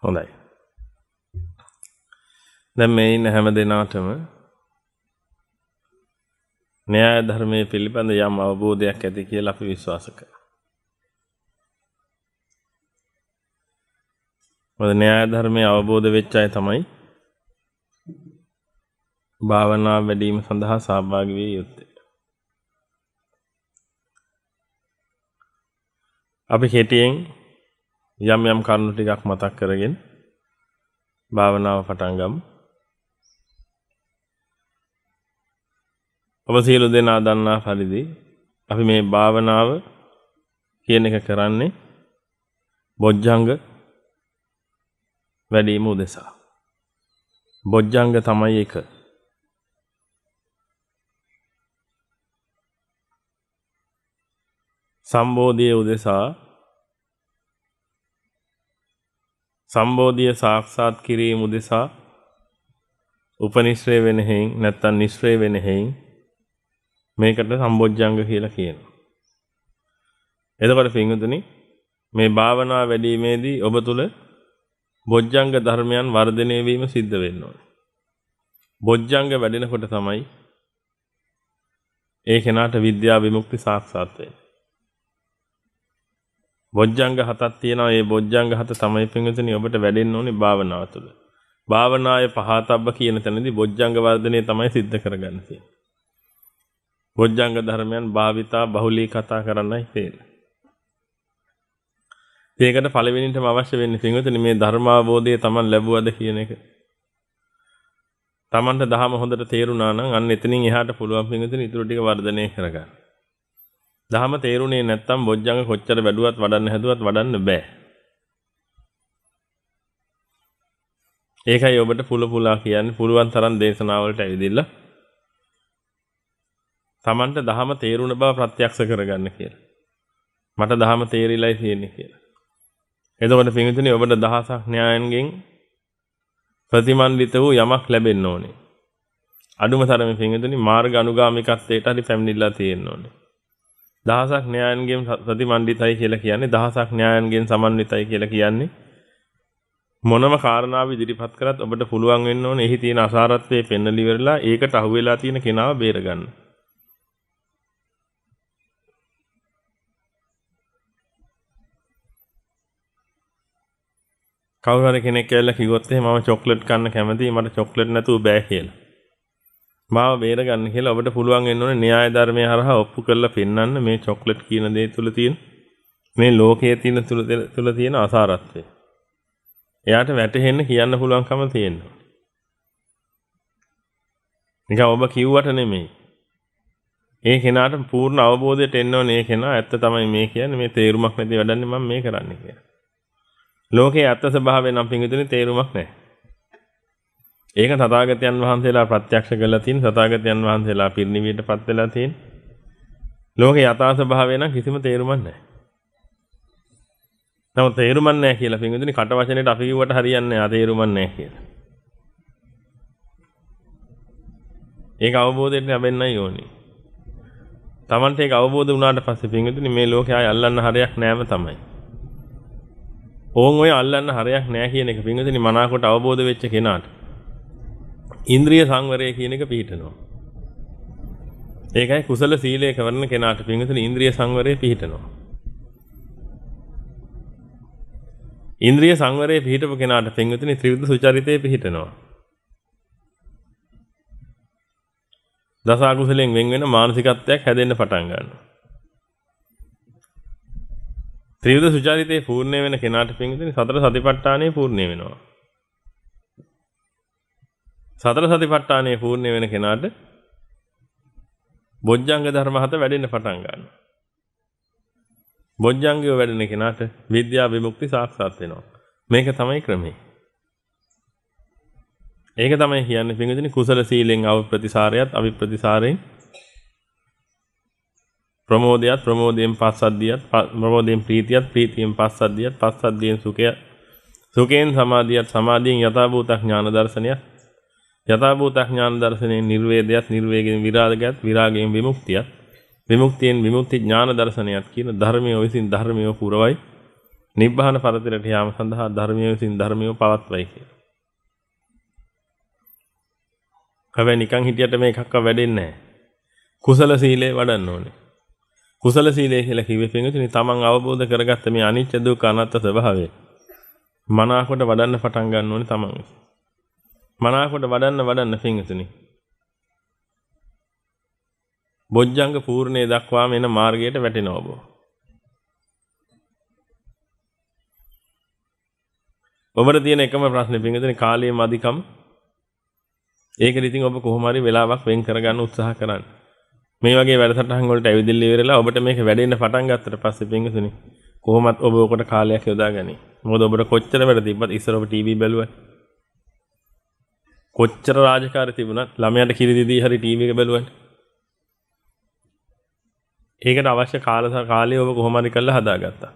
හොඳයි. දැන් මේ ඉන්න හැම දෙනාටම න්‍යාය ධර්මයේ පිළිබඳ යම් අවබෝධයක් ඇති කියලා අපි විශ්වාස කරනවා. මොකද න්‍යාය ධර්මයේ අවබෝධ වෙච්ච අය තමයි භාවනා වැඩිම සඳහා සහභාගී විය යුත්තේ. අපි කෙටියෙන් යම් කරුණු ටිකක් මතක් කරගෙන භාවනාව පටන් ගමු. ඔබ සියලු දෙනා දන්නා පරිදි අපි මේ භාවනාව කියන එක කරන්නේ බොජ්ජංග වැඩිම උදෙසා. බොජ්ජංග තමයි එක. සම්බෝධිය උදෙසා සම්බෝධිය සාක්ෂාත් කිරීම උදෙසා උපනිශ්‍රේ වෙන හේයින් නැත්තම් නිශ්‍රේ වෙන හේයින් මේකට සම්බොජ්ජංග කියලා කියනවා. එතකොට පින්වතුනි මේ භාවනා වැඩිීමේදී ඔබ තුල බොජ්ජංග ධර්මයන් වර්ධනය වීම සිද්ධ වෙන්න ඕනේ. බොජ්ජංග වැඩෙනකොට තමයි ඒ කෙනාට විද්‍යා විමුක්ති සාක්ෂාත් වෙන්නේ. බොජ්ජංග හතක් තියෙනවා. මේ බොජ්ජංග හත තමයි පින්වතුනි ඔබට වැඩෙන්න ඕනේ භාවනාව තුළ. භාවනායේ පහතබ්බ කියන තැනදී බොජ්ජංග වර්ධනය තමයි සිද්ධ කරගන්න තියෙන්නේ. බොජ්ජංග ධර්මයන් භාවිතා බහුලී කතා කරන්නයි තියෙන්නේ. ඒකට පළවෙනිටම අවශ්‍ය වෙන්නේ පින්වතුනි මේ ධර්මාවබෝධය Taman ලැබුවද කියන එක. Tamanට දහම හොඳට තේරුණා නම් අන්න එතනින් එහාට පුළුවන් පින්වතුනි ඊටු ටික වර්ධනය කරගන්න. දහම තේරුණේ නැත්තම් බොජ්ජංග කොච්චර වැඩුවත් වඩන්න හැදුවත් වඩන්න බෑ. ඒකයි ඔබට පුලා කියන්නේ පුළුවන් තරම් දේශනාවලට ඇවිදilla Tamanට දහම තේරුණ බව ප්‍රත්‍යක්ෂ කරගන්න කියලා. මට දහම තේරිලායි තියෙන්නේ කියලා. එතකොට පින්විතනි ඔබට දහසක් න්‍යායන්ගෙන් ප්‍රතිමන්විත වූ යමක් ලැබෙන්න ඕනේ. අඩුම තරමේ පින්විතනි මාර්ග අනුගාමිකත්වයට හරි පැමිණිලා තියෙන්න ඕනේ. දහසක් න්‍යායන්ගෙන් ප්‍රතිමන්විතයි කියලා කියන්නේ දහසක් න්‍යායන්ගෙන් සමන්විතයි කියලා කියන්නේ මොනම කාරණාව ඉදිරිපත් කරත් ඔබට පුළුවන් වෙන්න ඕනේ එහි තියෙන අසාරත්වයේ පෙන්වලි ඉවරලා ඒකට අහු වෙලා තියෙන කෙනාව බේරගන්න. කවුරු හරි කෙනෙක් කියලා කිව්වොත් එහෙනම් මම චොක්ලට් කන්න කැමතියි මට චොක්ලට් නැතුව බෑ කියලා. මාව බේරගන්න කියලා ඔබට පුළුවන් වෙන්න ඕනේ න්‍යාය ධර්මයේ හරහා ඔප්පු කරලා පෙන්වන්න මේ චොක්ලට් කියන දේ තුල තියෙන මේ ලෝකයේ තියෙන තුල තියෙන අසාරත්වය. එයාට වැටහෙන්න කියන්න පුළුවන්කම තියෙනවා. නිකන් ඔබ කිව්වට නෙමෙයි. ඒ කෙනාට පූර්ණ අවබෝධයට එන්න ඕනේ ඒ කෙනා ඇත්ත තමයි මේ කියන්නේ මේ තේරුමක් නැති වැඩන්නේ මම මේ කරන්නේ කියලා. ලෝකයේ ඇත්ත ස්වභාවය නම් පිඟුතුනේ තේරුමක් නැහැ. ඒක තථාගතයන් වහන්සේලා ප්‍රත්‍යක්ෂ කරලා තියෙන තථාගතයන් වහන්සේලා පිරිනිවියටපත් වෙලා තියෙන ලෝකේ යථා ස්වභාවය නම් කිසිම තේරුමක් නැහැ. නමුත් තේරුමක් නැහැ කියලා පින්වතුනි කට වචනෙට අපි කිව්වට හරියන්නේ නැහැ. ආ තේරුමක් නැහැ කියලා. ඒක අවබෝධයෙන් ලැබෙන්නයි ඕනේ. Tamante ඒක අවබෝධ වුණාට පස්සේ පින්වතුනි මේ ලෝකේ ආය අල්ලන්න හරයක් නැම තමයි. ඕන් ඔය අල්ලන්න හරයක් නැහැ කියන එක පින්වතුනි මනාකොට අවබෝධ වෙච්ච කෙනාට ඉන්ද්‍රිය සංවරය කියන එක පිහිටනවා. ඒකයි කුසල සීලය කරන කෙනාට පින්වතුනි ඉන්ද්‍රිය සංවරය පිහිටනවා. ඉන්ද්‍රිය සංවරයේ පිහිටපු කෙනාට පින්වතුනි ත්‍රිවිධ සුචරිතයේ පිහිටනවා. දස අකුසලෙන් වෙන් වෙන මානසිකත්වයක් හැදෙන්න පටන් ගන්නවා. ත්‍රිවිධ සුචරිතයේ පූර්ණ වෙන කෙනාට පින්වතුනි සතර සතිපට්ඨානය පූර්ණ වෙනවා. සතර සතිපට්ඨානය පූර්ණ වෙන කෙනාට බොජ්ජංග ධර්ම හත වැඩෙන්න පටන් ගන්නවා. බොජ්ජංගය වැඩෙන කෙනාට විද්‍යා විමුක්ති සාක්ෂාත් වෙනවා. මේක තමයි ක්‍රමය. ඒක තමයි කියන්නේ පින්වතුනි කුසල සීලෙන් අවප්‍රතිසාරයත් අවිප්‍රතිසාරයෙන් ප්‍රමෝදයත් ප්‍රමෝදයෙන් පස්සද්ධියත් ප්‍රමෝදයෙන් ප්‍රීතියත් ප්‍රීතියෙන් පස්සද්ධියත් පස්සද්ධියෙන් සුඛය සුඛයෙන් සමාධියත් සමාධියෙන් යථාභූත ඥාන දර්ශනයත් යථාභූත ඥාන දර්ශනයෙන් නිර්වේදයත් නිර්වේගයෙන් විරාගයත් විරාගයෙන් විමුක්තියත් විමුක්තියෙන් විමුක්ති ඥාන දර්ශනයත් කියන ධර්මයේ විසින් ධර්මයේ පුරවයි නිබ්බාන පරතරයට යාම සඳහා ධර්මයේ විසින් ධර්මියව පවත්වයි කියලා. හැබැයි නිකන් හිටියට මේකක්ව වැඩෙන්නේ නැහැ. කුසල සීලය වඩන්න ඕනේ. කුසල සීලය කියලා කිව්වේ පින්විතනි තමන් අවබෝධ කරගත්ත මේ අනිත්‍ය දුක්ඛ අනාත්ම ස්වභාවය මනාකොට වඩන්න පටන් ගන්න ඕනේ තමන්. මනාකොට වඩන්න පින්විතනි. බොජ්ජංග පූර්ණේ දක්වාම එන මාර්ගයට වැටෙනවා ඔබ. ඔබට තියෙන එකම ප්‍රශ්නේ පින්විතනි කාලයේ මදිකම. ඒකෙදි ඉතින් ඔබ කොහොම හරි වෙලාවක් වෙන් කරගන්න උත්සාහ කරන්න. මේ වගේ වැඩසටහන් වලට ඇවිදින්න ඉවරලා ඔබට මේක වැඩෙන්න පටන් ගත්තට පස්සේ පින්විතනි කොහොමත් ඔබ ඔකට කාලයක් යොදා ගනි. මොකද ඔබට කොච්චර වැඩ තිබ්බත් ඉස්සර ඔබ ටීවී බැලුවා. කොච්චර රාජකාරී තිබුණත් ළමයාට කිරි දීදී හරි ටීවී එක බැලුවා. ඒකට අවශ්‍ය කාලය ඔබ කොහොම හරි කරලා හදාගත්තා.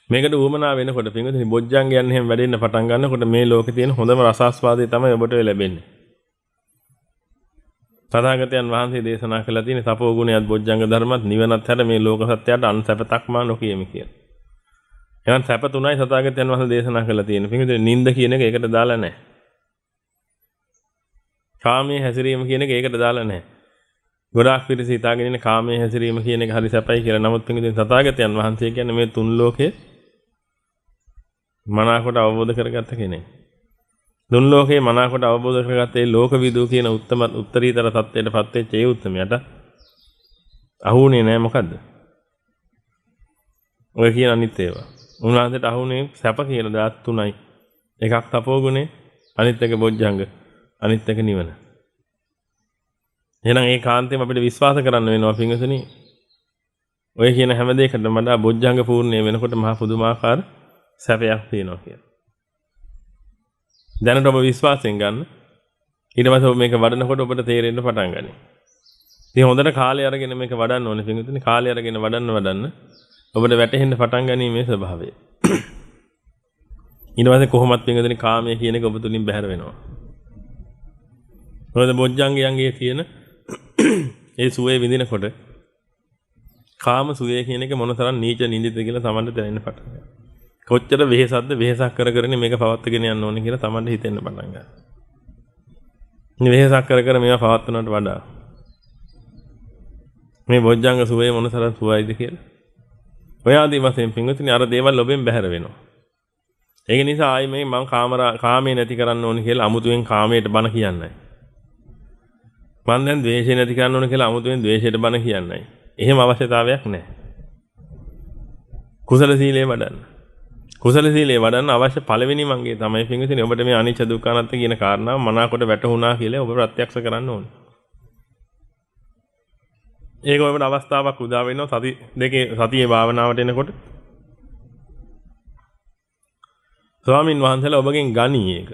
මේකට උවමනා වෙනකොට පින්විතනි බොජ්ජංගයන් එහෙම වැඩෙන්න පටන් ගන්නකොට මේ ලෝකේ තියෙන හොඳම රසාස්වාදය තමයි ඔබට ලැබෙන්නේ. තථාගතයන් වහන්සේ දේශනා කළා තියෙන තපෝ ගුණයත් බොජ්ජංග ධර්මත් නිවනත් හැර මේ ලෝක සත්‍යයට අන්සැපතක් මා නොකියමි කියලා. එහෙනම් සැප තුනයි තථාගතයන් වහන්සේ දේශනා කළා තියෙන. පින්විතනි නිନ୍ଦ කියන එක ඒකට දාලා නැහැ. කාමයේ හැසිරීම කියන එක ඒකට දාලා නැහැ. ගොඩාක් පිරිස හිතාගෙන ඉන්නේ කාමයේ හැසිරීම කියන එක හරි සැපයි කියලා. නමුත් පින්විතනි තථාගතයන් වහන්සේ කියන්නේ මේ තුන් ලෝකේ මනාකොට අවබෝධ කරගත්ත කෙනෙක්. දුන් ලෝකේ මනාකොට අවබෝධ කරගත්තේ ලෝකවිදූ කියන උත්තරීතර තත්ත්වයට පත් වෙච්ච ඒ උත්තමයට අහුුනේ නෑ මොකද්ද? ඔය කියන අනිත් ඒවා. උන්වහන්සේට අහුුනේ සැප කියලා දාත් තුනයි. එකක් තපෝ ගුණේ, අනිත් එක බොජ්ජංග, අනිත් එක නිවන. එහෙනම් ඒ කාන්තේම අපිට විශ්වාස කරන්න වෙනවා පින්වතුනි. ඔය කියන හැම දෙයකටම වඩා බොජ්ජංග පූර්ණේ වෙනකොට මහා පුදුමාකාර සැපයක් තියෙනවා කියලා. දැනට ඔබ විශ්වාසයෙන් ගන්න. ඊට පස්සේ ඔබ මේක වඩනකොට ඔබට තේරෙන්න පටන් ගන්නවා. ඉතින් හොඳට කාලය අරගෙන මේක වඩන්න ඕනේ පින්විතනි. කාලය අරගෙන වඩන්න ඔබට වැටහෙන්න පටන් ගැනීමේ ස්වභාවය. ඊට පස්සේ කොහොමත් පින්විතනි කාමයේ කියන එක ඔබ තුලින් බැහැර වෙනවා. මොකද බොජ්ජංගයන්ගේ තියෙන ඒ සුවේ විඳිනකොට කාම සුවේ කියන එක මොනතරම් නීච නිඳිත කියලා Tamanට දැනෙන්න පටන් ගන්නවා. කොච්චර වෙහසක් කරගෙන මේක පවත්වාගෙන යන්න ඕනේ කියලා Tamanට හිතෙන්න පටන් ගන්නවා. මේ වෙහසක් කර මේවා පවත්වනවට වඩා මේ බොජ්ජංග සුවේ මොනතරම් සුවයිද කියලා. ඔය ආදී වශයෙන් පින්වතුනි අර දේවල් ඔබෙන් බැහැර වෙනවා. ඒක නිසා ආයි මේ මම කාමයේ නැති කරන්න ඕනේ කියලා අමුතුවෙන් කාමයට බන කියන්නේ. මම දැන් ද්වේෂය නැති කරන්න ඕනේ කියලා අමුතුවෙන් ද්වේෂයට බන කියන්නේ. එහෙම අවශ්‍යතාවයක් නැහැ. කුසල සීලය වඩන්න. කුසල සීලය වඩන්න අවශ්‍ය පළවෙනි මංගේ තමයි පින්විතනේ ඔබට මේ අනිච්ච දුක්ඛ අනාත්ම කියන කාරණාව මනාකොට වැටහුණා කියලා ඔබ ප්‍රත්‍යක්ෂ කරන්න ඕනේ. ඒක ඔබට අවස්ථාවක් උදා වෙනවා සතියේ භාවනාවට එනකොට. ස්වාමින් වහන්සේලා ඔබගෙන් ගනී ඒක.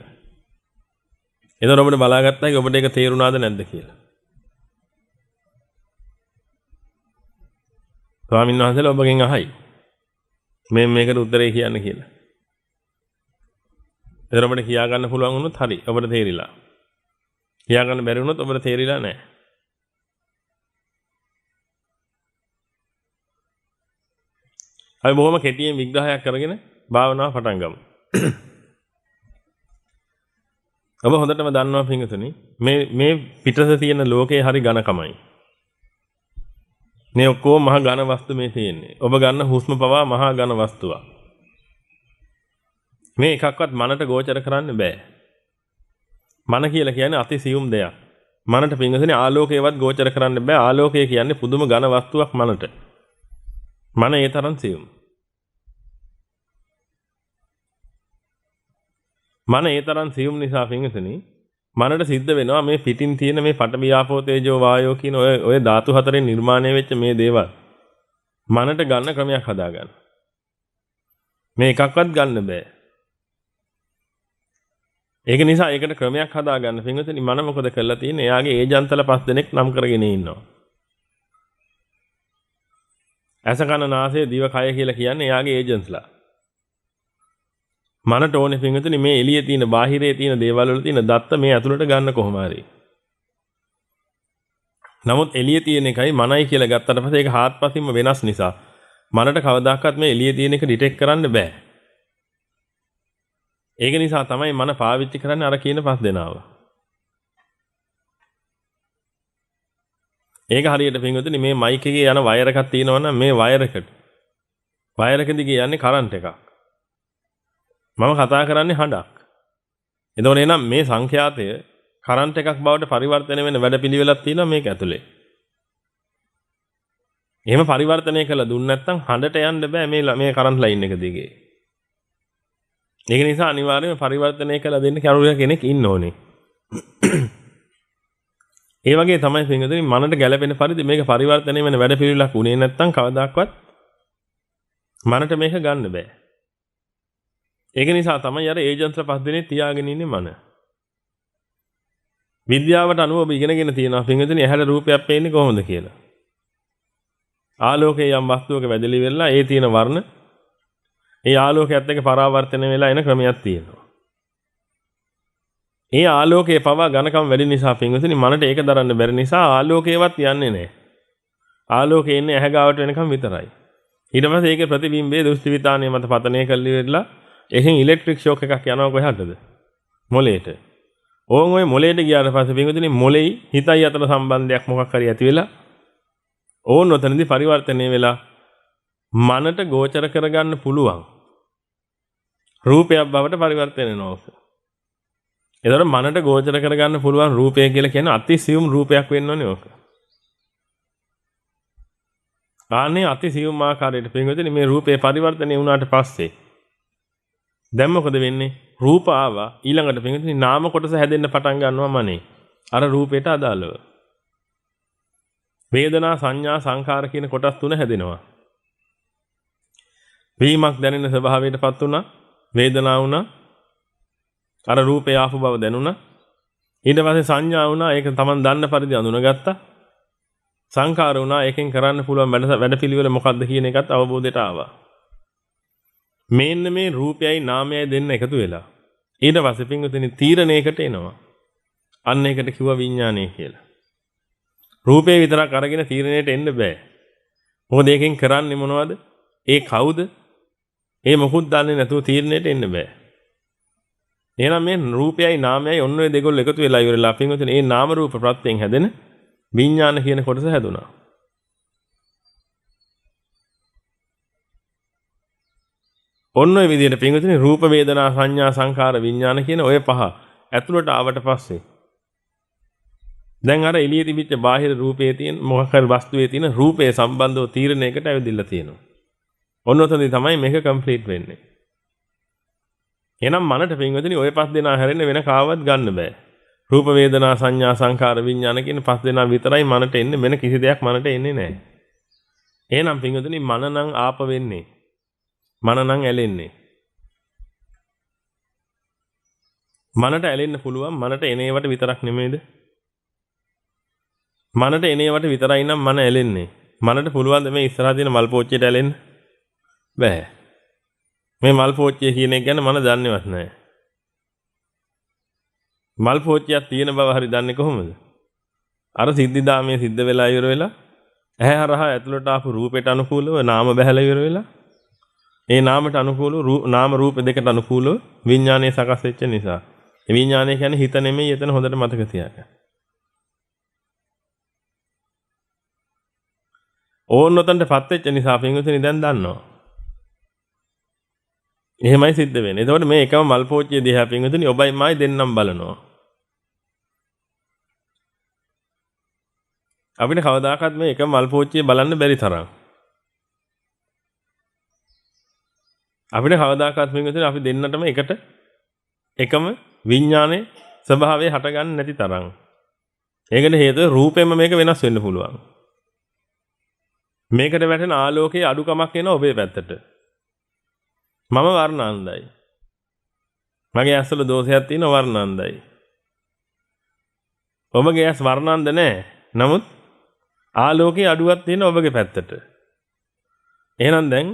එතකොට ඔබට බලාගත්තා ඔබට ඒක තේරුණාද නැද්ද කියලා. ස්වාමින් වහන්සේලා ඔබගෙන් අහයි. මේකට උත්තරේ කියන්න කියලා. එතකොට ඔබට කියා ගන්න පුළුවන් වුණොත් හරි ඔබට තේරිලා. කියා ගන්න බැරි වුණොත් ඔබට තේරිලා නැහැ. අපි බොහොම කෙටියෙන් විග්‍රහයක් කරගෙන භාවනාව පටන් ගමු. ඔබ හොඳටම දන්නවා පින්වතුනි මේ පිටත තියෙන ලෝකේ හරි ඝනකමයි. මේ ඔක්කොම මහා ඝන වස්තු මේ තියෙන්නේ. ඔබ ගන්න හුස්ම පවා මහා ඝන වස්තුවක්. මේ එකක්වත් මනට ගෝචර කරන්න බෑ. මන කියලා කියන්නේ අති සියුම් දෙයක්. මනට පින්වතුනි ආලෝකයවත් ගෝචර කරන්න බෑ. ආලෝකය කියන්නේ පුදුම ඝන වස්තුවක් මනට. මන ඒ තරම් සියුම්. මන ඒ තරම් සියුම් නිසා පින්වතුනි මනට සිද්ධ වෙනවා මේ පිටින් තියෙන මේ පඨවි ආපෝ තේජෝ වායෝ කියන ඔය ධාතු හතරෙන් නිර්මාණය වෙච්ච මේ දේවල් මනට ගන්න ක්‍රමයක් හදාගන්න. මේ එකක්වත් ගන්න බෑ. ඒක නිසා ඒකට ක්‍රමයක් හදාගන්න පින්වතුනි මන මොකද කරලා තියෙන්නේ? එයාගේ ඒජන්තල 5 දෙනෙක් නම් කරගෙන ඉන්නවා. ඇස කන නාසය දිව කය කියලා කියන්නේ එයාගේ ඒජන්ස්ලා. මනට ඕනේ පින්වතුනි මේ එළියේ තියෙන බාහිරයේ තියෙන දේවල් වල තියෙන දත්ත මේ ඇතුළට ගන්න කොහොම හරි. නමුත් එළියේ තියෙන එකයි මනයි කියලා ගත්තට පස්සේ ඒක හාත්පසින්ම වෙනස් නිසා මනට කවදාකවත් මේ එළියේ තියෙන එක ඩිටෙක්ට් කරන්න බෑ. ඒක නිසා තමයි මන පාවිච්චි කරන්නේ අර කියන පස් දෙනාව. ඒක හරියට පින්වතුනි මේ මයික් එකේ යන වයර් එකක් තියෙනවා නම් මේ වයර් එක දිගේ යන්නේ කරන්ට් එකක්. මම කතා කරන්නේ හඬක්. එතකොට එහෙනම් මේ සංඛ්‍යාතය කරන්ට් එකක් බවට පරිවර්තනය වෙන වැඩපිළිවෙලක් තියෙනවා මේක ඇතුලේ. එහෙම පරිවර්තනය කළා දුන්න නැත්නම් හඬට යන්න බෑ මේ කරන්ට් ලයින් එක දිගේ. ඒක නිසා අනිවාර්යයෙන්ම පරිවර්තනය කළා දෙන්න කරුණා කෙනෙක් ඉන්න ඕනේ. ඒ වගේ තමයි පින්වතුනි මනට ගැළපෙන පරිදි මේක පරිවර්තනය වෙන වැඩපිළිවෙලක් උනේ නැත්නම් කවදාක්වත් මනට මේක ගන්න බෑ. ඒක නිසා තමයි අර ඒජන්ත්‍ර පස් දෙනේ තියාගෙන ඉන්නේ මන. විද්‍යාවට අනුව ඔබ ඉගෙනගෙන තියෙනවා පින්වතුනි ඇහැට රූපයක් පේන්නේ කොහොමද කියලා. ආලෝකයේ යම් වස්තුවක වැදලි වෙලා ඒ තියෙන වර්ණ ඒ ආලෝකයත් එක්ක පරාවර්තනය වෙලා එන ක්‍රමයක් තියෙනවා. ඒ ආලෝකයේ පවා ඝනකම් වැඩි නිසා පින්වතුනි මනට ඒක දරන්න බැරි නිසා ආලෝකයවත් යන්නේ නැහැ. ආලෝකේ ඉන්නේ ඇහැ ගාවට වෙනකම් විතරයි. ඊට පස්සේ ඒකේ ප්‍රතිබිම්බයේ දෘෂ්ටි විතානය මත පතනය කළා එහෙන් ඉලෙක්ට්‍රික් ෂොක් එකක් යනවා කොහටද? මොලේට. ඕන් ඔය මොලේට ගියාට පස්සේ පින්වතුනි මොලේයි හිතයි අතර සම්බන්ධයක් මොකක් හරි ඇති වෙලා ඕන් ඔතනදී පරිවර්තනය වෙලා මනට ගෝචර කරගන්න පුළුවන් රූපයක් බවට පරිවර්තනය වෙනවා. එතකොට මනට ගෝචර කරගන්න පුළුවන් රූපය කියලා කියන්නේ අතිසියුම් රූපයක් වෙන්න ඕනේ ඕක. ආන්නේ අතිසියුම් ආකාරයට පින්වතුනි මේ රූපේ පරිවර්තනය වුණාට පස්සේ දැන් මොකද වෙන්නේ? රූප ආවා ඊළඟට පින්වතුනි නාම කොටස හැදෙන්න පටන් ගන්නවා මනේ. අර රූපයට අදාළව. වේදනා සංඥා සංඛාර කියන කොටස් තුන හැදෙනවා. වීමක් දැනෙන ස්වභාවයටපත් වුණා වේදනාව වුණා අර රූපේ ආපු බව දැනුණා ඊට පස්සේ සංඥා වුණා ඒක Taman දන්න පරිදි අඳුනගත්තා සංඛාර වුණා ඒකෙන් කරන්න පුළුවන් වැඩපිළිවෙල මොකක්ද කියන එකත් අවබෝධයට ආවා මේන්න මේ රූපයයි නාමයයි දෙන්න එකතු වෙලා ඊට පස්සේ පින්වතුනි තීරණයකට එනවා අන්න ඒකට කිව්වා විඥානය කියලා රූපේ විතරක් අරගෙන තීරණයට එන්න බෑ මොකද ඒකෙන් කරන්නේ මොනවද ඒ කවුද ඒ මොකුත් දන්නේ නැතුව තීරණයට එන්න බෑ. එහෙනම් මේ රූපයයි නාමයයි ඔන්න ඔය දෙකොල්ල එකතු වෙලා ඉවරලා පින්වතුනි මේ නාම රූප ප්‍රත්‍යයෙන් හැදෙන විඥාන කියන කොටස හැදුනා. ඔන්න ඔය විදිහට පින්වතුනි රූප වේදනා සංඥා සංකාර විඥාන කියන ඔය පහ ඇතුළට ආවට පස්සේ දැන් අර එළියේ තිබිච්ච බාහිර රූපයේ තියෙන මොකක් හරි වස්තුවේ තියෙන රූපයේ සම්බන්ධව තීරණයකට ඇවිදilla තියෙනවා. ඔන්න ඔතනදී තමයි මේක කම්ප්ලීට් වෙන්නේ. එහෙනම් මනට පින්වතුනි ඔය පස් දෙනා හැරෙන්න වෙන කාවත් ගන්න බෑ. රූප වේදනා සංඥා සංකාර විඥාන කියන පස් දෙනා විතරයි මනට එන්නේ වෙන කිසි දෙයක් මනට එන්නේ නැහැ. එහෙනම් පින්වතුනි මන නම් ආප වෙන්නේ. මන නම් ඇලෙන්නේ. මනට ඇලෙන්න පුළුවන් මනට එන ඒවට විතරක් නෙමෙයිද? මනට එන ඒවට විතරයි නම් මන ඇලෙන්නේ. මනට පුළුවන් ද මේ ඉස්සරහා තියෙන මල් පෝච්චියට ඇලෙන්න? බෑ. මේ මල් පෝච්චිය කියන එක ගැන මම දන්නේවත් නැහැ. මල් පෝච්චියක් තියෙන බව හරි දන්නේ කොහොමද? අර සිද්ධිදාමයේ සිද්ධ වෙලා ඉවර වෙලා ඇහැ හරහා ඇතුළට ආපු රූපයට අනුකූලව නාම බහැලා ඉවර වෙලා ඒ නාමයට අනුකූලව නාම රූප දෙකට අනුකූලව විඥානය සකස් වෙච්ච නිසා. ඒ විඥානය කියන්නේ හිත නෙමෙයි එතන හොඳට මතක තියාගන්න. ඕන්න ඔතනටපත් වෙච්ච නිසා පින්වතුනි දැන් දන්නවා. එහෙමයි සිද්ධ වෙන්නේ. එතකොට මේ එකම මල් පෝච්චිය දිහා පින්වතුනි ඔබයි මායි දෙන්නම් බලනවා. අපිට කවදාකවත් මේ එකම මල් පෝච්චිය බලන්න බැරි තරම්. අපිට කවදාකවත් පින්වතුනි අපි දෙන්නටම එකට එකම විඥානයේ ස්වභාවය හටගන්නේ නැති තරම්. ඒකට හේතුව රූපෙම මේක වෙනස් වෙන්න පුළුවන්. මේකට වැටෙන ආලෝකයේ අඩුකමක් එන ඔබේ පැත්තට. මම වර්ණාන්දයි. මගේ ඇස්වල දෝෂයක් තියෙන වර්ණාන්දයි. ඔබගේ ඇස් වර්ණාන්ද නැහැ. නමුත් ආලෝකයේ අඩුවක් තියෙන ඔබගේ පැත්තට. එහෙනම් දැන්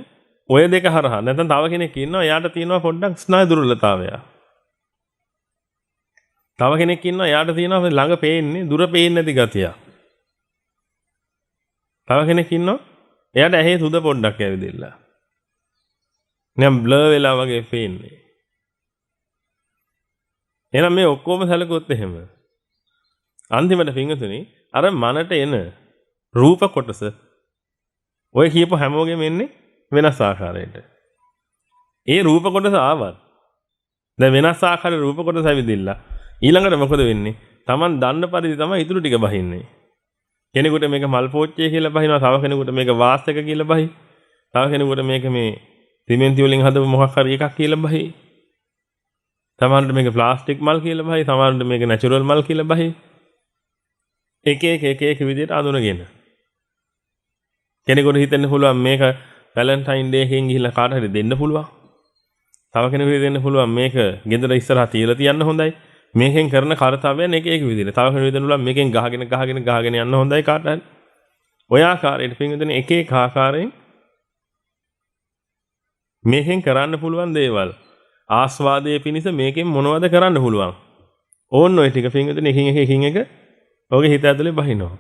ඔය දෙක හරහා නැත්නම් තව කෙනෙක් ඉන්නවා එයාට තියෙනවා පොඩ්ඩක් ස්නායු දුර්වලතාවය. තව කෙනෙක් ඉන්නවා එයාට තියෙනවා ළඟ පේන්නේ දුර පේන්නේ නැති ගතිය. තව කෙනෙක් ඉන්නවා එයාට ඇහි සුද පොඩ්ඩක් ඇවිදිලා. නිකන් බ්ලර් වෙලා වගේ පේන්නේ. එහෙනම් මේ ඔක්කොම සැලකුවොත් එහෙම අන්තිමට පිංගුතුනි අර මනට එන රූප කොටස ඔය කියපු හැමෝගෙම එන්නේ වෙනස් ආකාරයකට. ඒ රූප කොටස ආවත් දැන් වෙනස් ආකාරයේ රූප කොටස ඇවිදිලා ඊළඟට මොකද වෙන්නේ? Taman දන්න පරිදි තමයි ඉතුරු ටික බහින්නේ. කෙනෙකුට මේක මල් පෝච්චිය කියලා බහිනවා, තව කෙනෙකුට මේක වාස්තක කියලා බහි. තව කෙනෙකුට මේක මේ සිමෙන්ති වලින් හදපු මොකක් හරි එකක් කියලා බහි. සමහරවිට මේක ප්ලාස්ටික් මල් කියලා බහි, සමහරවිට මේක නැචරල් මල් කියලා බහි. එක විදිහට අඳුනගෙන. කෙනෙකුට හිතෙන්න පුළුවන් මේක වැලන්ටයින් ඩේ එකකින් ගිහිල්ලා කාට හරි දෙන්න පුළුවන්. තව කෙනෙකුට දෙන්න පුළුවන් මේක ගෙදර ඉස්සරහා තියලා තියන්න හොඳයි. මේකෙන් කරන කාර්යයන් එක විදිහට. තව කෙනෙකුට දෙන්න පුළුවන් මේකෙන් ගහගෙන යන්න හොඳයි කාට හරි. ඔය ආකාරයට පින්විතනේ එක ආකාරයෙන් මේකෙන් කරන්න පුළුවන් දේවල්. ආස්වාදයේ පිණිස මේකෙන් මොනවද කරන්න පුළුවන්? ඕන්න ඔය ටික පින්විතනේ එකින් එක ඔගේ හිත ඇතුලේ බහිනවා.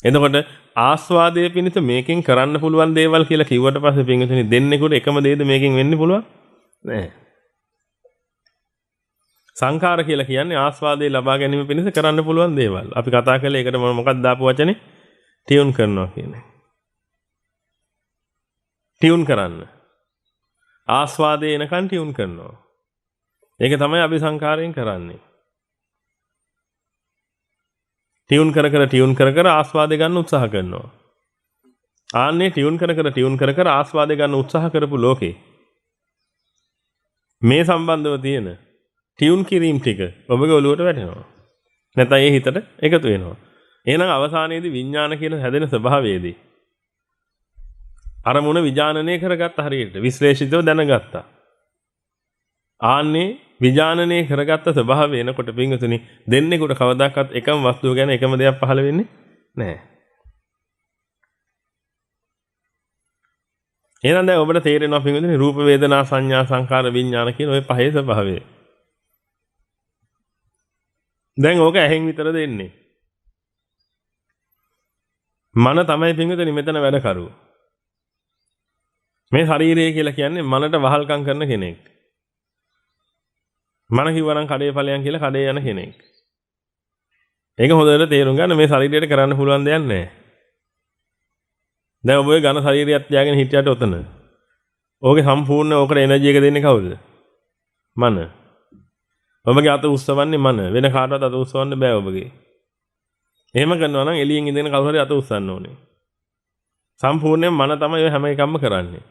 එතකොට ආස්වාදයේ පිණිස මේකෙන් කරන්න පුළුවන් දේවල් කියලා කිව්වට පස්සේ පින්විතනේ දෙන්නෙකුට එකම දේද මේකෙන් වෙන්න පුළුවන්? නෑ. සංඛාර කියලා කියන්නේ ආස්වාදයේ ලබා ගැනීම පිණිස කරන්න පුළුවන් දේවල්. අපි කතා කළේ ඒකට මොකක්ද දාපු වචනේ? ටියුන් කරනවා කියන්නේ. ටියුන් කරන්න. ආස්වාදයේ එනකන් ටියුන් කරනවා. ඒක තමයි අපි සංඛාරයෙන් කරන්නේ. ටියුන් කර ආස්වාදේ ගන්න උත්සාහ කරනවා. ආන්නේ ටියුන් කර ආස්වාදේ ගන්න උත්සාහ කරපු ලෝකේ මේ සම්බන්ධව තියෙන ටියුන් කිරීම ටික ඔබගේ ඔළුවට වැටෙනවා. නැත්නම් ඒ හිතට එකතු වෙනවා. එහෙනම් අවසානයේදී විඥාන කියන හැදෙන ස්වභාවයේදී අරමුණ විඥානනය කරගත්ත හරියට විශ්ලේෂිතව දැනගත්තා. ආන්නේ විඥානනය කරගත්ත ස්වභාවය එනකොට පින්වතුනි දෙන්නෙකුට කවදාකවත් එකම වස්තුව ගැන එකම දෙයක් පහළ වෙන්නේ නැහැ. එහෙනම් දැන් ඔබට තේරෙනවා පින්වතුනි රූප වේදනා සංඥා සංකාර විඥාන කියන ওই පහේ ස්වභාවය. දැන් ඕක ඇහෙන් විතර දෙන්නේ. මන තමයි පින්වතුනි මෙතන වැඩ කරුව. මේ ශරීරය කියලා කියන්නේ මනට වහල්කම් කරන කෙනෙක්. මන කිව්වනම් කඩේ ඵලයන් කියලා කඩේ යන කෙනෙක්. ඒක හොඳට තේරුම් ගන්න මේ ශරීරයට කරන්න පුළුවන් දෙයක් නැහැ. දැන් ඔබ ඔය ඝන ශරීරයක් තියාගෙන හිටියට ඔතන. ඕකේ සම්පූර්ණ ඕකට එනර්ජි එක දෙන්නේ කවුද? මන. ඔබගේ අත උස්සවන්නේ මන. වෙන කාටවත් අත උස්සවන්න බෑ ඔබගේ. එහෙම කරනවා නම් එළියෙන් ඉඳගෙන කවුරු හරි අත උස්සන්න ඕනේ. සම්පූර්ණයෙන් මන තමයි ඔය හැම එකක්ම කරන්නේ.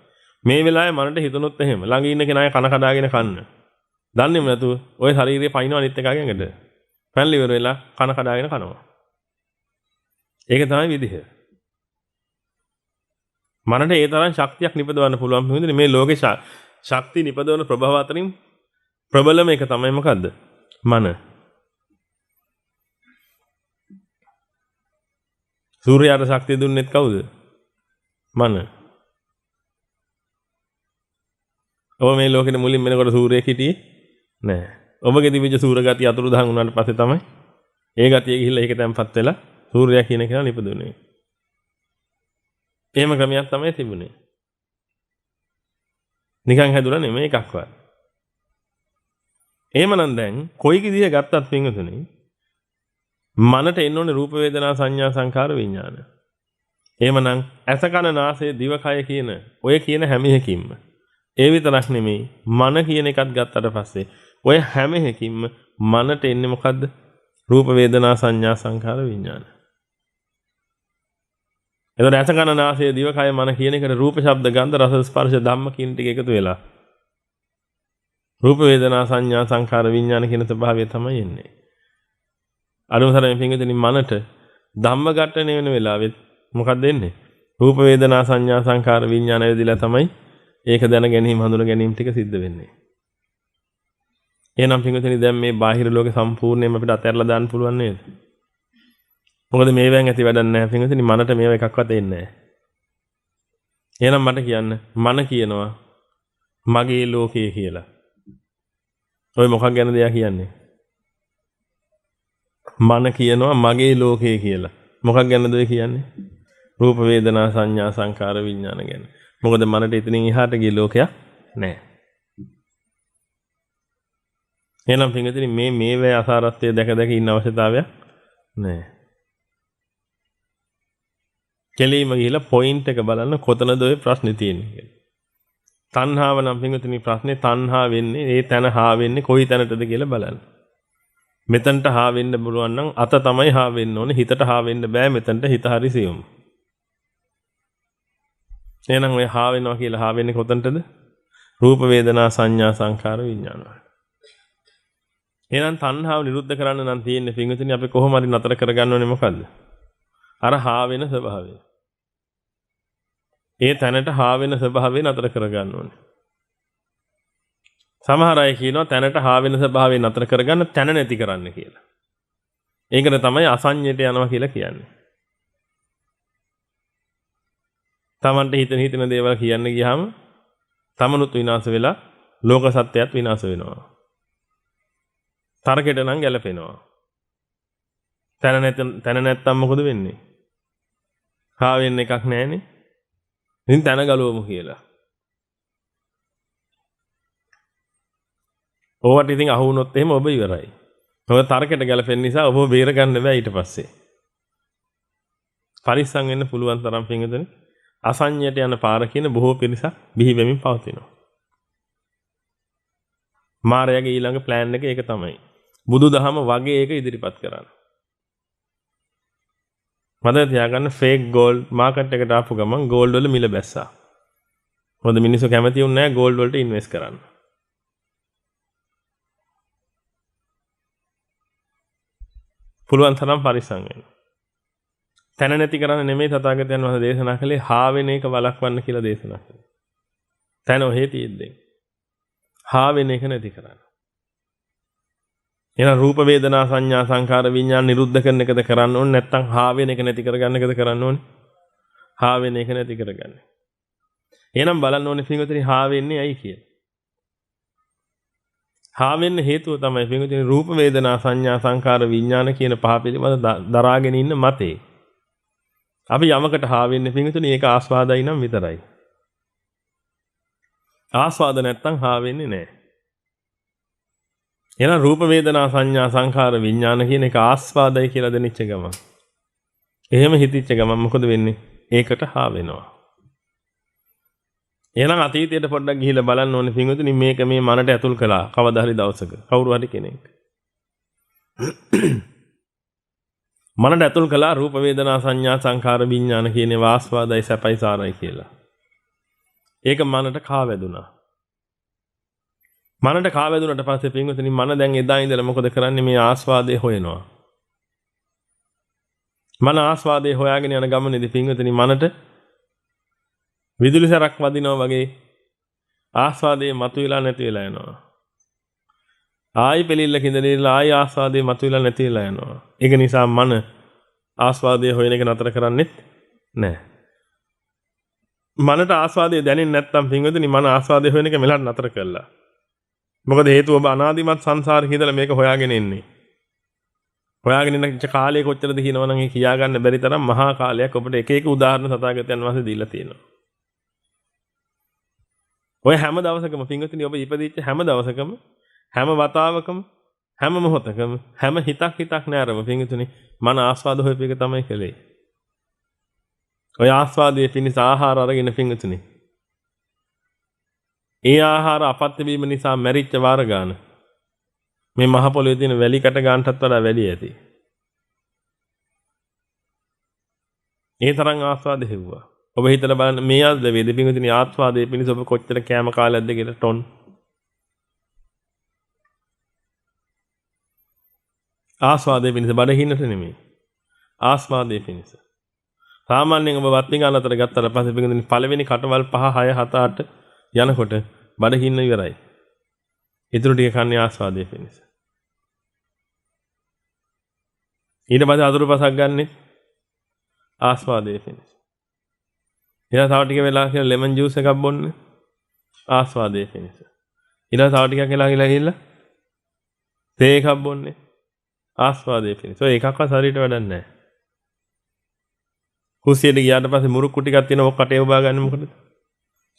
මේ වෙලාවේ මනට හිතුනොත් එහෙම ළඟ ඉන්න කෙනා කන කඩාගෙන කන්න. දන්නේම නැතුව ඔය ශරීරේ පයින්ව අනිත් එකාගෙන් ඇඟට. පැනලි ඉවර වෙලා කන කඩාගෙන කනවා. ඒක තමයි විදිහ. මනට ඒ තරම් ශක්තියක් නිපදවන්න පුළුවන් මොකද මේ ලෝකේ ශක්තිය නිපදවන ප්‍රභව අතරින් ප්‍රබලම එක තමයි මොකද්ද? මන. සූර්යයාට ශක්තිය දුන්නෙත් කවුද? මන. ඔබ මේ ලෝකෙට මුලින් වෙනකොට සූර්යයෙක් හිටියේ නෑ. ඔබගේ තිබිච්ච සූර්ය ගතිය අතුරුදහන් වුණාට පස්සේ තමයි ඒ ගතිය ගිහිල්ලා ඒක තැම්පත් වෙලා සූර්යයා කියන කෙනා නිපදුනේ. එහෙම ක්‍රමයක් තමයි තිබුණේ. නිකන් හැදුණා නෙමෙයි එකක්වත්. එහෙමනම් දැන් කොයි විදිහ ගත්තත් පින්වතුනි මනට එන්න ඕනේ රූප වේදනා සංඥා සංකාර විඥාන. එහෙමනම් ඇස කන නාසය දිව කය කියන ඔය කියන හැම එකකින්ම ඒ විතරක් නෙමෙයි මන කියන එකත් ගත්තට පස්සේ ඔය හැම එකකින්ම මනට එන්නේ මොකද්ද? රූප වේදනා සංඥා සංකාර විඥාන. එතකොට ඇස කන නාසය දිව කය මන කියන එකට රූප ශබ්ද ගන්ධ රස ස්පර්ශ ධම්ම කියන ටික එකතු වෙලා රූප වේදනා සංඥා සංකාර විඥාන කියන ස්වභාවය තමයි එන්නේ. අනුසරයෙන් පින්විතනි මනට ධම්ම ඝට්ටණය වෙන වෙලාවෙත් මොකක්ද එන්නේ? රූප වේදනා සංඥා සංකාර විඥාන වේදිලා තමයි ඒක දැන ගැනීම හඳුන ගැනීම ටික සිද්ධ වෙන්නේ. එහෙනම් පින්විතනි දැන් මේ බාහිර ලෝකේ සම්පූර්ණයෙන්ම අපිට අතහැරලා දාන්න පුළුවන් නේද? මොකද මේවෙන් ඇති වැඩක් නැහැ පින්විතනි මනට මේව එකක්වත් එන්නේ නැහැ. එහෙනම් මට කියන්න මන කියනවා මගේ ලෝකය කියලා. ඔය මොකක් ගැනද එයා කියන්නේ? මන කියනවා මගේ ලෝකය කියලා. මොකක් ගැනද ඔය කියන්නේ? රූප වේදනා සංඥා සංකාර විඥාන ගැන. මොකද මනට ඉතින් එහාට ගිය ලෝකයක් නැහැ. එහෙනම් පින්විතනි මේ වේ අසාරත්වය දැක දැක ඉන්න අවශ්‍යතාවයක් නැහැ. කෙලීම ගිහිලා පොයින්ට් එක බලන්න කොතනද ඔය ප්‍රශ්නේ තියෙන්නේ කියලා. තණ්හාව නම් පින්විතනි ප්‍රශ්නේ තණ්හා වෙන්නේ ඒ තැන හා වෙන්නේ කොයි තැනටද කියලා බලන්න. මෙතනට හා වෙන්න පුළුවන් නම් අත තමයි හා වෙන්න ඕනේ. හිතට හා වෙන්න බෑ මෙතනට හිත හරි සියුම්. එහෙනම් ඔය හා වෙනවා කියලා හා වෙන්නේ කොතනටද? රූප වේදනා සංඥා සංකාර විඥාන. එහෙනම් තණ්හාව නිරුද්ධ කරන්න නම් තියෙන්නේ පින්විතනි අපි කොහොම හරි නතර කරගන්න ඕනේ මොකද්ද? අර හා වෙන ස්වභාවය. ඒ තැනට හා වෙන ස්වභාවය නතර කරගන්න ඕනේ. සමහර අය කියනවා තැනට හා වෙන ස්වභාවය නතර කරගන්න තැන නැති කරන්න කියලා. ඒකට තමයි අසඤ්ඤයට යනවා කියලා කියන්නේ. තමන්ට හිතන දේවල් කියන්න ගියාම තමනුත් විනාශ වෙලා ලෝක සත්‍යයත් විනාශ වෙනවා. තරකෙට නම් ගැලපෙනවා. තැන නැත්තම් මොකද වෙන්නේ? හා වෙන්න එකක් නැහැනේ. ඉතින් තැන ගලවමු කියලා. ඕවට ඉතින් අහු වුණොත් එහෙම ඔබ ඉවරයි. ඔබ තරකෙට ගැලපෙන නිසා ඔබ බේර ගන්න බෑ ඊට පස්සේ. පරිස්සම් වෙන්න පුළුවන් තරම් පින්විතනේ අසඤ්ඤයට යන පාර කියන බොහෝ පිරිසක් බිහි වෙමින් පවතිනවා. මාරයාගේ ඊළඟ ප්ලෑන් එක ඒක තමයි. බුදුදහම වගේ ඒක ඉදිරිපත් කරන්න. මතක තියාගන්න ෆේක් ගෝල්ඩ් මාකට් එකට ආපු ගමන් ගෝල්ඩ් වල මිල බැස්සා. මොකද මිනිස්සු කැමති වුණ නැහැ ගෝල්ඩ් වලට ඉන්වෙස්ට් කරන්න. පුළුවන් තරම් පරිස්සම් වෙන්න. තැන නැති කරන්න නෙමෙයි තථාගතයන් වහන්සේ දේශනා කළේ හා වෙන එක වළක්වන්න කියලා දේශනා කළේ. තැන ඔහෙ තියෙද්දී හා වෙන එක නැති කරන්න. එහෙනම් රූප වේදනා සංඥා සංකාර විඥාන නිරුද්ධ කරන එකද කරන්න ඕනේ නැත්නම් හා වෙන එක නැති කරගන්න එකද කරන්න ඕනේ? හා වෙන එක නැති කරගන්න. එහෙනම් බලන්න ඕනේ පින්වතුනි හා වෙන්නේ ඇයි කියලා. හා වෙන්න හේතුව තමයි පින්වතුනි රූප වේදනා සංඥා සංකාර විඥාන කියන පහ පිළිබඳ දරාගෙන ඉන්න මතේ. අපි යමකට හා වෙන්නේ පින්වතුනි ඒක ආස්වාදයි නම් විතරයි. ආස්වාද නැත්තම් හා වෙන්නේ නැහැ. එහෙනම් රූප වේදනා සංඥා සංඛාර විඥාන කියන එක ආස්වාදයි කියලා දෙනිච්ච ගමන්. එහෙම හිතිච්ච ගමන් මොකද වෙන්නේ? ඒකට හා වෙනවා. එහෙනම් අතීතයට පොඩ්ඩක් ගිහිල්ලා බලන්න ඕනේ පින්වතුනි මේක මේ මනට ඇතුල් කළා කවදා හරි දවසක කවුරු හරි කෙනෙක්. මනට ඇතුල් කළා රූප වේදනා සංඥා සංඛාර විඥාන කියන වාස්වාදයි සැපයි සාරයි කියලා. ඒක මනට කා වැදුනා. මනට කා වැදුනට පස්සේ පින්වතුනි මන දැන් එදා ඉඳලා මොකද කරන්නේ මේ ආස්වාදේ හොයනවා. මන ආස්වාදේ හොයාගෙන යන ගමනේදී පින්වතුනි මනට විදුලි සරක් වදිනවා වගේ ආස්වාදේ මතුවලා නැති වෙලා යනවා. ආයි පෙලිල්ල කිඳලා ආයි ආස්වාදේ මතුවලා නැති වෙලා යනවා. ඒක නිසා මන ආස්වාදේ හොයන එක නතර කරන්නේත් නැහැ. මනට ආස්වාදේ දැනෙන්නේ නැත්නම් පින්වතුනි මන ආස්වාදේ හොයන එක මෙලට නතර කළා. මොකද හේතුව ඔබ අනාදිමත් සංසාරේ ඉඳලා මේක හොයාගෙන ඉන්නේ. හොයාගෙන ඉන්න කාලය කොච්චරද කියනවනම් ඒ කියා ගන්න බැරි තරම් මහා කාලයක් ඔබට එක එක උදාහරණ තථාගතයන් වහන්සේ දීලා තියෙනවා. ඔය හැම දවසකම පින්වතුනි ඔබ ඉපදිච්ච හැම දවසකම හැම වතාවකම හැම මොහොතකම හැම හිතක් නෑරම පින්වතුනි මන ආස්වාද හොයපු එක තමයි කළේ. ඔය ආස්වාදයේ පිණිස ආහාර අරගෙන පින්වතුනි. ඒ ආහාර අපත්‍ය වීම නිසා මැරිච්ච වාර ගන්න. මේ මහ පොළොවේ තියෙන වැලි කැට ගන්නටත් වඩා වැඩි ඇති. ඒ තරම් ආස්වාද හෙව්වා. ඔබ හිතලා බලන්න මේ ආද වේද පින්වතුනි ආස්වාදයේ පිණිස ඔබ කොච්චර කෑම කාලයක්ද කියලා ටොන්. ආස්වාදයේ පිණිස බඩගින්නට නෙමෙයි. ආස්වාදයේ පිණිස. සාමාන්‍යයෙන් ඔබ වත් පිඟාන අතර ගත්තට පස්සේ පින්වතුනි පළවෙනි කටවල් 5 6 7 8 යනකොට බඩගින්න ඉවරයි. ඊටු ටික කන්නේ ආස්වාදයේ පිණිස. ඊට පස්සේ අතුරුපසක් ගන්නෙ ආස්වාදයේ පිණිස. ඊට තව ටික වෙලා කියලා ලෙමන් ජූස් එකක් බොන්න ආස්වාදයේ පිණිස. ඊට තව ටිකක් වෙලා ගිහිල්ලා තේ එකක් බොන්නේ ආස්වාදයේ පිණිස. ඔය එකක්වත් හරියට වැඩක් නැහැ. කුස්සියට ගියාට පස්සේ මුරුක්කු ටිකක් තියෙන ඔක කටේ උබා ගන්න මොකටද?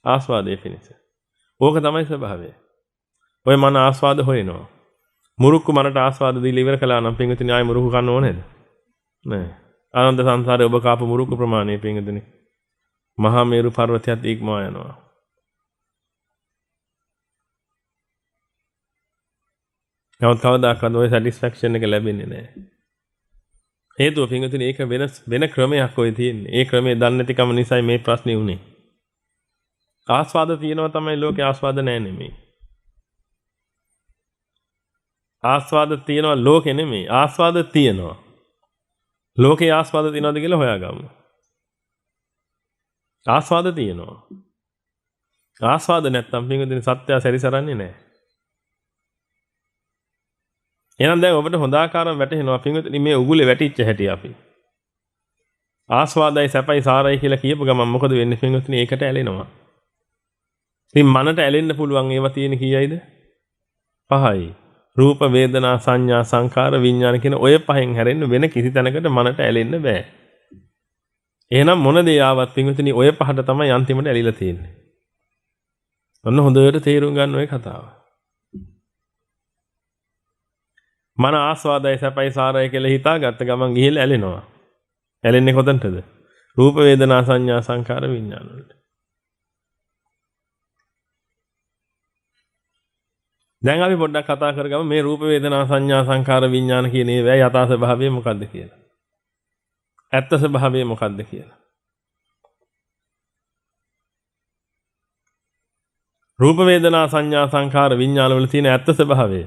ආස්වාදයේ පිණිස. ඕක තමයි ස්වභාවය. ඔය මන ආස්වාද හොයනවා. මුරුක්කු මනට ආස්වාද දීලා ඉවර කළා නම් පින්විතනි ආයි මුරුක්කු කන්න ඕනේද? නෑ. ආනන්ද සංසාරේ ඔබ කාපු මුරුක්කු ප්‍රමාණය පින්විතනි මහා මේරු පර්වතයත් ඉක්මවා යනවා. නමුත් කවදාකවත් ඔය සැටිස්ෆැක්ෂන් එක ලැබෙන්නේ නෑ. හේතුව පින්විතනි ඒක වෙන ක්‍රමයක් ඔය තියෙන්නේ. ඒ ක්‍රමේ දන්නේ නැතිකම නිසායි මේ ප්‍රශ්නේ උනේ. ආස්වාද තියෙනවා තමයි ලෝකේ ආස්වාද නෑ නෙමෙයි. ආස්වාද තියෙනවා ලෝකේ නෙමෙයි. ආස්වාද තියෙනවා. ලෝකේ ආස්වාද තියෙනවද කියලා හොයාගමු. ආස්වාද තියෙනවා. ආස්වාද නැත්තම් පින්විතනි සත්‍යය සැරිසරන්නේ නැහැ. එහෙනම් දැන් ඔබට හොඳ ආකාරව වැටහෙනවා පින්විතනි මේ උගුලේ වැටිච්ච හැටි අපි. ආස්වාදයි සැපයි සාරයි කියලා කියපු ගමන් මොකද වෙන්නේ පින්විතනි ඒකට ඇලෙනවා. ඉතින් මනට ඇලෙන්න පුළුවන් ඒවා තියෙන කීයයිද? 5යි. රූප වේදනා සංඥා සංකාර විඥාන කියන ඔය පහෙන් හැරෙන්න වෙන කිසි තැනකට මනට ඇලෙන්න බෑ. එහෙනම් මොන දේ ආවත් පින්විතනි ඔය පහට තමයි අන්තිමට ඇලිලා තියෙන්නේ. ඔන්න හොඳට තේරුම් ගන්න ඔය කතාව. මන ආස්වාදයි සැපයි සාරයි කියලා හිතාගත්ත ගමන් ගිහිල්ලා ඇලෙනවා. ඇලෙන්නේ කොතනටද? රූප වේදනා සංඥා සංකාර විඥාන වලට. දැන් අපි පොඩ්ඩක් කතා කරගමු මේ රූප වේදනා සංඥා සංකාර විඥාන කියන ඒවා යථා ස්වභාවය මොකක්ද කියලා. ඇත්ත ස්වභාවය මොකක්ද කියලා. රූප වේදනා සංඥා සංකාර විඥාන වල තියෙන ඇත්ත ස්වභාවය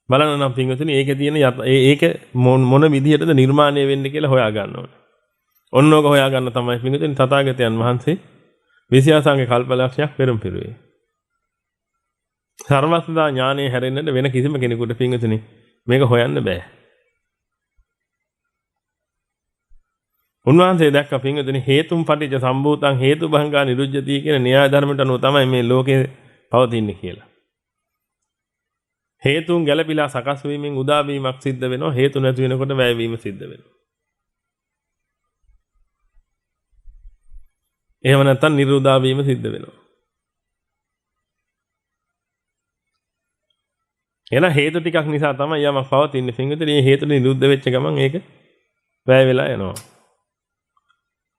බලන්න නම් පින්වතුනි ඒකේ තියෙන ඒක මොන විදිහටද නිර්මාණය වෙන්නේ කියලා හොයා ගන්න ඕනේ. ඔන්න ඕක හොයා ගන්න තමයි පින්වතුනි තථාගතයන් වහන්සේ 26 කල්පලක්ෂයක් පෙරම් පිරුවේ. සර්වඥතා ඥානයේ හැරෙන්නට වෙන කිසිම කෙනෙකුට පින්වතුනි මේක හොයන්න බෑ. උන්වහන්සේ දැක්ක පින්වතුනි හේතුම් පටිච්ච සම්භූතං හේතුභංගා නිරුජ්ජති කියන න්‍යාය ධර්මයට අනුව තමයි මේ ලෝකේ පවතින්නේ කියලා. හේතුන් ගැළපීලා සකස් වීමෙන් උදා වීමක් සිද්ධ වෙනවා. හේතු නැති වෙනකොට වැය වීම සිද්ධ වෙනවා. එහෙම නැත්නම් නිරෝධා වීම සිද්ධ වෙනවා. එන හේතු ටිකක් නිසා තමයි යමක් පවතින්නේ. පින්විතනේ මේ හේතු නිරුද්ධ වෙච්ච ගමන් ඒක වැය වෙලා යනවා.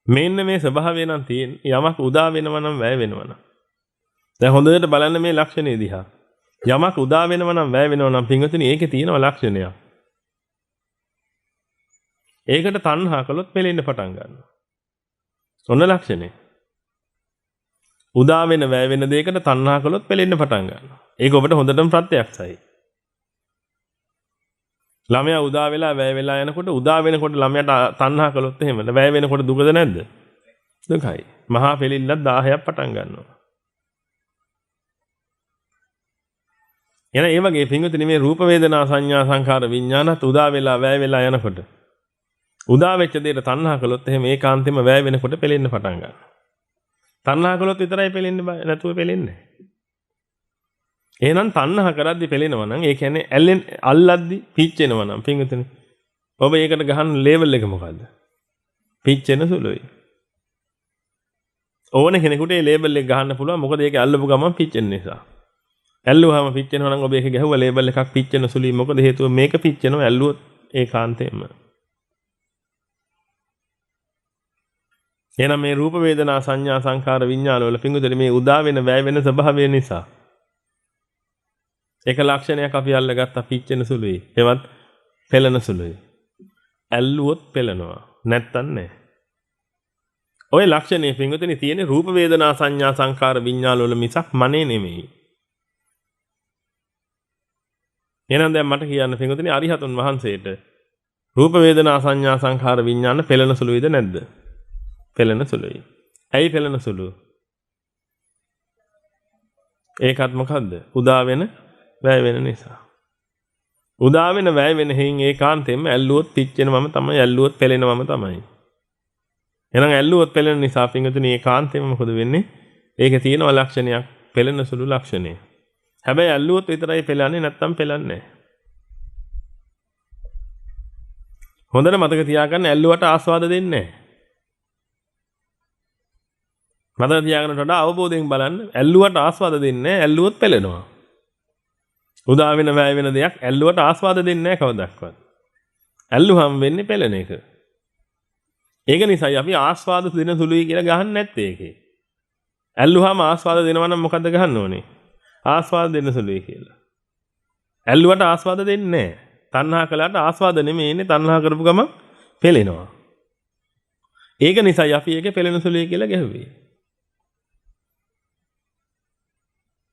මෙන්න මේ ස්වභාවය නම් තියෙන්නේ යමක් උදා වෙනවා නම් වැය වෙනවා නම්. දැන් හොඳට බලන්න මේ ලක්ෂණේ දිහා. යමක් උදා වෙනවා නම් වැය වෙනවා නම් පින්විතනේ ඒකේ තියෙනවා ලක්ෂණයක්. ඒකට තණ්හා කළොත් පෙලෙන්න පටන් ගන්නවා. ඔන්න ලක්ෂණේ. උදා වෙන වැය වෙන දෙයකට තණ්හා කළොත් පෙලෙන්න පටන් ගන්නවා. ඒක ඔබට හොඳටම ප්‍රත්‍යක්ෂයි. ළමයා උදා වෙලා වැය වෙලා යනකොට උදා වෙනකොට ළමයාට තණ්හා කළොත් එහෙමද වැය වෙනකොට දුකද නැද්ද? දුකයි. මහා පෙලිල්ලක් 10ක් පටන් ගන්නවා. එන ඒ වගේ පින්විතනි මේ රූප වේදනා සංඥා සංකාර විඥානත් උදා වෙලා වැය වෙලා යනකොට උදා වෙච්ච දෙයට තණ්හා කළොත් එහෙම ඒකාන්තෙම වැය වෙනකොට පෙලෙන්න පටන් ගන්නවා. තණ්හා කළොත් විතරයි පෙලෙන්නේ නැතුව පෙලෙන්නේ. එහෙනම් තණ්හා කරද්දි පෙලෙනවා නම් ඒ කියන්නේ අල්ලද්දි පිච්චෙනවා නම් පින්විතනි ඔබ ඒකට ගහන ලේබල් එක මොකද්ද? පිච්චෙන සුළුයි. ඕන කෙනෙකුට ඒ ලේබල් එක ගහන්න පුළුවන් මොකද ඒක අල්ලපු ගමන් පිච්චෙන නිසා. ඇල්ලුවාම පිච්චෙනවා නම් ඔබ ඒක ගැහුවා ලේබල් එකක් පිච්චෙන සුළුයි. මොකද හේතුව මේක පිච්චෙනවා ඇල්ලුවොත් ඒකාන්තයෙන්ම. එහෙනම් මේ රූප වේදනා සංඥා සංකාර විඥාන වල පින්විතනි මේ උදා වෙන වැය වෙන ස්වභාවය නිසා ඒක ලක්ෂණයක් අපි අල්ලගත්තා පිච්චෙන සුළුයි. එවත් පෙළෙන සුළුයි. ඇල්ලුවොත් පෙළෙනවා. නැත්තම් නෑ. ওই ලක්ෂණේ පින්විතනි තියෙන්නේ රූප වේදනා සංඥා සංකාර විඥාන වල මිසක් මනේ නෙමෙයි. එහෙනම් දැන් මට කියන්න පින්විතනි අරිහතුන් වහන්සේට රූප වේදනා සංඥා සංකාර විඥාන පෙළෙන සුළුයිද නැද්ද? පෙළෙන සුළුයි. ඇයි පෙළෙන සුළු? ඒකත් මොකද්ද? උදා වෙන වැය වෙන නිසා. උදා වෙන වැය වෙන හේයින් ඒකාන්තයෙන්ම ඇල්ලුවොත් පිච්චෙනවම තමයි ඇල්ලුවොත් පෙළෙනවම තමයි. එහෙනම් ඇල්ලුවොත් පෙළෙන නිසා පින්විතනි ඒකාන්තයෙන්ම මොකද වෙන්නේ? ඒකේ තියෙන ලක්ෂණයක් පෙළෙන සුළු ලක්ෂණය. හැබැයි ඇල්ලුවොත් විතරයි පෙළන්නේ නැත්තම් පෙළන්නේ නැහැ. හොඳට මතක තියාගන්න ඇල්ලුවට ආස්වාද දෙන්නේ නැහැ. මතක තියාගන්නට වඩා අවබෝධයෙන් බලන්න. ඇල්ලුවට ආස්වාද දෙන්නේ නැහැ. ඇල්ලුවොත් පෙළෙනවා. උදා වෙන වැය වෙන දෙයක් ඇල්ලුවට ආස්වාද දෙන්නේ නැහැ කවදාවත්. ඇල්ලුවම් වෙන්නේ පෙළෙන එක. ඒක නිසායි අපි ආස්වාද දෙන සුළුයි කියලා ගහන්නේ නැත්තේ ඒකේ. ඇල්ලුවාම ආස්වාද දෙනවා නම් මොකද්ද ගහන්න ඕනේ? ආස්වාද දෙන්න සුළුයි කියලා. ඇල්ලුවට ආස්වාද දෙන්නේ නැහැ. තණ්හා කළාට ආස්වාද නෙමෙයි ඉන්නේ තණ්හා කරපු ගමන් පෙළෙනවා. ඒක නිසායි අපි ඒකේ පෙළෙන සුළුයි කියලා ගැහුවේ.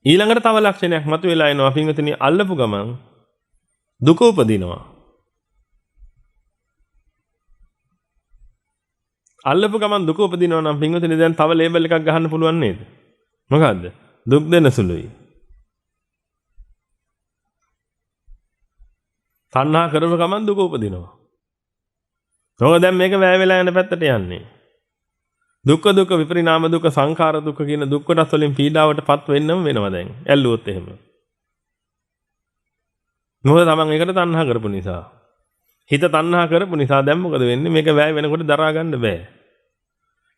ඊළඟට තව ලක්ෂණයක් මතුවලා එනවා පින්වතුනි අල්ලපු ගමන් දුක උපදිනවා. අල්ලපු ගමන් දුක උපදිනවා නම් පින්වතුනි දැන් තව ලේබල් එකක් ගහන්න පුළුවන් නේද? මොකද්ද? දුක් දෙන සුළුයි. තණ්හා කරපු ගමන් දුක උපදිනවා. මොකද දැන් මේක වැය වෙලා යන පැත්තට යන්නේ. දුක්ඛ දුක්ඛ විපරිණාම දුක්ඛ සංඛාර දුක්ඛ කියන දුක් කොටස් වලින් පීඩාවටපත් වෙන්නම වෙනවා දැන්. ඇල්ලුවොත් එහෙම. මොකද තමන් ඒකට තණ්හා කරපු නිසා. හිත තණ්හා කරපු නිසා දැන් මොකද වෙන්නේ? මේක වැය වෙනකොට දරා ගන්න බෑ.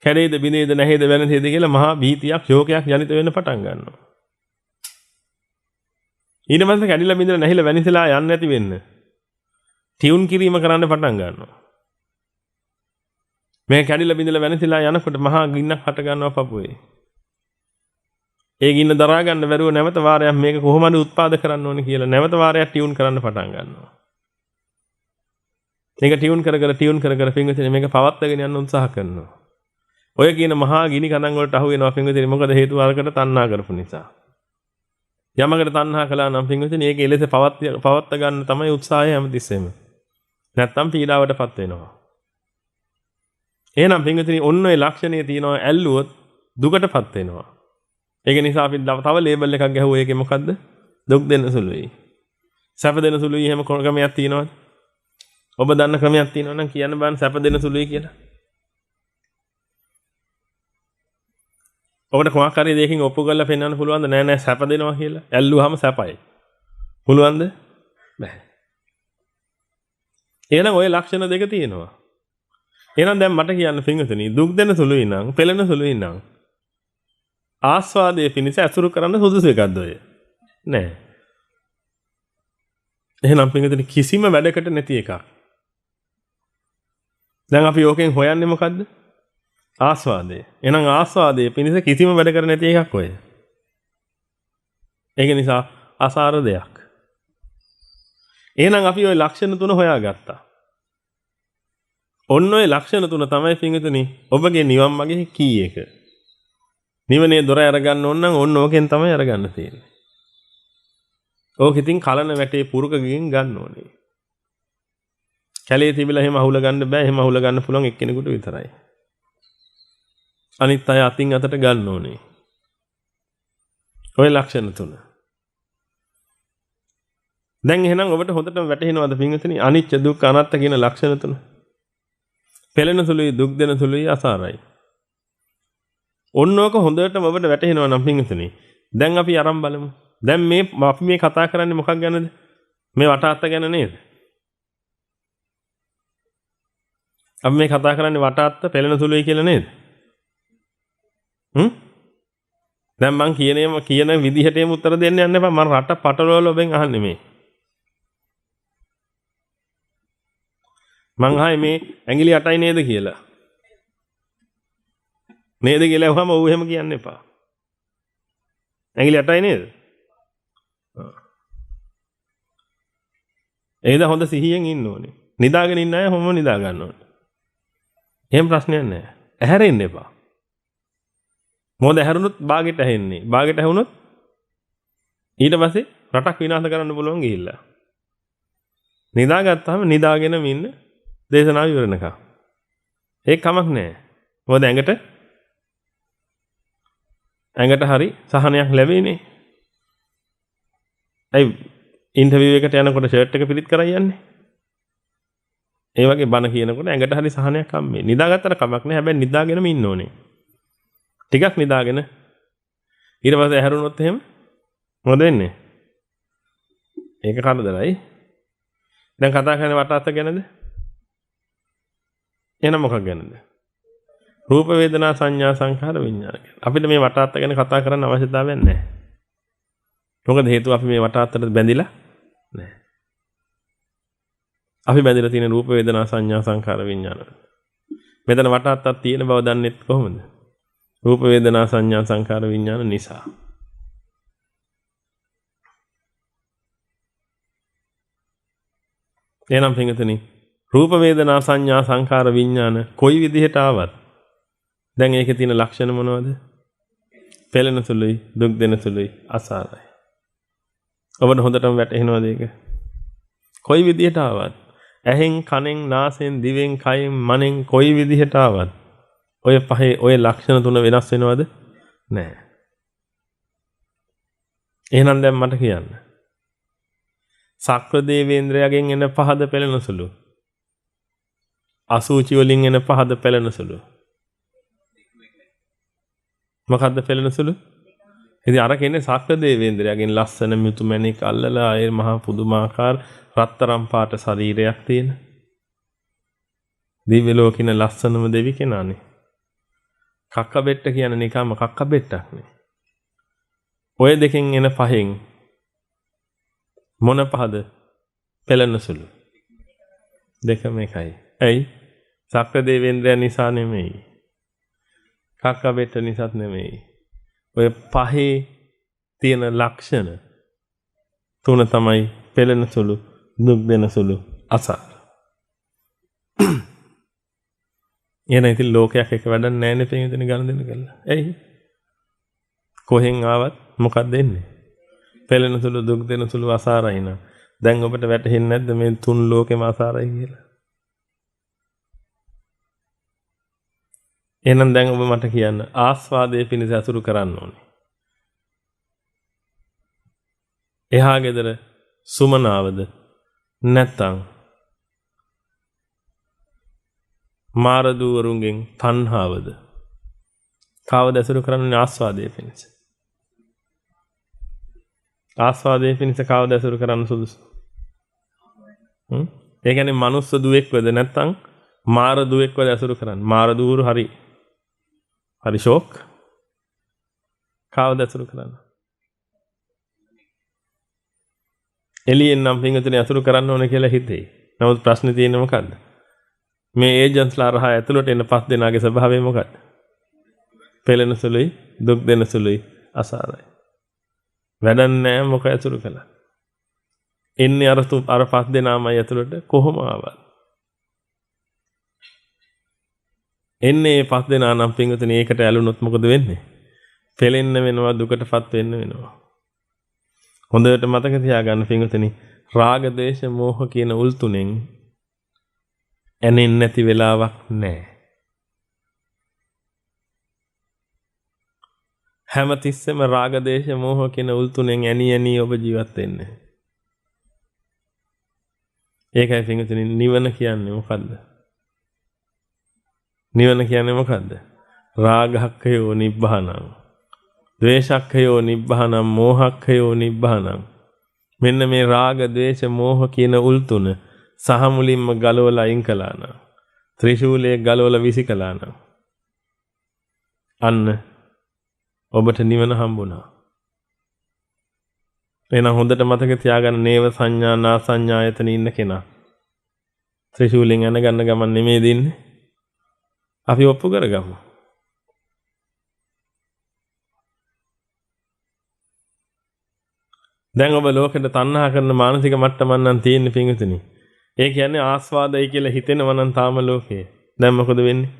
කැඩේද බිනේද නැහේද වෙනසේද කියලා මහා භීතියක් ශෝකයක් ජනිත වෙන්න පටන් ගන්නවා. ඊට පස්සේ කැඩිලා බිඳලා නැහිලා වෙනසලා යන්නේ නැති වෙන්න. ටියුන් කිරීම කරන්න පටන් ගන්නවා. මේ කැඩිලා බිඳලා වෙනසලා යනකොට මහා ගින්නක් හට ගන්නවා පපුවේ. ඒ ගින්න දරා ගන්න බැරුව නැවත වාරයක් මේක කොහොමද උත්පාද කරන්න ඕනේ කියලා නැවත වාරයක් ටියුන් කරන්න පටන් ගන්නවා. මේක ටියුන් කර කර පින්විතනේ මේක පවත්වාගෙන යන්න උත්සාහ කරනවා. ඔය කියන මහා ගිනි කඳන් වලට අහු වෙනවා පින්විතනේ මොකද හේතුව අරකට තණ්හා කරපු නිසා. යමකට තණ්හා කළා නම් පින්විතනේ ඒක එලෙස පවත්වා ගන්න තමයි උත්සාහය හැමතිස්සෙම. නැත්තම් පීඩාවටපත් වෙනවා. එහෙනම් පින්විතනේ ඔන්න ඔය ලක්ෂණය තියෙනවා ඇල්ලුවොත් දුකටපත් වෙනවා. ඒක නිසා අපි තව ලේබල් එකක් ගැහුවා ඒකේ මොකද්ද? දුක් දෙන්න සුළුයි. සැප දෙන්න සුළුයි එහෙම ක්‍රමයක් තියෙනවද? ඔබ දන්න ක්‍රමයක් තියෙනවා නම් කියන්න බෑ සැප දෙන්න සුළුයි කියලා. ඔබට කොහොමද හරි දෙයකින් ඔප්පු කරලා පෙන්වන්න පුළුවන්ද? නෑ නෑ සැප දෙනවා කියලා. ඇල්ලුවාම සැපයි. පුළුවන්ද? බෑ. එහෙනම් ওই ලක්ෂණ දෙක තියෙනවා. එහෙනම් දැන් මට කියන්න පින්වතුනි දුක් දෙන සුළුයි නම්, පෙළෙන සුළුයි නම් ආස්වාදයේ පිණිස ඇසුරු කරන්න සුදුසු එකක්ද ඔය? නෑ. එහෙනම් පින්වතුනි කිසිම වැඩකට නැති එකක්. දැන් අපි ඕකෙන් හොයන්නේ මොකද්ද? ආස්වාදය. එහෙනම් ආස්වාදයේ පිණිස කිසිම වැඩ කර නැති එකක් ඔය. ඒක නිසා අසාර දෙයක්. එහෙනම් අපි ওই ලක්ෂණ තුන හොයාගත්තා. ඔන්න ඔය ලක්ෂණ තුන තමයි පින්වතුනි ඔබගේ නිවන් මාගේ කී එක. නිවනේ දොර අරගන්න ඕන නම් ඔන්න ඕකෙන් තමයි අරගන්න තියෙන්නේ. ඕක ඉතින් කලන වැටේ පුරුකකින් ගන්න ඕනේ. කැලේ තිබිලා එහෙම අහුල ගන්න බෑ. එහෙම අහුල ගන්න පුළුවන් එක්කෙනෙකුට විතරයි. අනිත් අය අතින් අතට ගන්න ඕනේ. ඔය ලක්ෂණ තුන. දැන් එහෙනම් ඔබට හොඳටම වැටහෙනවද පින්වතුනි අනිච්ච දුක්ඛ අනාත්ත කියන ලක්ෂණ තුන? පෙළෙන සුළුයි දුක් දෙන සුළුයි අසාරයි. ඔන්නෝක හොඳටම ඔබට වැටහෙනවා නම් පින්වතුනි දැන් අපි අරන් බලමු. දැන් අපි මේ කතා කරන්නේ මොකක් ගැනද? මේ වටාත්ත ගැන නේද? අපි මේ කතා කරන්නේ වටාත්ත පෙළෙන සුළුයි කියලා නේද? දැන් මං කියන විදිහටම උත්තර දෙන්න යන්න එපා. මම රට පටලවල ඔබෙන් අහන්නේ මේ. මං ආයේ මේ ඇඟිලි 8යි නේද කියලා. නේද කියලා අහුවම ඔව් එහෙම කියන්න එපා. ඇඟිලි 8යි නේද? එහෙනම් හොඳ සිහියෙන් ඉන්න ඕනේ. නිදාගෙන ඉන්න අය හැමෝම නිදා ගන්න ඕනේ. එහෙම ප්‍රශ්නයක් නැහැ. ඇහැරෙන්න එපා. මොකද ඇහැරුණොත් බාගෙට ඇහෙන්නේ. බාගෙට ඇහුණොත් ඊට පස්සේ රටක් විනාශ කරන්න පුළුවන් ගිහිල්ලා. නිදාගත්තාම නිදාගෙනම ඉන්න දේශනාව ඉවරනකම්. ඒක කමක් නැහැ. මොකද ඇඟට හරි සහනයක් ලැබෙන්නේ. අයි ඉන්ටර්විව් එකට යනකොට ෂර්ට් එක පිළිත් කරන් යන්නේ. ඒ වගේ බණ කියනකොට ඇඟට හරි සහනයක් හම්බෙන්නේ. නිදාගත්තට කමක් නැහැ. හැබැයි නිදාගෙනම ඉන්න ඕනේ. ටිකක් නිදාගෙන ඊට පස්සේ ඇහැරුණොත් එහෙම මොකද වෙන්නේ? ඒක කරදරයි. දැන් කතා කරන්නේ වටාත්ත ගැනද? එහෙනම් මොකක් ගැනද? රූප වේදනා සංඥා සංඛාර විඥාන කියලා. අපිට මේ වටාත්ත ගැන කතා කරන්න අවශ්‍යතාවයක් නැහැ. මොකද හේතුව අපි මේ වටාත්තට බැඳිලා නැහැ. අපි බැඳිලා තියෙන රූප වේදනා සංඥා සංඛාර විඥාන වල. මෙතන වටාත්තක් තියෙන බව දන්නේ කොහොමද? රූප වේදනා සංඥා සංඛාර විඥාන නිසා. එහෙනම් පින්වතුනි රූප වේදනා සංඥා සංඛාර විඥාන කොයි විදිහට ආවත් දැන් ඒකේ තියෙන ලක්ෂණ මොනවද? පෙළෙන සුළුයි, දුක් දෙන සුළුයි, අසාරයි. ඔබට හොඳටම වැටහෙනවද ඒක? කොයි විදිහට ආවත් ඇහෙන්, කනෙන්, නාසයෙන්, දිවෙන්, කයෙන්, මනෙන් කොයි විදිහට ආවත් ඔය පහේ ඔය ලක්ෂණ තුන වෙනස් වෙනවද? නැහැ. එහෙනම් දැන් මට කියන්න. සක්‍ර දේවේන්ද්‍රයාගෙන් එන පහද පෙළෙන සුළු. අසූචි වලින් එන පහද පෙළෙන සුළු. මොකද්ද පෙළෙන සුළු? ඉතින් අර කියන්නේ සක්‍ර දේවේන්ද්‍රයාගෙන් ලස්සන මිතු මැණික් අල්ලලා ඒ මහා පුදුමාකාර රත්තරන් පාට ශරීරයක් තියෙන. දිව්‍ය ලෝකින ලස්සනම දෙවි කෙනානේ. කක්ක බෙට්ට කියන්නේ නිකම්ම කක්ක බෙට්ටක් නේ. ඔය දෙකෙන් එන පහෙන් මොන පහද පෙළෙන සුළු? දෙකම එකයි. ඇයි? සක්‍ර දේවේන්ද්‍රයා නිසා නෙමෙයි. කක්ක බෙට්ට නිසාත් නෙමෙයි. ඔය පහේ තියෙන ලක්ෂණ තුන තමයි පෙළෙන සුළු, දුක් දෙන සුළු, අසාර. එන ඉතින් ලෝකයක් එක වැඩක් නැහැ නේ පිටින් ගණන් දෙන්න කළා. ඇයි? කොහෙන් ආවත් මොකක්ද එන්නේ? පෙළෙන සුළු, දුක් දෙන සුළු, අසාරයි නා. දැන් ඔබට වැටහෙන්නේ නැද්ද මේ තුන් ලෝකෙම අසාරයි කියලා? එහෙනම් දැන් ඔබ මට කියන්න ආස්වාදයේ පිණිස අසුරු කරන්න ඕනේ. එහා ගෙදර සුමනාවද නැත්නම් මාරදූවරුන්ගෙන් තණ්හාවද? කවද අසුරු කරන්නේ ආස්වාදයේ පිණිස? ආස්වාදයේ පිණිස කවද අසුරු කරන්න සුදුසු? ඒ කියන්නේ මනුස්ස දුවෙක්වද නැත්නම් මාර දුවෙක්වද අසුරු කරන්නේ? මාර දූරු හරි ෂෝක්. කවද අසුරු කරන්නේ? එළියෙන් නම් පින්විතනේ අසුරු කරන්න ඕනේ කියලා හිතේ. නමුත් ප්‍රශ්නේ තියෙන්නේ මොකද්ද? මේ ඒජන්ට්ස්ලා රහ ඇතුළට එන පස් දෙනාගේ ස්වභාවය මොකද්ද? පෙළෙන සුළුයි, දුක් දෙන සුළුයි, අසාරයි. වැඩක් නැහැ මොක ඇසුරු කළා. එන්නේ අර පස් දෙනාමයි ඇතුළට කොහොම ආවත්. එන්නේ මේ පස් දෙනා නම් පින්විතනේ ඒකට ඇලුනොත් මොකද වෙන්නේ? පෙළෙන්න වෙනවා, දුකටපත් වෙන්න වෙනවා. හොඳට මතක තියාගන්න පින්විතනේ රාග, ද්වේෂ, මෝහ කියන උල් තුනෙන් ඇනෙන්නේ නැති වෙලාවක් නැහැ. හැමතිස්සෙම රාග, දේශ, මෝහ කියන උල් තුනෙන් ඇනි ඔබ ජීවත් වෙන්නේ. ඒකයි පින්විතනේ නිවන කියන්නේ මොකද්ද? නිවන කියන්නේ මොකද්ද? රාගක්ඛයෝ නිබ්බානං, ද්වේෂක්ඛයෝ නිබ්බානං, මෝහක්ඛයෝ නිබ්බානං. මෙන්න මේ රාග, ද්වේෂ, මෝහ කියන උල් තුන සහ මුලින්ම ගලවලා අයින් කළා නම්, ත්‍රිශූලයේ ගලවලා විසි කළා නම් අන්න ඔබට නිවන හම්බුණා. එහෙනම් හොඳට මතක තියාගන්න නේව සංඥා නා සංඥායතන ඉන්න කෙනා ත්‍රිශූලෙන් යන ගන්න ගමන් නෙමෙයි දෙන්නේ. අපි ඔප්පු කරගමු. දැන් ඔබ ලෝකෙට තණ්හා කරන මානසික මට්ටමක් නම් තියෙන්නේ පින්විතනි. ඒ කියන්නේ ආස්වාදයි කියලා හිතෙනවා නම් තාම ලෝකේ. දැන් මොකද වෙන්නේ?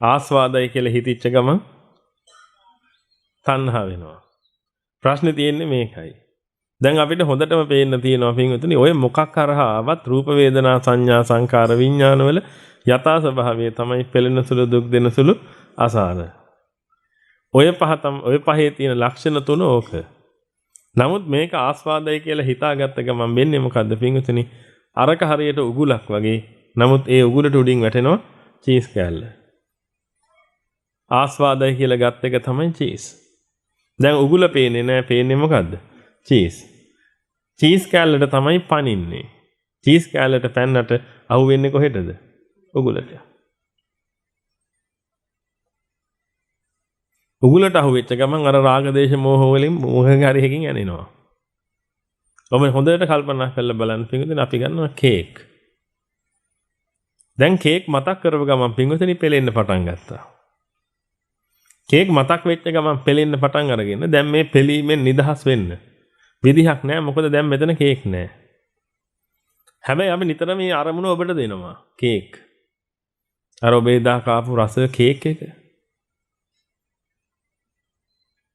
ආස්වාදයි කියලා හිතිච්ච ගමන් තණ්හා වෙනවා. ප්‍රශ්නේ තියෙන්නේ මේකයි. දැන් අපිට හොඳටම පේන්න තියෙනවා පින්විතනි ඔය මොකක් කරහාවත් රූප වේදනා සංඥා සංකාර විඥාන වල යථා ස්වභාවය තමයි පෙළෙන සුළු, දුක් දෙන සුළු, අසාර. ඔය පහේ තියෙන ලක්ෂණ තුන ඕක. නමුත් මේක ආස්වාදයි කියලා හිතාගත්ත ගමන් වෙන්නේ මොකද්ද පින්විතනි? අරක හරියට උගුලක් වගේ. නමුත් ඒ උගුලට උඩින් වැටෙනවා චීස් කෑල්ල. ආස්වාදයි කියලා ගත් එක තමයි චීස්. දැන් උගුල පේන්නේ නැහැ. පේන්නේ මොකද්ද? චීස්. චීස් කෑල්ලට තමයි පනින්නේ. චීස් කෑල්ලට පැන්නට අහු වෙන්නේ කොහෙටද? උගුලට. උගුලට අහුවෙච්ච ගමන් අර රාග දේශ මොහ වලින් මොහේ හරි එකකින් යනිනවා. ඔබ හොඳට කල්පනා කරලා බලන්න පින්වතුනි අපි ගන්නවා කේක්. දැන් කේක් මතක් කරව ගමන් පින්වතුනි පෙලෙන්න පටන් ගත්තා. කේක් මතක් වෙච්ච ගමන් පෙලෙන්න පටන් අරගෙන දැන් මේ පෙලීමෙන් නිදහස් වෙන්න විදිහක් නැහැ. මොකද දැන් මෙතන කේක් නැහැ. හැබැයි අපි නිතර මේ අරමුණ ඔබට දෙනවා. කේක්. අර ඔබේ දා කාපු රස කේක් එක.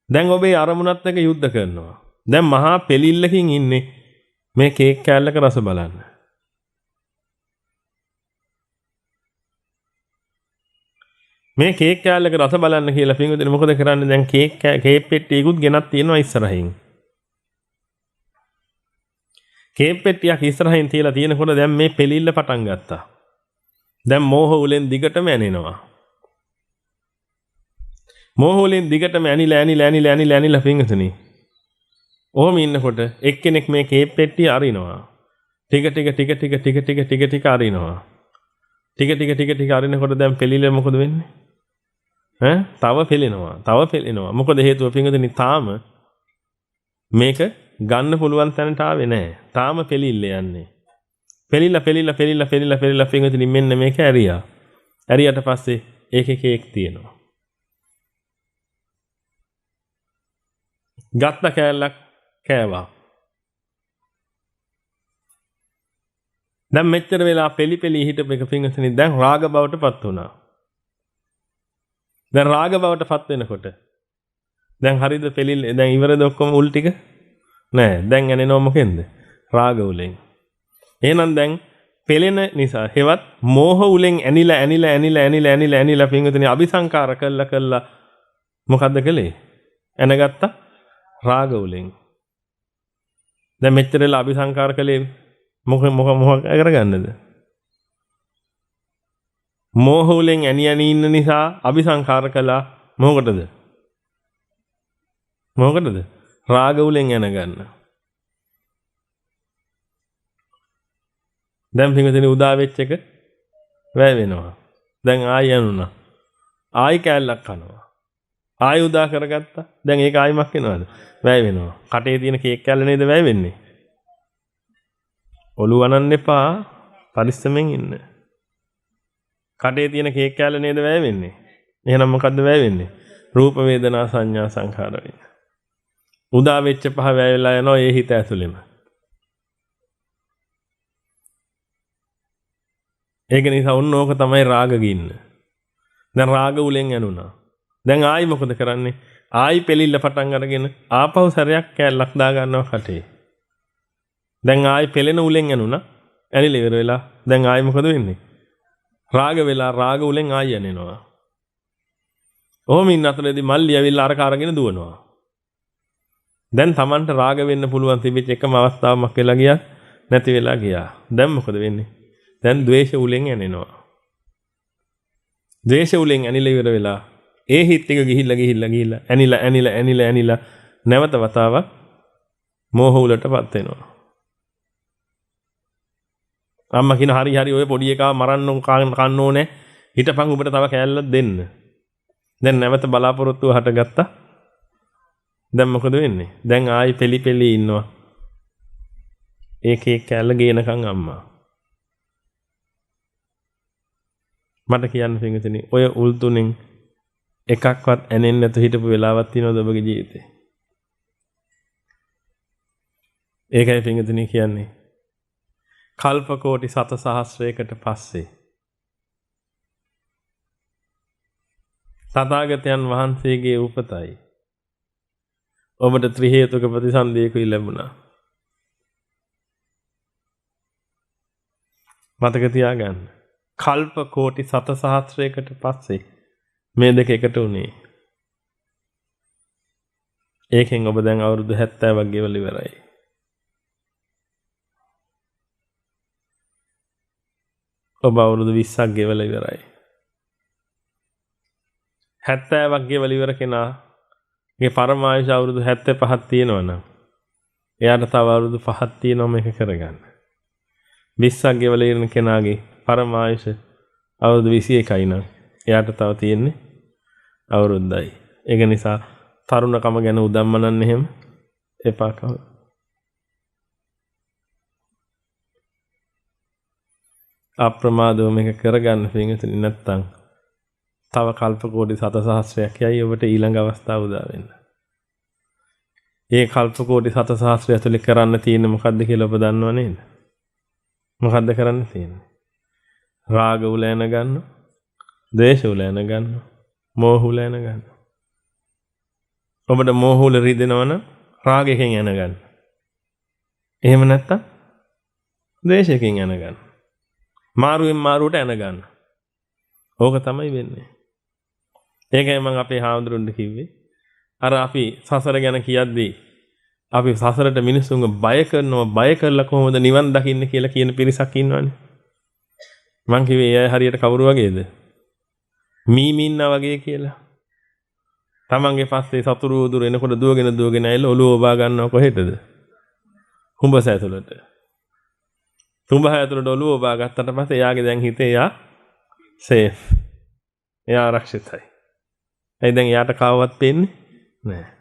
දැන් ඔබේ අරමුණත් එක්ක යුද්ධ කරනවා. දැන් මහා පෙලිල්ලකින් ඉන්නේ මේ කේක් කෑල්ලක රස බලන්න. මේ කේක් කෑල්ලක රස බලන්න කියලා පින්වතුනි මොකද කරන්නේ? දැන් කේක් පෙට්ටියකුත් ගෙනත් තියෙනවා ඉස්සරහින්. කේක් පෙට්ටියක් ඉස්සරහින් තියලා තියෙනකොට දැන් මේ පෙලිල්ල පටන් ගත්තා. දැන් මෝහ උලෙන් දිගටම ඇනෙනවා. මෝහ උලෙන් දිගටම ඇනිලා පින්වතුනි. ඔහොම ඉන්නකොට එක්කෙනෙක් මේ කේක් පෙට්ටිය අරිනවා. ටික ටික අරිනවා. ටික අරිනකොට දැන් පෙලිල්ල මොකද වෙන්නේ? තව පෙලෙනවා. මොකද හේතුව පින්වතුනි තාම මේක ගන්න පුළුවන් තැනට ආවේ නැහැ. තාම පෙලිල්ල යන්නේ. පෙලිලා පින්වතුනි මෙන්න මේක ඇරියා. ඇරියට පස්සේ ඒකේ කේක් තියෙනවා. ගත්ත කෑල්ලක් කෑවා. දැන් මෙච්චර වෙලා පෙලි හිටපු එක පින්වතුනි දැන් රාග බවට පත් වුණා. දැන් රාග බවට පත් වෙනකොට දැන් හරියද පෙලිල් දැන් ඉවරද ඔක්කොම උල් ටික? නෑ. දැන් ඇනෙනව මොකෙන්ද? රාග උලෙන්. එහෙනම් දැන් පෙලෙන නිසා හෙවත් මෝහ උලෙන් ඇනිලා පින්වතුනි අபிසංකාර කළා මොකද්ද කළේ? ඇනගත්තා රාග උලෙන්. දැන් මෙච්චර වෙලා අபிසංකාර කළේ මොක කරගන්නද? මෝහ උලෙන් ඇනි ඉන්න නිසා අபிසංකාර කළා මොකටද? රාග උලෙන් යන ගන්න. දැන් පින්වතුනි උදා වෙච්ච එක වැය වෙනවා. දැන් ආයි යනුණා. ආයි කෑල්ලක් කනවා. ආයි උදා කරගත්තා. දැන් ඒක ආයිමක් වෙනවද? වැය වෙනවා. කටේ තියෙන කේක් කෑල්ල නේද වැය වෙන්නේ? ඔළුව අනන්න එපා. පරිස්සමෙන් ඉන්න. කටේ තියෙන කේක් කෑල්ල නේද වැය වෙන්නේ? එහෙනම් මොකද්ද වැය වෙන්නේ? රූප වේදනා සංඥා සංඛාර වෙන. උදා වෙච්ච පහ වැය වෙලා යනවා ඒ හිත ඇතුළෙම. ඒක නිසා ඔන්න ඕක තමයි රාග ගින්න. දැන් රාග උලෙන් යනුණා. දැන් ආයි මොකද කරන්නේ? ආයි පෙලිල්ල පටන් අරගෙන ආපහු සැරයක් කෑල්ලක් දා ගන්නවා කටේ. දැන් ආයි පෙලෙන උලෙන් යනුණා. ඇනිලා ඉවර වෙලා දැන් ආයි මොකද වෙන්නේ? රාග වෙලා රාග උලෙන් ආයි යනවා. ඔහොම ඉන්න අතරේදී මල්ලි ඇවිල්ලා අරක අරගෙන දුවනවා. දැන් Tamanට රාග වෙන්න පුළුවන් තිබිච්ච එකම අවස්ථාවක් වෙලා ගියා නැති වෙලා ගියා. දැන් මොකද වෙන්නේ? දැන් ද්වේෂ උලෙන් ඇනෙනවා. ද්වේෂ උලෙන් ඇනිලා ඉවර වෙලා ඒ හිත් එක ගිහිල්ලා ඇනිලා නැවත වතාවක් මෝහ උලටපත් වෙනවා. අම්මා කියන හරි ඔය පොඩි එකා මරන්න කන්න ඕනේ. හිටපන් උඹට තව කෑල්ලක් දෙන්න. දැන් නැවත බලාපොරොත්තුව හටගත්තා. දැන් මොකද වෙන්නේ? දැන් ආයි පෙලි ඉන්නවා. ඒකේ කෑල්ල ගේනකන් අම්මා. මට කියන්න පින්වතුනි ඔය උල් තුනෙන් එකක්වත් ඇනෙන්නේ නැතුව හිටපු වෙලාවක් තියෙනවද ඔබගේ ජීවිතේ? ඒකයි පින්වතුනි කියන්නේ. කල්ප කෝටි සත සහස්‍රයකට පස්සේ තථාගතයන් වහන්සේගේ උපතයි ඔබට ත්‍රි හේතුක ප්‍රතිසන්දියකුයි ලැබුණා. මතක තියාගන්න. කල්ප කෝටි සත සහස්‍රයකට පස්සේ මේ දෙක එකට උනේ. ඒකෙන් ඔබ දැන් අවුරුදු 70ක් ගෙවල ඉවරයි. ඔබ අවුරුදු 20ක් ගෙවල ඉවරයි. 70ක් ගෙවල ඉවර කෙනාගේ පරමායුෂ අවුරුදු 75ක් තියෙනවනම් එයාට තව අවුරුදු 5ක් තියෙනවා මේක කරගන්න. 20ක් ගෙවල ඉන්න කෙනාගේ පරමායුෂ අවුරුදු 21යි නම් එයාට තව තියෙන්නේ අවුරුද්දයි. ඒක නිසා තරුණකම ගැන උදම්මනන්න එහෙම එපා කවුරු. අප්‍රමාදව මේක කරගන්න පින්විතනි නැත්තම් තව කල්ප කෝටි 7 යයි ඔබට ඊළඟ අවස්ථාව උදා වෙන්න. ඒ කල්ප කෝටි 7 ඇතුලේ කරන්න තියෙන්නේ මොකද්ද කියලා ඔබ දන්නව නේද? මොකද්ද කරන්න තියෙන්නේ? රාග උලෑන ගන්නවා, ද්වේෂ උලෑන ගන්නවා, මෝහ උලෑන ගන්නවා. ඔබට මෝහ උල රිදෙනවනම් රාගයෙන් යන ගන්න. එහෙම නැත්තම් ද්වේෂයෙන් යන ගන්න. මාරුවෙන් මාරුවට යන ගන්න. ඕක තමයි වෙන්නේ. ඒකයි මම අපේ හාමුදුරුවන්ට කිව්වේ අර අපි සසර ගැන කියද්දී අපි සසරට මිනිස්සුන්ව බය කරලා කොහොමද නිවන් දකින්නේ කියලා කියන පිරිසක් ඉන්නවනේ. මං කිව්වේ ඒ අය හරියට කවුරු වගේද? මීමින්නා වගේ කියලා. තමන්ගේ පස්සේ සතුරු උදුර එනකොට දුවගෙන ඇවිල්ලා ඔළුව ඔබා ගන්නව කොහෙටද? කුඹස ඇතුළට. කුඹහ ඇතුළට ඔළුව ඔබා ගත්තට පස්සේ එයාගේ දැන් හිතේ එයා සේෆ්. එයා ආරක්ෂිතයි. ඒ දැන් එයාට කාවවත් පේන්නේ නැහැ.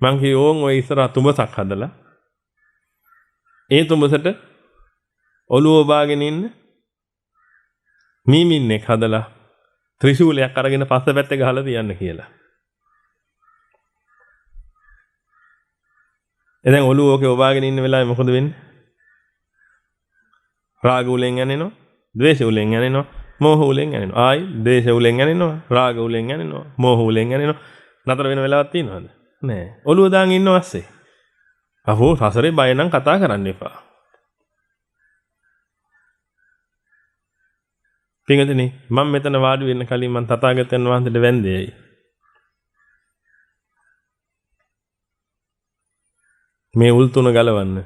මං කියෝන් ඔය ඉස්සරහ තුඹසක් හදලා ඒ තුඹසට ඔළුව ඔබාගෙන ඉන්න මීමින්නෙක් හදලා ත්‍රිශූලයක් අරගෙන පස්සපැත්තේ ගහලා තියන්න කියලා. එතෙන් ඔළුව ඕකේ ඔබාගෙන ඉන්න වෙලාවේ මොකද වෙන්නේ? රාග උලෙන් යනෙනවා, ද්වේෂ උලෙන් යනෙනවා, මෝහ උලෙන් යනෙනවා. ආයි ද්වේෂ උලෙන් යනෙනවා, රාග උලෙන් යනෙනවා, මෝහ උලෙන් යනෙනවා. නතර වෙන වෙලාවක් තියෙනවද? නෑ. ඔළුව දාන් ඉන්නව ඇස්සේ. අහෝ සසරේ බය නම් කතා කරන්න එපා. පින්වතුනි මම මෙතන වාඩි වෙන්න කලින් මම තථාගතයන් වහන්සේට වැඳේයි. මේ උල් තුන ගලවන්න.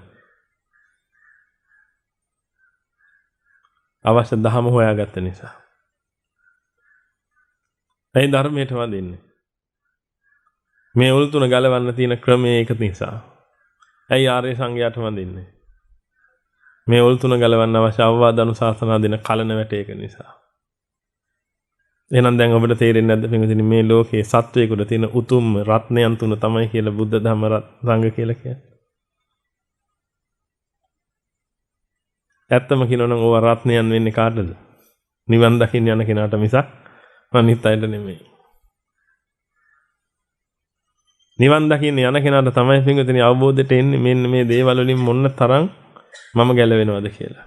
අවශ්‍ය දහම හොයාගත්ත නිසා. ඒ ධර්මයට වදින්නේ. මේ උල් තුන ගලවන්න තියෙන ක්‍රමයේ එක නිසා. ඇයි ආර්ය සංඝයාට වදින්නේ? මේ උල් තුන ගලවන්න අවශ්‍ය අවවාද අනුශාසනා දෙන කලන වැටේක නිසා. එහෙනම් දැන් ඔබට තේරෙන්නේ නැද්ද පින්වතුනි මේ ලෝකේ සත්වයකට තියෙන උතුම් රත්නයන් තුන තමයි කියලා බුද්ධ ධම්ම සංඝ කියලා කියන්නේ. ඇත්තම කියනවනම් ඕවා රත්නයන් වෙන්නේ කාටද? නිවන් දකින්න යන කෙනාට මිසක් අනිත් අයට නෙමෙයි. නිවන් දකින්න යන කෙනාට තමයි පින්වතුනි අවබෝධයට එන්නේ මෙන්න මේ දේවල් වලින් මොන්න තරම් මම ගැලවෙනවද කියලා.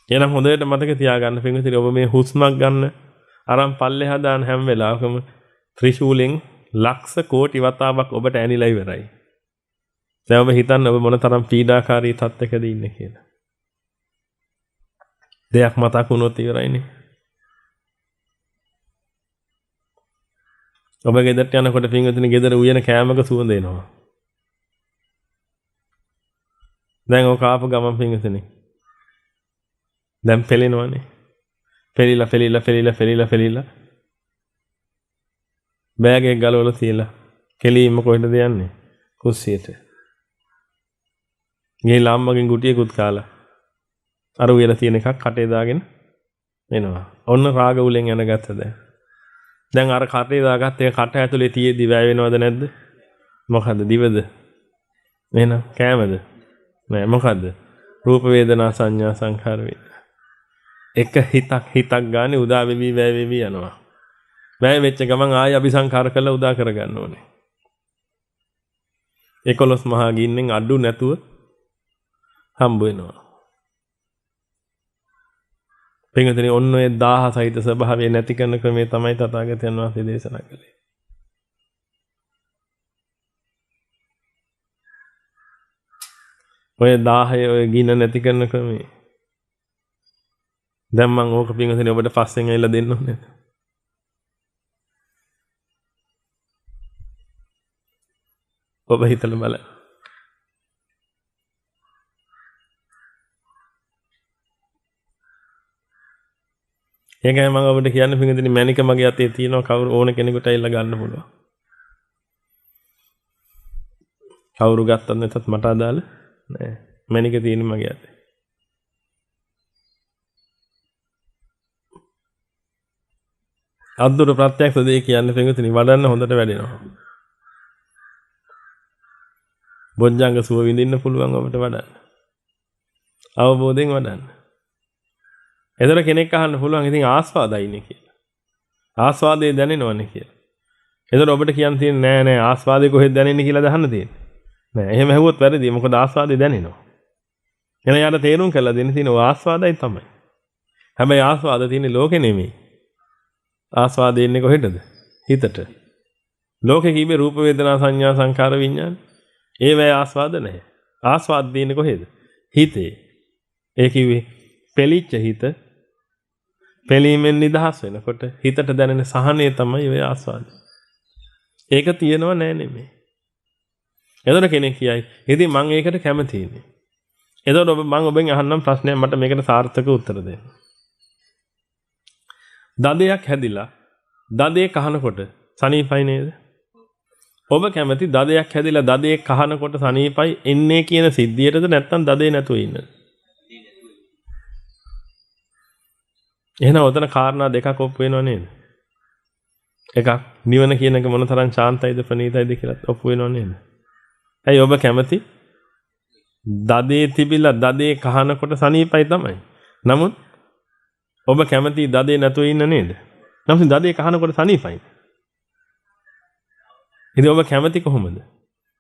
එහෙනම් හොඳට මතක තියාගන්න පින්වතුනි ඔබ මේ හුස්මක් ගන්න අරන් පල්ලෙහා දාන හැම වෙලාවකම ත්‍රිශූලෙන් ලක්ෂ කෝටි වතාවක් ඔබට ඇනිලා ඉවරයි. දැන් ඔබ හිතන්න ඔබ මොන තරම් පීඩාකාරී තත්ත්වයකද ඉන්නේ කියලා. දෙයක් මතක් වුණොත් ඉවරයිනේ. ඔබ ගෙදරට යනකොට පින්වතුනි ගෙදර උයන කෑමක සුවඳ එනවා. දැන් ඔක ආපු ගමන් පින්වතුනි දැන් පෙලෙනවනේ. පෙලිලා බෑග් එක ගලවලා තියලා කෙලින්ම කොහෙටද යන්නේ? කුස්සියට. ගිහලා අම්මගෙන් ගුටියකුත් කාලා අර උයලා තියෙන එකක් කටේ දාගෙන එනවා. ඔන්න රාග උලෙන් යන ගත්ත දැන් අර කටේ දාගත්ත එක කට ඇතුලේ තියෙද්දි වැය වෙනවද නැද්ද? මොකද්ද? දිවද? එහෙනම් කෑමද? නෑ මොකද්ද? රූප වේදනා සංඥා සංඛාර වේ. එක හිතක් ගානේ උදා වෙවි වැය වෙවි යනවා. වැය වෙච්ච ගමන් ආයෙ අபிසංකාර කරලා උදා කරගන්න ඕනේ. 11 මහා ගින්නෙන් අඩු නැතුව හම්බ වෙනවා. පින්වතුනි ඔන්න ඔය 1000 සහිත ස්වභාවය නැති කරන ක්‍රමය තමයි තථාගතයන් වහන්සේ දේශනා කළේ. ඔය 1000 ඔය ගින්න නැති කරන ක්‍රමය. දැන් මම ඕක පින්වතුනි ඔබට පස්සෙන් ඇවිල්ලා දෙන්න ඕනේ. ඔබ හිතලා බලන්න. ඒකයි මම ඔබට කියන්න පින්වතුනි මැනික මගේ අතේ තියෙනවා කවුරු ඕන කෙනෙකුට ඇවිල්ලා ගන්න පුළුවන්. කවුරු ගත්තත් නැතත් මට අදාළ නෑ. මැනික තියෙන්නේ මගේ අතේ. අද්දුර ප්‍රත්‍යක්ෂ දේ කියන්නේ පින්විතනි වඩන්න හොඳට වැඩෙනවා. බොජ්ජංග සුව විඳින්න පුළුවන් ඔබට වඩන්න. අවබෝධයෙන් වඩන්න. එතකොට කෙනෙක් අහන්න පුළුවන් ඉතින් ආස්වාදයිනේ කියලා. ආස්වාදේ දැනෙනවනේ කියලා. එතකොට ඔබට කියන්න තියෙන්නේ නෑ ආස්වාදේ කොහෙද දැනෙන්නේ කියලා දහන්න තියෙන්නේ. නෑ එහෙම ඇහුවොත් වැරදි. මොකද ආස්වාදේ දැනෙනවා. එන යාට තේරුම් කරලා දෙන්න තියෙන ආස්වාදයි තමයි. හැබැයි ආස්වාද තියෙන්නේ ලෝකේ නෙමෙයි. ආස්වාදේ ඉන්නේ කොහෙටද? හිතට. ලෝකේ කිව්වේ රූප වේදනා සංඥා සංකාර විඥාන. ඒවැය ආස්වාද නැහැ. ආස්වාද දෙන්නේ කොහෙද? හිතේ. ඒ කිව්වේ පෙලිච්ච හිත පෙලීමෙන් නිදහස් වෙනකොට හිතට දැනෙන සහනය තමයි ඔය ආස්වාද. ඒක තියෙනව නෑ නෙමෙයි. එතකොට කෙනෙක් කියයි ඉතින් මම ඒකට කැමතියි නේ. එතකොට මම ඔබෙන් අහන්නම් ප්‍රශ්නයක් මට මේකට සාර්ථක උත්තර දෙන්න. දදයක් හැදිලා දදේ කහනකොට සනීපයි නේද? ඔබ කැමති දදයක් හැදිලා දදේ කහනකොට සනීපයි එන්නේ කියන සිද්ධියටද නැත්නම් දදේ නැතුව ඉන්නද? එහෙනම් ඔතන කාරණා දෙකක් ඔප්පු වෙනව නේද? එකක් නිවන කියන එක මොන තරම් ශාන්තයිද ප්‍රණීතයිද කියලා ඔප්පු වෙනව නේද? ඇයි ඔබ කැමති දදේ තිබිලා දදේ කහනකොට සනීපයි තමයි. නමුත් ඔබ කැමති දදේ නැතුව ඉන්න නේද? නමුත් දදේ කහනකොට සනීපයි. ඉතින් ඔබ කැමති කොහොමද?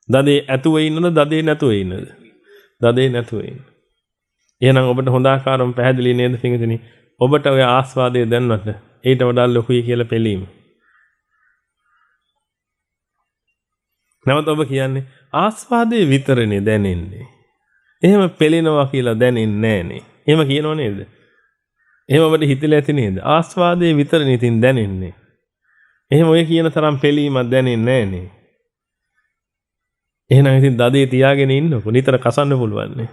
දදේ ඇතුව ඉන්නද දදේ නැතුව ඉන්නද? දදේ නැතුව ඉන්න. එහෙනම් ඔබට හොඳ ආකාරව පැහැදිලි නේද පින්විතනි? ඔබට ඔය ආස්වාදය දැනනට ඊට වඩා ලොකුයි කියලා පෙළීම. නැවත ඔබ කියන්නේ ආස්වාදයේ විතරනේ දැනෙන්නේ. එහෙම පෙළෙනවා කියලා දැනෙන්නේ නැහනේ. එහෙම කියනව නේද? එහෙම ඔබට හිතලා ඇති නේද? ආස්වාදයේ විතරනේ ඉතින් දැනෙන්නේ. එහෙම ඔය කියන තරම් පෙළීමක් දැනෙන්නේ නැහනේ. එහෙනම් ඉතින් දදේ තියාගෙන ඉන්නකො නිතර කසන්න පුළුවන් නේ.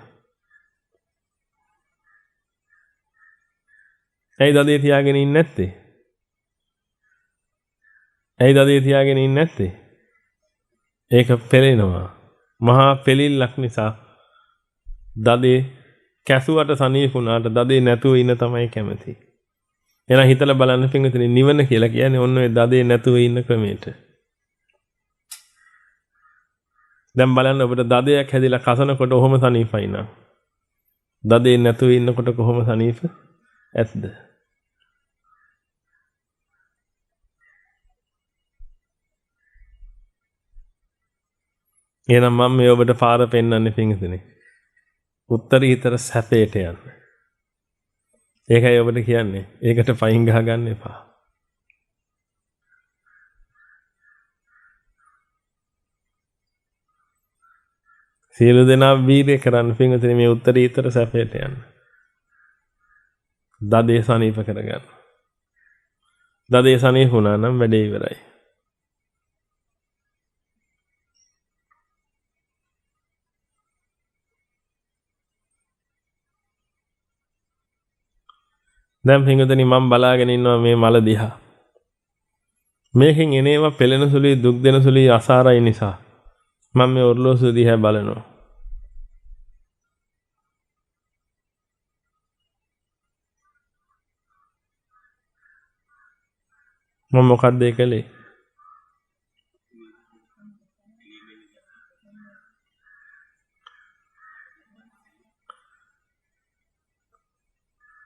ඇයි දදේ තියාගෙන ඉන්නේ නැත්තේ? ඇයි දදේ තියාගෙන ඉන්නේ නැත්තේ? ඒක පෙළෙනවා. මහා පෙළිල්ලක් නිසා දදේ කැසුවට සනීපුණාට දදේ නැතුව ඉන්න තමයි කැමති. එහෙනම් හිතලා බලන්න පින්විතනේ නිවන කියලා කියන්නේ ඔන්න ඔය දදේ නැතුව ඉන්න ක්‍රමයට. දැන් බලන්න ඔබට දදයක් හැදිලා කසනකොට ඔහොම සනීපයි නං. දදේ නැතුව ඉන්නකොට කොහොම සනීප ඇත්ද? එහෙනම් මම මේ ඔබට පාර පෙන්වන්නේ පින්විතනේ. උත්තරීතර සැපයට යන්න. ඒකයි ඔබට කියන්නේ. ඒකට පයින් ගහ ගන්න එපා. සියලු දෙනා වීර්ය කරන්න පින්විතනේ මේ උත්තරීතර සැපයට යන්න. දදේ සනීප කරගන්න. දදේ සනීප වුණා නම් වැඩේ ඉවරයි. දැන් පින්විතනි මම බලාගෙන ඉන්නවා මේ මල දිහා. මේකෙන් එනේවා පෙළෙන සුළුයි දුක් දෙන සුළුයි අසාරයි නිසා මම මේ ඔර්ලෝසුව දිහා බලනවා. මම මොකද්ද ඒ කළේ?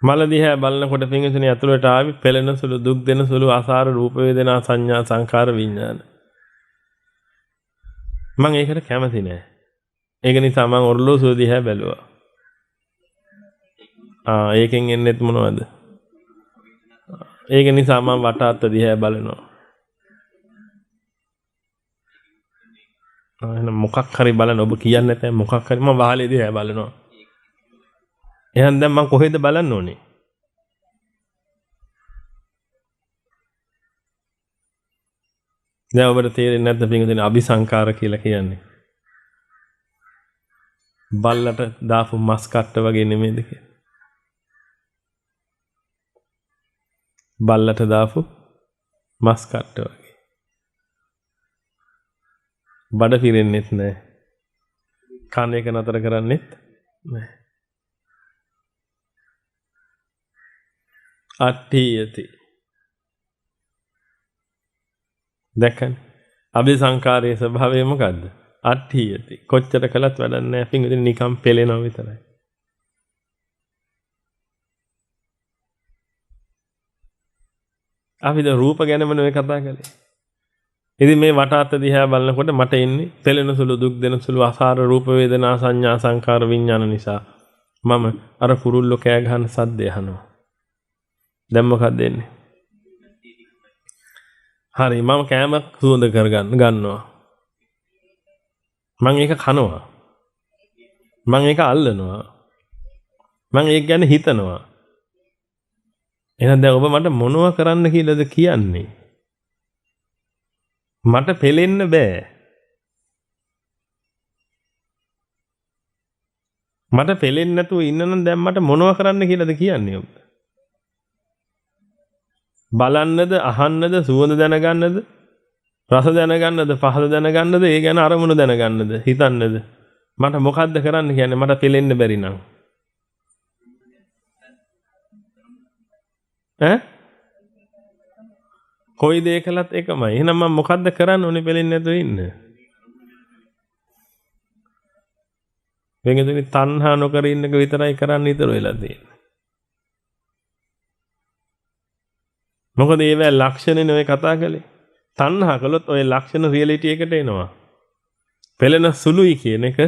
මල දිහා බලනකොට පින්විතනි ඇතුළට ආවි පෙළෙන සුළු දුක් දෙන සුළු ආසාර රූප වේදනා සංඥා සංකාර විඥාන. මම ඒකට කැමති නෑ. ඒක නිසා මම ඔර්ලෝසුව දිහා බැලුවා. ඒකෙන් එන්නේත් මොනවද? ඒක නිසා මම වටාත්ත දිහා බලනවා. එහෙනම් මොකක් හරි බලන්න ඔබ කියන්නේ නැත්නම් මොකක් හරි මම වහලේ දිහා බලනවා. එහෙනම් දැන් මම කොහෙද බලන්න ඕනේ? දැන් ඔබට තේරෙන්නේ නැද්ද පින්වතුනි අபிසංකාර කියලා කියන්නේ? බල්ලට දාපු මස් කට්ට වගේ නෙමෙයිද කියලා? බල්ලට දාපු මස් කට්ට වගේ. බඩ පිරෙන්නෙත් නැහැ. කන එක නතර කරන්නෙත් නැහැ. අට්ඨියති දැක්කනේ. අபிසංකාරයේ ස්වභාවය මොකද්ද? අට්ඨියති. කොච්චර කළත් වැඩක් නැහැ. පින්විතනේ නිකම් පෙලෙනවා විතරයි. අපි දැන් රූප ගැනම නෙවෙයි කතා කරන්නේ. ඉතින් මේ වටාත් දිහා බලනකොට මට එන්නේ පෙළෙන සුළු දුක් දෙන සුළු අසාර රූප වේදනා සංඥා සංකාර විඥාන නිසා මම අර කුරුල්ලෝ කෑ ගහන සද්දය අහනවා. දැන් මොකක්ද එන්නේ? හරි මම කෑමක් සුවඳ ගන්නවා. මම ඒක කනවා. මම ඒක අල්ලනවා. මම ඒක ගැන හිතනවා. එහෙනම් දැන් ඔබ මට මොනව කරන්න කියලාද කියන්නේ? මට පෙලෙන්න බෑ. මට පෙලෙන්නේ නැතුව ඉන්න නම් දැන් මට මොනව කරන්න කියලාද කියන්නේ ඔබ? බලන්නද, අහන්නද, සුවඳ දැනගන්නද, රස දැනගන්නද, පහස දැනගන්නද, ඒ ගැන අරමුණු දැනගන්නද, හිතන්නද? මට මොකද්ද කරන්න කියන්නේ මට පෙලෙන්න බැරි නම්? ඈ? කොයි දේ කළත් එකමයි. එහෙනම් මම මොකද්ද කරන්න ඕනේ පෙලෙන්නේ නැතුව ඉන්න? වෙනදුනි තණ්හා නොකර ඉන්නක විතරයි කරන්න ඉතර වෙලා තියෙන්නේ. මොකද ඒවැ ලක්ෂණනේ ඔය කතා කළේ. තණ්හා කළොත් ඔය ලක්ෂණ රියැලිටි එකට එනවා. පෙළෙන සුළුයි කියන එක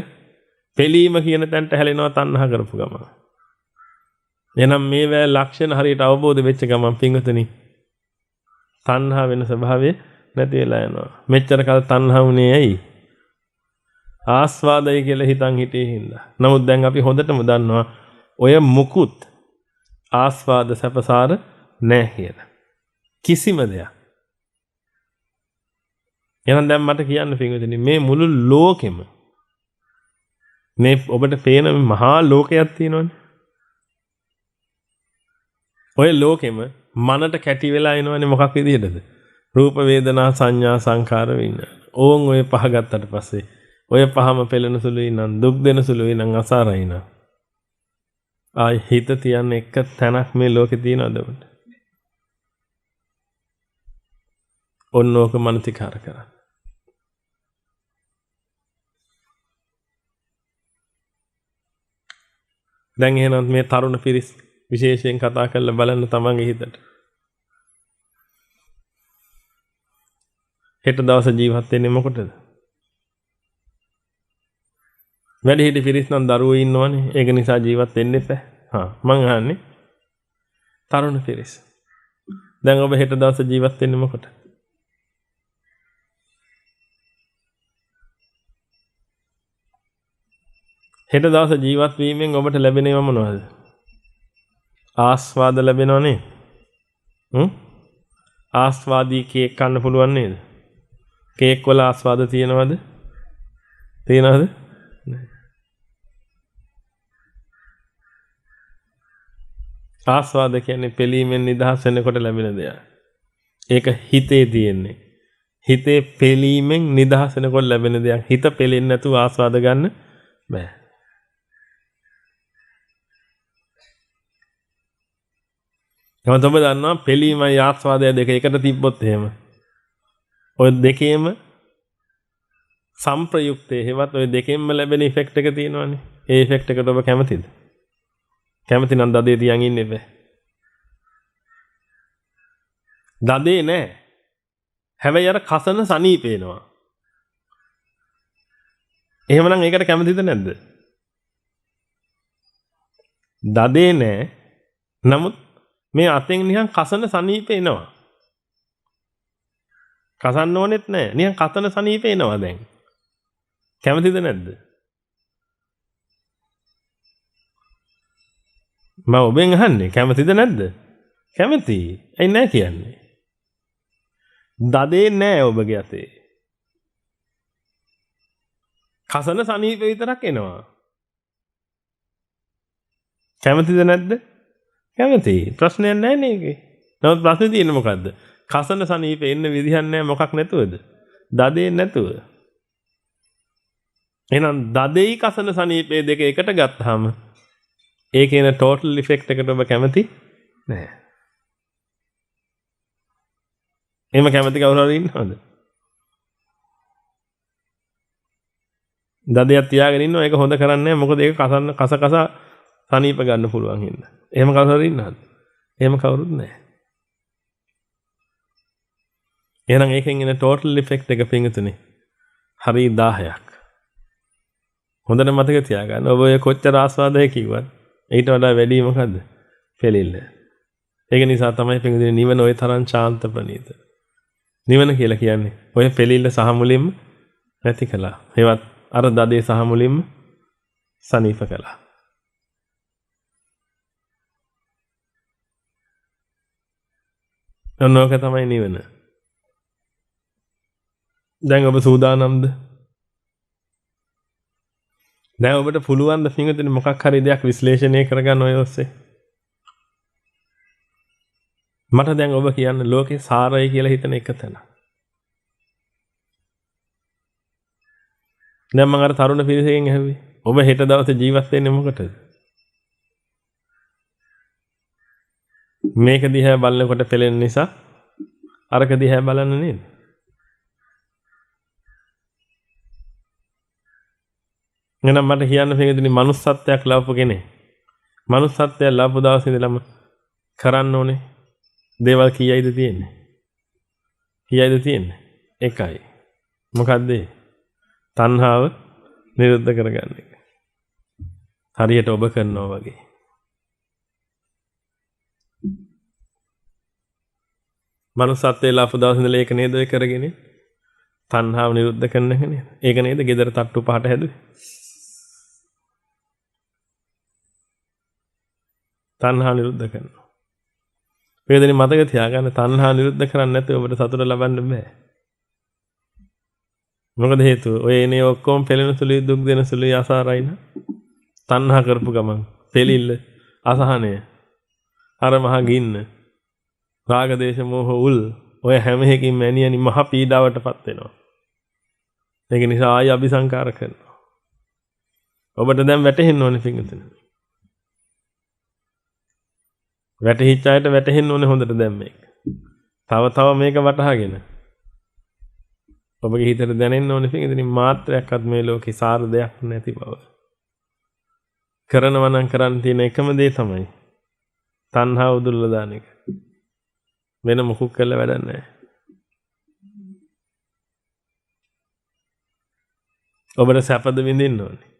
පෙලීම කියන තැනට හැලෙනවා තණ්හා කරපු ගමන්. එහෙනම් මේවැ ලක්ෂණ හරියට අවබෝධ වෙච්ච ගමන් පින්වතුනි තණ්හා වෙන ස්වභාවය නැති වෙලා යනවා. මෙච්චර කල් තණ්හා වුණේ ඇයි? ආස්වාදයි කියලා හිතන් හිටියේ හින්දා. නමුත් දැන් අපි හොඳටම දන්නවා ඔය මුකුත් ආස්වාද සැපසාර නැහැ කියලා. කිසිම දෙයක්. එහෙනම් දැන් මට කියන්න පින්විතනි මේ මුළු ලෝකෙම මේ ඔබට පේන මහා ලෝකයක් තියෙනවනේ. ඔය ලෝකෙම මනට කැටි වෙලා එනවනේ මොකක් විදියටද? රූප වේදනා සංඥා සංකාර විඤ්ඤාණ. ඕන් ඔය පහ ගත්තට පස්සේ ඔය පහම පෙළෙන සුළුයි නම් දුක් දෙන සුළුයි නම් අසාරයි නම් ආයි හිත තියන්න එක තැනක් මේ ලෝකේ තියනවද ඔබට? ඔන්නෝක මනතිකාර කරන්න. දැන් එහෙනම් මේ තරුණ පිරිස් විශේෂයෙන් කතා කරලා බලන්න තමන්ගේ හිතට. හෙට දවස ජීවත් වෙන්නේ මොකටද? වැඩිහිටි පිරිස් නම් දරුවෝ ඉන්නවනේ. ඒක නිසා ජීවත් වෙන්න එපා. මං අහන්නේ තරුණ පිරිස්. දැන් ඔබ හෙට දවස ජීවත් වෙන්නේ මොකටද? හෙට දවස ජීවත් වීමෙන් ඔබට ලැබෙනව මොනවද? ආස්වාද ලැබෙනවනේ. ආස්වාදී කේක් කන්න පුළුවන් නේද? කේක් වල ආස්වාද තියෙනවද? තියෙනවද? ආස්වාද කියන්නේ පෙලීමෙන් නිදහස් වෙනකොට ලැබෙන දෙයක්. ඒක හිතේ තියෙන්නේ. හිතේ පෙලීමෙන් නිදහස් වෙනකොට ලැබෙන දෙයක්. හිත පෙලෙන්නේ නැතුව ආස්වාද ගන්න බෑ. එහෙනම් ඔබ දන්නවා පෙලීමයි ආස්වාදය දෙක එකට තිබ්බොත් එහෙම ඔය දෙකේම සම්ප්‍රයුක්තේ හේවත් ඔය දෙකෙන්ම ලැබෙන ඉෆෙක්ට් එක තියෙනවනේ. ඒ ඉෆෙක්ට් එකට ඔබ කැමතිද? කැමති නම් දදේ තියන් ඉන්න එපා. දදේ නෑ. හැබැයි අර කසන සනීපේනවා. එහෙමනම් ඒකට කැමතිද නැද්ද? දදේ නෑ. නමුත් මේ අතෙන් නිකන් කසන සනීපේ එනවා. කසන්න ඕනෙත් නෑ. නිකන් කසන සනීපේ එනවා දැන්. කැමතිද නැද්ද? මම ඔබෙන් අහන්නේ කැමතිද නැද්ද? කැමති. ඇයි නෑ කියන්නේ? දදේ නෑ ඔබගේ අතේ. කසන සනීපේ විතරක් එනවා. කැමතිද නැද්ද? කැමති. ප්‍රශ්නයක් නැහැ නේද? නමුත් ප්‍රශ්නේ තියෙන්නේ මොකද්ද? කසන සනීපේ එන්න විදිහක් නැහැ මොකක් නැතුවද? දදේ නැතුව. එහෙනම් දදේයි කසන සනීපේ දෙක එකට ගත්තාම ඒකේ න ටෝටල් ඉෆෙක්ට් එකට ඔබ කැමති නැහැ. එහෙම කැමති කවුරු හරි ඉන්නවද? දදයක් තියාගෙන ඉන්නවා ඒක හොඳ කරන්නේ නැහැ. මොකද ඒක කස සනීප ගන්න පුළුවන් හින්දා. එහෙම කවුරුහරි ඉන්නවද? එහෙම කවුරුත් නැහැ. එහෙනම් ඒකෙන් එන ටෝටල් ඉෆෙක්ට් එක පිංගුතුනේ හරි 1000ක්. හොඳට මතක තියාගන්න. ඔබ ඔය කොච්චර ආස්වාදයි කිව්වත් ඊට වඩා වැඩි මොකද්ද? පෙළිල්ල. ඒක නිසා තමයි පිංගුතුනේ නිවන ওই තරම් ශාන්ත ප්‍රණීත. නිවන කියලා කියන්නේ ඔය පෙළිල්ල සහ මුලින්ම නැති කළා. ඒවත් අර දදේ සහ මුලින්ම සනීප කළා. ඔන්නෝක තමයි නිවන. දැන් ඔබ සූදානම්ද? දැන් ඔබට පුළුවන් ද පින්විතනේ මොකක් හරි දෙයක් විශ්ලේෂණය කරගන්න ඔය ඔස්සේ? මට දැන් ඔබ කියන්න ලෝකේ සාරයි කියලා හිතන එක තැන. දැන් මම අර තරුණ පිරිසකින් ඇහුවේ ඔබ හෙට දවසේ ජීවත් වෙන්නේ මොකටද? මේක දිහා බලනකොට පෙළෙන නිසා අරක දිහා බලන්න නේද? එහෙනම් මට කියන්න පිළිදෙන්නේ manussත්වයක් ලවපු කෙනෙක්. manussත්වයක් ලවපු දවසේ ඉඳලම කරන්න ඕනේ දේවල් කීයයිද තියෙන්නේ? කීයයිද තියෙන්නේ? එකයි. මොකද්ද ඒ? තණ්හාව නිරුද්ධ කරගන්න එක. හරියට ඔබ කරනවා වගේ. manussත්වයේ ලවපු දවසේ ඉඳලා ඒක නේද ඔය කරගෙන? තණ්හාව නිරුද්ධ කරන එක නේද? ඒක නේද ගෙදර තට්ටු පහට හැදුවේ? තණ්හා නිරුද්ධ කරනවා. වේදනේ මතක තියාගන්න තණ්හා නිරුද්ධ කරන්නේ නැත්නම් ඔබට සතුට ලබන්න බෑ. මොකද හේතුව? ඔය එනේ ඔක්කොම පෙළෙන සුළුයි දුක් දෙන සුළුයි අසාරයි න ะ. තණ්හා කරපු ගමන් පෙළිල්ල අසහනය අර මහ ගින්න රාග දේශ මොහ උල් ඔය හැම එකකින් මැනියනි මහ පීඩාවටපත් වෙනවා. ඒක නිසා ආයි අபிසංකාර කරනවා. ඔබට දැන් වැටහෙන්න ඕනේ පිංගුතුනි. වැටහිච්ච අයට වැටහෙන්න ඕනේ හොඳට දැන් මේක. තව මේක වටහාගෙන. ඔබගේ හිතට දැනෙන්න ඕනේ පිංගුතුනි මාත්‍රයක්වත් මේ ලෝකේ සාර දෙයක් නැති බව. කරනවා නම් කරන්න තියෙන එකම දේ තමයි තණ්හාව උදුල්ලා දාන එක. වෙන මොකුත් කළ වැඩක් නැහැ. ඔබට සැපද විඳින්න ඕනේ.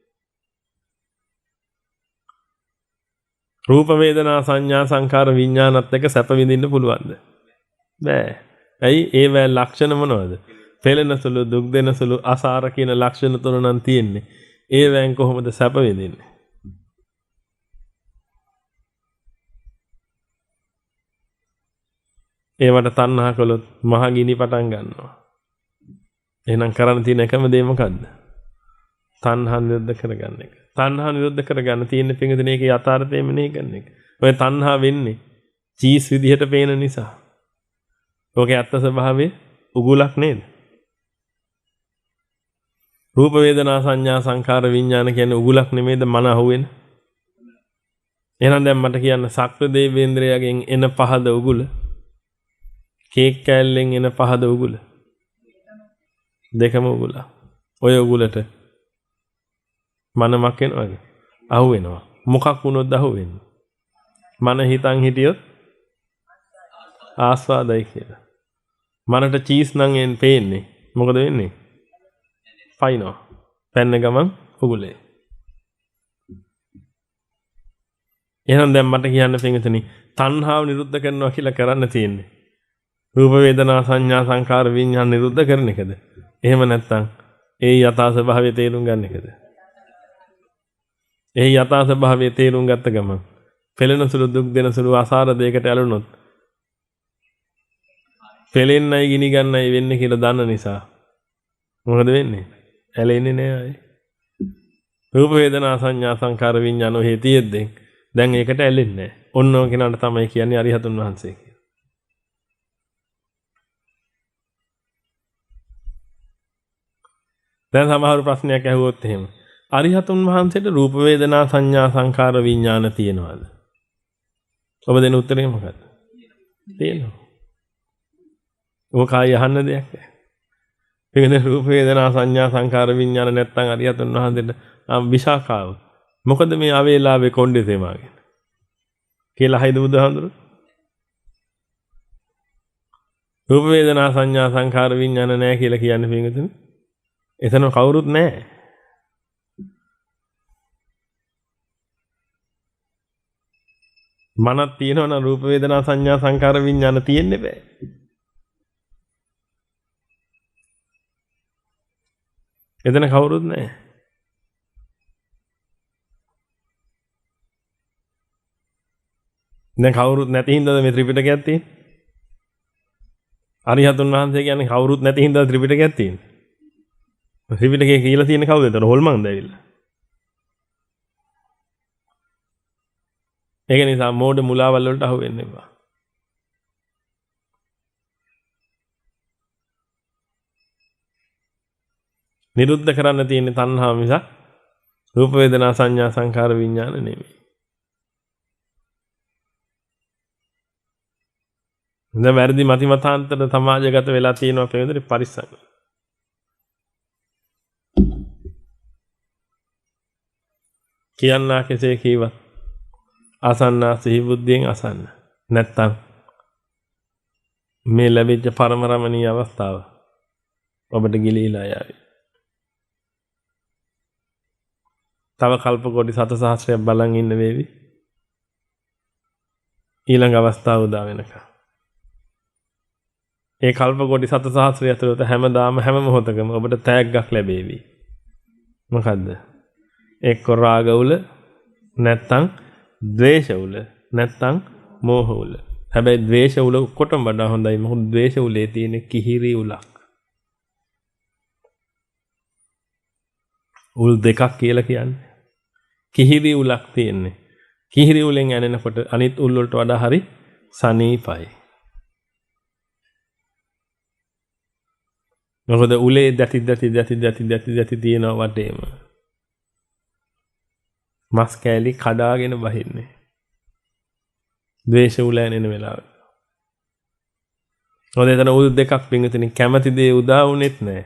රූප වේදනා සංඥා සංකාර විඥානත් එක්ක සැප විඳින්න පුළුවන්ද? බෑ. ඇයි? ඒවැ ලක්ෂණ මොනවද? පෙළෙන සුළු දුක් දෙන සුළු අසාර කියන ලක්ෂණ තුන නම් තියෙන්නේ. ඒවෙන් කොහොමද සැප විඳින්නේ? ඒවට තණ්හා කළොත් මහ ගිනි පටන් ගන්නවා. එහෙනම් කරන්න තියෙන එකම දේ මොකද්ද? තණ්හා නිරුද්ධ කරගන්න එක. තණ්හා නිරුද්ධ කරගන්න තියෙන පිංගුතුනේ ඒකේ යථාර්ථය මෙනෙහි කරන එක. ඔය තණ්හා වෙන්නේ චීස් විදිහට පේන නිසා. ඕකේ අත්ත ස්වභාවය උගුලක් නේද? රූප වේදනා සංඥා සංකාර විඥාන කියන්නේ උගුලක් නෙමෙයිද මන අහුවෙන? එහෙනම් දැන් මට කියන්න සක්‍ර දේවේන්ද්‍රයාගෙන් එන පහද උගුල කේක් කෑල්ලෙන් එන පහද උගුල දෙකම උගුල. ඔය උගුලට මනමක් වෙනවද? අහු වෙනවා. මොකක් වුණොත් අහු වෙන්නේ? මන හිතන් හිටියොත් ආස්වාදයි කියලා. මනට චීස් නම් එන් පේන්නේ. මොකද වෙන්නේ? පයින්නවා. පැන්න ගමන් උගුලේ. එහෙනම් දැන් මට කියන්න පින්විතනි තණ්හාව නිරුද්ධ කරනවා කියලා කරන්න තියෙන්නේ. රූප වේදනා සංඥා සංකාර විඥාන නිරුද්ධ කරන එකද? එහෙම නැත්නම් ඒ යථා ස්වභාවය තේරුම් ගන්න එකද? ඒ යථා ස්වභාවය තේරුම් ගත්ත ගමන් පෙළෙන සුළු දුක් දෙන සුළු අසාර දෙයකට ඇලුනොත් පෙළෙන්නයි ගිනි ගන්නයි වෙන්නේ කියලා දන්න නිසා මොකද වෙන්නේ? ඇලෙන්නේ නෑ අය. රූප වේදනා සංඥා සංකාර විඥාන ඔහේ තියෙද්දී දැන් ඒකට ඇලෙන්නේ නෑ. ඔන්න ඔය කෙනාට තමයි කියන්නේ අරිහතුන් වහන්සේ කියලා. දැන් සමහර ප්‍රශ්නයක් ඇහුවොත් එහෙම අරිහතුන් වහන්සේට රූප වේදනා සංඥා සංකාර විඥාන තියෙනවද? ඔබ දෙන උත්තරේ මොකක්ද? තියෙනවා. ඔබ කායි අහන්න දෙයක් නැහැ. ඒකනේ රූප වේදනා සංඥා සංකාර විඥාන නැත්තම් අරියතුන් වහන්සේට විශාකාව. මොකද මේ අවේලාවේ කොණ්ඩේ තේමාගෙන. කියලා හයිද බුදුහාමුදුරුවෝ. රූප වේදනා සංඥා සංකාර විඥාන නැහැ කියලා කියන්නේ පින්විතනේ. එතන කවුරුත් නැහැ. මනක් තියෙනවනම් රූප වේදනා සංඥා සංකාර විඥාන තියෙන්නේ බෑ. එතන කවුරුත් නැහැ. දැන් කවුරුත් නැති හින්දාද මේ ත්‍රිපිටකයක් තියෙන්නේ? අරිහතුන් වහන්සේ කියන්නේ කවුරුත් නැති හින්දා ත්‍රිපිටකයක් තියෙන්නේ. ත්‍රිපිටකේ කියලා තියෙන කවුද? එතන හොල්මන්ද ඇවිල්ලා. ඒක නිසා මෝඩ මුලාවල් වලට අහු වෙන්න එපා. නිරුද්ධ කරන්න තියෙන තණ්හාව මිසක් රූප වේදනා සංඥා සංකාර විඥාන නෙමෙයි. දැන් වැරදි මති මතාන්තර සමාජගත වෙලා තියෙනවා පෙරදරි පරිස්සම්. කියන්නා කෙසේ කීවත් අසන්නා සිහි බුද්ධියෙන් අසන්න. නැත්තම් මේ ලැබිච්ච පරම රමණීය අවස්ථාව ඔබට ගිලීලා යාවි. තව කල්ප කොටි 7 සහස්‍රයක් බලන් ඉන්න වේවි. ඊළඟ අවස්ථාව උදා වෙනකම්. ඒ කල්ප කොටි 7 සහස්‍රය ඇතුළත හැමදාම හැම මොහොතකම ඔබට තෑග්ගක් ලැබේවි. මොකද්ද? එක්ක රාග උල නැත්තම් ද්වේෂ උල නැත්තම් මෝහ උල. හැබැයි ද්වේෂ උල කොටම වඩා හොඳයි. මොකද ද්වේෂ උලේ තියෙන කිහිරි උලක්. උල් දෙකක් කියලා කියන්නේ. කිහිරි උලක් තියෙන්නේ. කිහිරි උලෙන් ඇනෙනකොට අනිත් උල් වලට වඩා හරි සනීපයි. මොකද උලේ දැති තියෙන වටේම මස් කෑලි කඩාගෙන බහින්නේ. ද්වේෂ උල ඇනෙන වෙලාවට. මොකද එතන උල් දෙකක් පිංගුතුනි කැමැති දේ උදා වුනේත් නැහැ.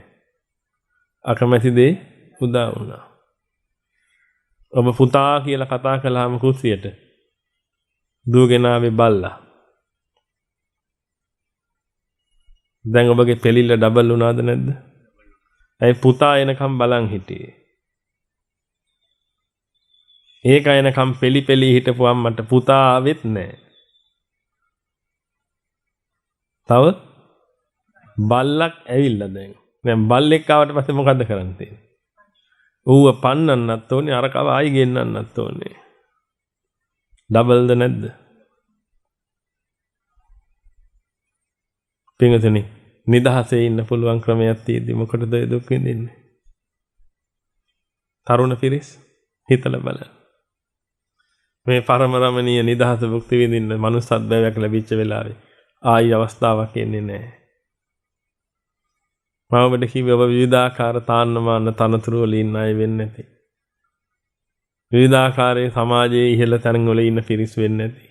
අකමැති දේ උදා වුණා. ඔබ පුතා කියලා කතා කළාම කුස්සියට දුවගෙන ආවේ බල්ලා. දැන් ඔබගේ පෙලිල්ල ඩබල් වුණාද නැද්ද? ඇයි පුතා එනකම් බලන් හිටියේ? ඒක එනකම් පෙලි හිටපු අම්මට පුතා ආවෙත් නැහැ. තව බල්ලක් ඇවිල්ලා දැන්. දැන් බල්ලෙක් ආවට පස්සේ මොකද්ද කරන්න තියෙන්නේ? ඌව පන්නන්නත් ඕනේ අරකව ආයි ගෙන්නන්නත් ඕනේ. ඩබල්ද නැද්ද? පින්වතුනි නිදහසේ ඉන්න පුළුවන් ක්‍රමයක් තියෙද්දි මොකටද ඒ දුක් විඳින්නේ? තරුණ පිරිස් හිතලා බලන්න. මේ පරම රමණීය නිදහස භුක්ති විඳින්න මනුස්සත් බැවයක් ලැබිච්ච වෙලාවේ ආයි අවස්ථාවක් එන්නේ නැහැ. මම ඔබට කිව්වේ ඔබ විවිධාකාර තාන්නමාන තනතුරු වල ඉන්න අය වෙන්නේ නැති. විවිධාකාරයේ සමාජයේ ඉහළ තැන් වල ඉන්න පිරිස් වෙන්නේ නැති.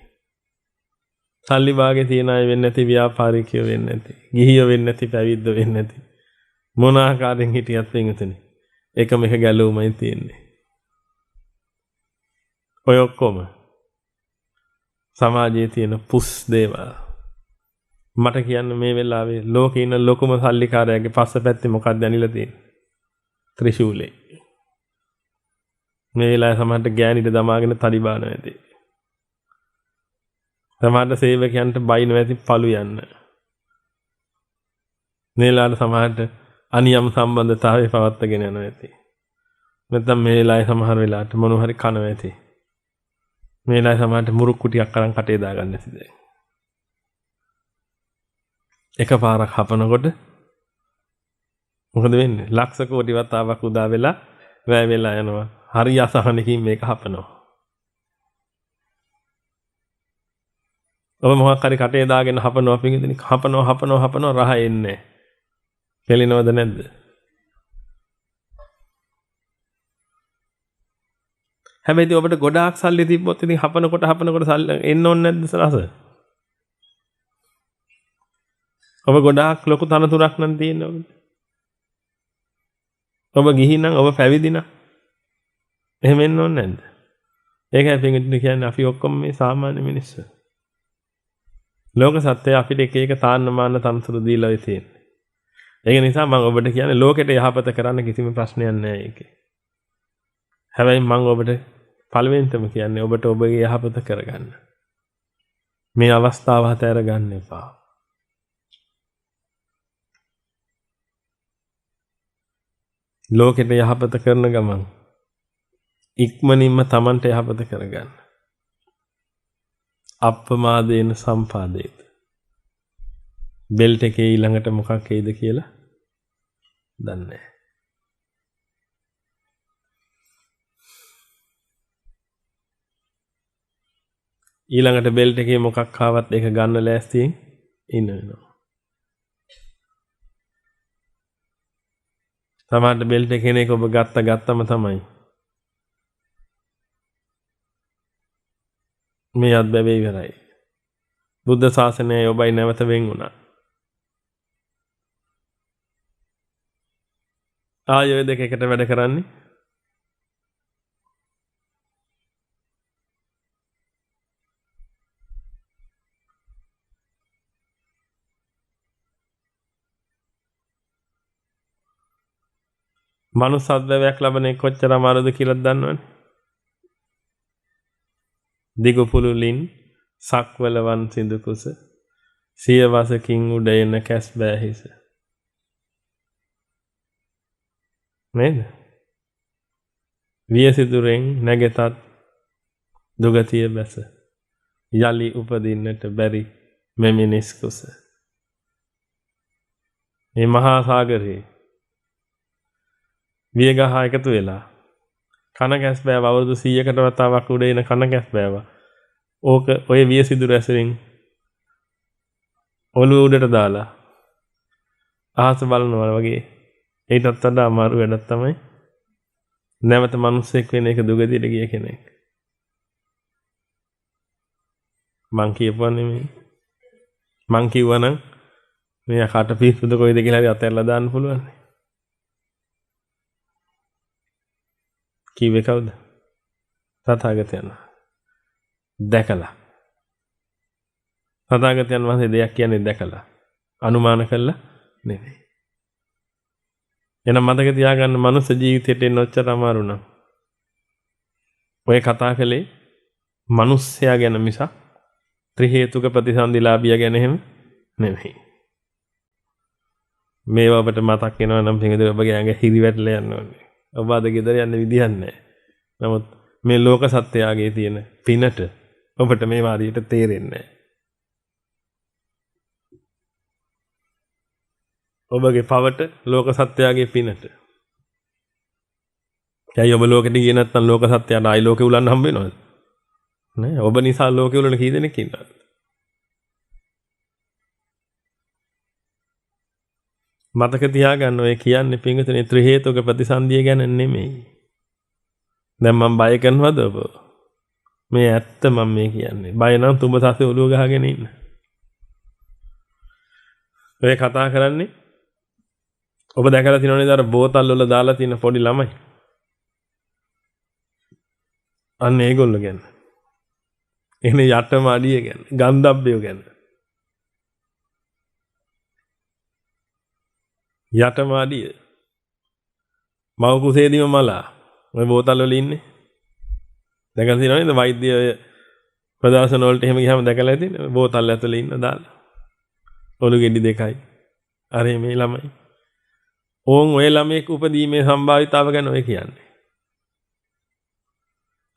සල්ලි භාගේ තියන අය වෙන්නේ නැති, ව්‍යාපාරිකයෝ වෙන්නේ නැති, ගිහියෝ වෙන්නේ නැති, පැවිද්දෝ වෙන්නේ නැති. මොන ආකාරයෙන් හිටියත් වෙන්නේ එකම එක ගැලවුමයි තියෙන්නේ. ඔය ඔක්කොම සමාජයේ තියෙන පුස් දේවල්. මට කියන්න මේ වෙලාවේ ලෝකේ ඉන්න ලොකුම සල්ලිකාරයාගේ පස්සපැත්තේ මොකක්ද දැනිලා තියෙන්නේ? ත්‍රිශූලේ. මේ වෙලාවේ සමහරට ගෑනිට දමාගෙන තඩි බානවා ඇති. සමහරට සේවකයන්ට බයින ඇති පළු යන්න. මේ වෙලාවට සමහරට අනියම් සම්බන්ධතාවය පවත්වාගෙන යනවා ඇති. නැත්නම් මේ වෙලාවේ සමහර වෙලාවට මොන හරි කනවා ඇති. මේ වෙලාවේ සමහරට මුරුක් කුටියක් අරන් කටේ දාගන්න ඇති දැන්. එකපාරක් හපනකොට මොකද වෙන්නේ? ලක්ෂ කෝටි වතාවක් උදා වෙලා වැය වෙලා යනවා. හරි අසහනකින් මේක හපනවා. ඔබ මොකක් හරි කටේ දාගෙන හපනවා පිටින් හපනවා රහ එන්නේ. පෙලිනවද නැද්ද? හැබැයි ඉතින් ඔබට ගොඩාක් සල්ලි තිබ්බොත් ඉතින් හපනකොට සල්ලි එන්න ඕනේ නැද්ද සරස? ඔබ ගොඩාක් ලොකු තනතුරක් නම් තියෙනවා. ඔබ ගිහි නම් ඔබ පැවිදි නම් එහෙම වෙන්න ඕනේ නැද්ද? ඒකයි පින්විතනි කියන්නේ අපි ඔක්කොම මේ සාමාන්‍ය මිනිස්සු. ලෝක සත්‍යය අපිට එක එක තාන්න මාන්න තනතුරු දීලා වෙ තියෙන්නේ. ඒක නිසා මම ඔබට කියන්නේ ලෝකෙට යහපත කරන්න කිසිම ප්‍රශ්නයක් නැහැ ඒකේ. හැබැයි මම ඔබට පළවෙනිටම කියන්නේ ඔබට ඔබගේ යහපත කරගන්න. මේ අවස්ථාව හැතර ගන්න එපා. ලෝකෙට යහපත කරන ගමන් ඉක්මනින්ම Tamanට යහපත කරගන්න. අප්පමාදේන සම්පාදේත. බෙල්ට් එකේ ඊළඟට මොකක් එයිද කියලා දන්නේ නැහැ. ඊළඟට බෙල්ට් එකේ මොකක් ආවත් ඒක ගන්න ලෑස්තියෙන් ඉන්න වෙනවා. සමහරට බෙල්ට් එක කෙනෙක් ඔබ ගත්තම තමයි මේ අත්බැවේ ඉවරයි. බුද්ධ ශාසනයයි ඔබයි නැවත වෙන් වුණා. ආයෙ දෙක එකට වැඩ කරන්නේ. මනුස්ස අත්බැවයක් ලබන එක කොච්චර අමාරුද කියලා දන්නවනේ. දිගු පුළුලින් සක්වලවන් සිඳු කුස සියවසකින් උඩ එන කැස් බෑ හිස. නේද? වියසිතුරෙන් නැගතත් දුගතිය බැස යලි උපදින්නට බැරි මෙමිනිස් කුස. මේ මහා සාගරේ වියගහ එකතු වෙලා කන කැස් බෑව අවුරුදු 100කට වතාවක් උඩ එන කන කැස් බෑව. ඕක ඔය වියසිදුර ඇසෙන් ඔළුව උඩට දාලා අහස බලනවා වගේ. ඒකටත් වඩා අමාරු වැඩක් තමයි නැවත මිනිස්සෙක් වෙන එක දුගතියට ගිය කෙනෙක්. මං කියපුවා නෙමෙයි. මං කිව්වනම් මේ කට පිස්සුද කොයිද කියලා හරි අතහැරලා දාන්න පුළුවන්. කිව්වේ කවුද? තථාගතයන්. දැකලා. තථාගතයන් වහන්සේ දෙයක් කියන්නේ දැකලා. අනුමාන කළා නෙමෙයි. එහෙනම් මතක තියාගන්න මනුස්ස ජීවිතයට එන්න ඔච්චර අමාරු නම් ඔය කතා කළේ මිනිස්සයා ගැන මිසක් ත්‍රි හේතුක ප්‍රතිසන්දිලාභිය ගැන එහෙම නෙමෙයි. මේවා ඔබට මතක් වෙනවා නම් පිටින් ඔබගේ ඇඟ හිරිවැටලා යන්න ඕනේ. ඔබ අද ගෙදර යන්න විදියක් නැහැ. නමුත් මේ ලෝක සත්‍යයගේ තියෙන පිනට ඔබට මේ වාරියට තේරෙන්නේ නැහැ. ඔබගේ පවට ලෝක සත්‍යයගේ පිනට. ඇයි ඔබ ලෝකෙට ගියේ නැත්නම් ලෝක සත්‍යයට ආයි ලෝකෙ උලන්න හම්බ වෙනවද? නෑ. ඔබ නිසා ලෝකෙ උලන කී දෙනෙක් ඉන්නවද? මතක තියාගන්න ඔය කියන්නේ පින්විතනේ ත්‍රි හේතුක ප්‍රතිසන්දිය ගැන නෙමෙයි. දැන් මම බය කරනවද ඔබ? මේ ඇත්ත මම මේ කියන්නේ. බය නම් තුඹ සසේ ඔලුව ගහගෙන ඉන්න. ඔය කතා කරන්නේ ඔබ දැකලා තියෙනවනේ අර බෝතල් වල දාලා තියෙන පොඩි ළමයි. අන්න ඒගොල්ලෝ ගැන. එන්නේ යටම අඩිය ගැන, ගන්ධබ්බයෝ ගැන. යටම අඩිය. මව කුසේදීම මලා. ඔය බෝතල් වල ඉන්නේ. දැකලා තියෙනවනේ වෛද්‍ය ප්‍රදර්ශන වලට එහෙම ගියාම දැකලා ඇතිනේ බෝතල් ඇතුලේ ඉන්න දාලා. ඔලු ගෙඩි දෙකයි. අර මේ ළමයි. ඕන් ඔය ළමෙක් උපදීමේ සම්භාවිතාව ගැන ඔය කියන්නේ.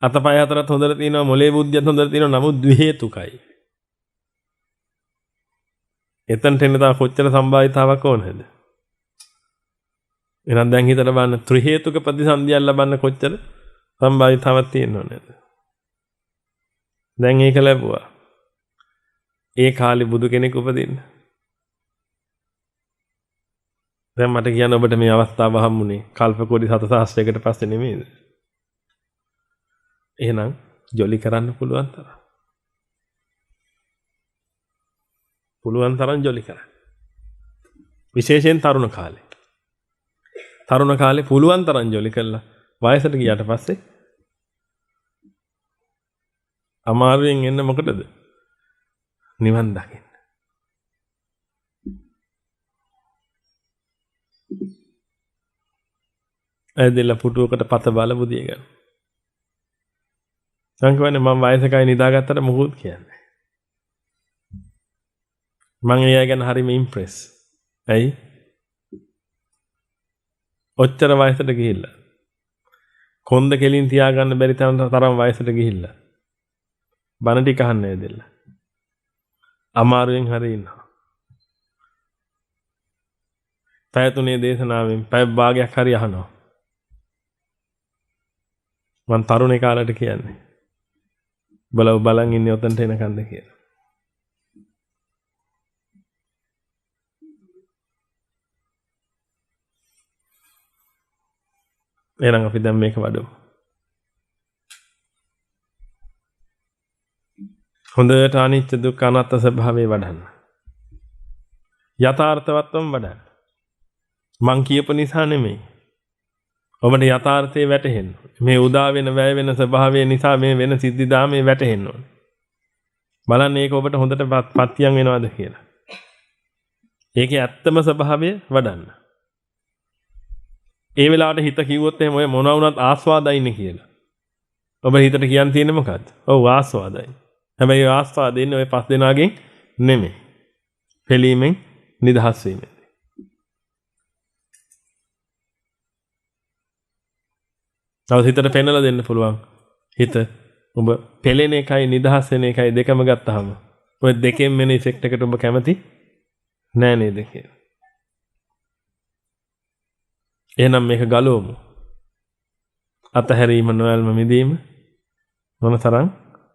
අතපය හතරත් හොඳට තියෙනවා, මොලේ බුද්ධියත් හොඳට තියෙනවා, නමුත් ද්වි හේතුකයි. එතනට එන්න තව කොච්චර සම්භාවිතාවක් ඕනද? එහෙනම් දැන් හිතලා බලන්න ත්‍රි හේතුක ප්‍රතිසන්දියක් ලබන්න කොච්චර සම්භාවිතාවක් තියෙනව නේද? දැන් ඒක ලැබුවා. ඒ කාලේ බුදු කෙනෙක් උපදින්න. දැන් මට කියන්න ඔබට මේ අවස්ථාව හම්බුනේ කල්ප කෝටි 7,000කට පස්සේ නෙමෙයිද? එහෙනම් ජොලි කරන්න පුළුවන් තරම්. පුළුවන් තරම් ජොලි කරන්න. විශේෂයෙන් තරුණ කාලේ. තරුණ කාලේ පුළුවන් තරම් ජොලි කළා. වයසට ගියාට පස්සේ අමාරුවෙන් එන්න මොකටද? නිවන් දකින්න. ඇදලා පුටුවකට පත බල බුදිය ගන්න. සංකවන්නේ මම වයසකයි නිදාගත්තට මොකුත් කියන්නේ. මම එයා ගැන හරිම ඉම්ප්‍රෙස්. ඇයි? ඔච්චර වයසට ගිහිල්ලා. කොන්ද කෙලින් තියාගන්න බැරි තරම් වයසට ගිහිල්ලා. බණ ටික අහන්නේ දෙල්ල. අමාරුවෙන් හරි ඉන්නවා. පැය 3 දේශනාවෙන් පැය භාගයක් හරි අහනවා. මං තරුණේ කාලේට කියන්නේ. බලන් ඉන්නේ ඔතනට එනකන්ද කියලා. එහෙනම් අපි දැන් මේක වඩමු. හොඳට අනිත්‍ය දුක්ඛ අනාත්ම ස්වභාවය වඩන්න. යථාර්ථවත්වම වඩන්න. මං කියපු නිසා නෙමෙයි. ඔබට යථාර්ථයේ වැටහෙන්න. මේ උදා වෙන වැය වෙන ස්වභාවය නිසා මේ වෙන සිද්ධිදාමේ වැටහෙන්න ඕනේ. බලන්න ඒක ඔබට හොඳට පත්‍යම් වෙනවද කියලා. ඒකේ ඇත්තම ස්වභාවය වඩන්න. ඒ වෙලාවට හිත කිව්වොත් එහෙම ඔය මොනවා වුණත් ආස්වාදයිනේ කියලා. ඔබ හිතට කියන්න තියෙන්නේ මොකද්ද? ඔව් ආස්වාදයි. හැබැයි ආස්වාදේ ඉන්නේ ඔය 5 දෙනාගෙන් නෙමෙයි. පිළීමෙන් නිදහස් වීමෙන්. තව හිතට පෙන්නලා දෙන්න පුළුවන්. හිත ඔබ පෙළෙන එකයි නිදහස් වෙන එකයි දෙකම ගත්තාම ඔය දෙකෙන් මෙන ඉෆෙක්ට් එකට ඔබ කැමති නෑ නේද කියලා. එහෙනම් මේක ගලවමු. අතහැරීම නොයල්ම මිදීම මොනතරම්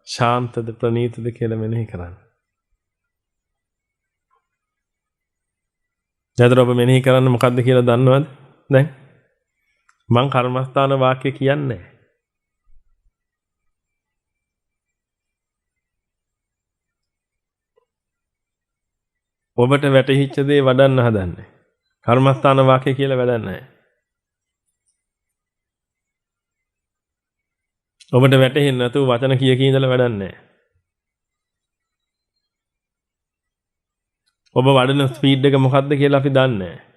ශාන්තද ප්‍රණීතද කියලා මෙනෙහි කරන්න. දැන් ඔබ මෙනෙහි කරන්න මොකද්ද කියලා දන්නවද? දැන් මං කර්මස්ථාන වාක්‍ය කියන්නේ. ඔබට වැටහිච්ච දේ වඩන්න හදන්නේ. කර්මස්ථාන වාක්‍ය කියලා වැඩක් නැහැ. ඔබට වැටහෙන්නේ නැතුව වචන කිය ඉඳලා වැඩක් නැහැ. ඔබ වඩන ස්පීඩ් එක මොකක්ද කියලා අපි දන්නේ නැහැ.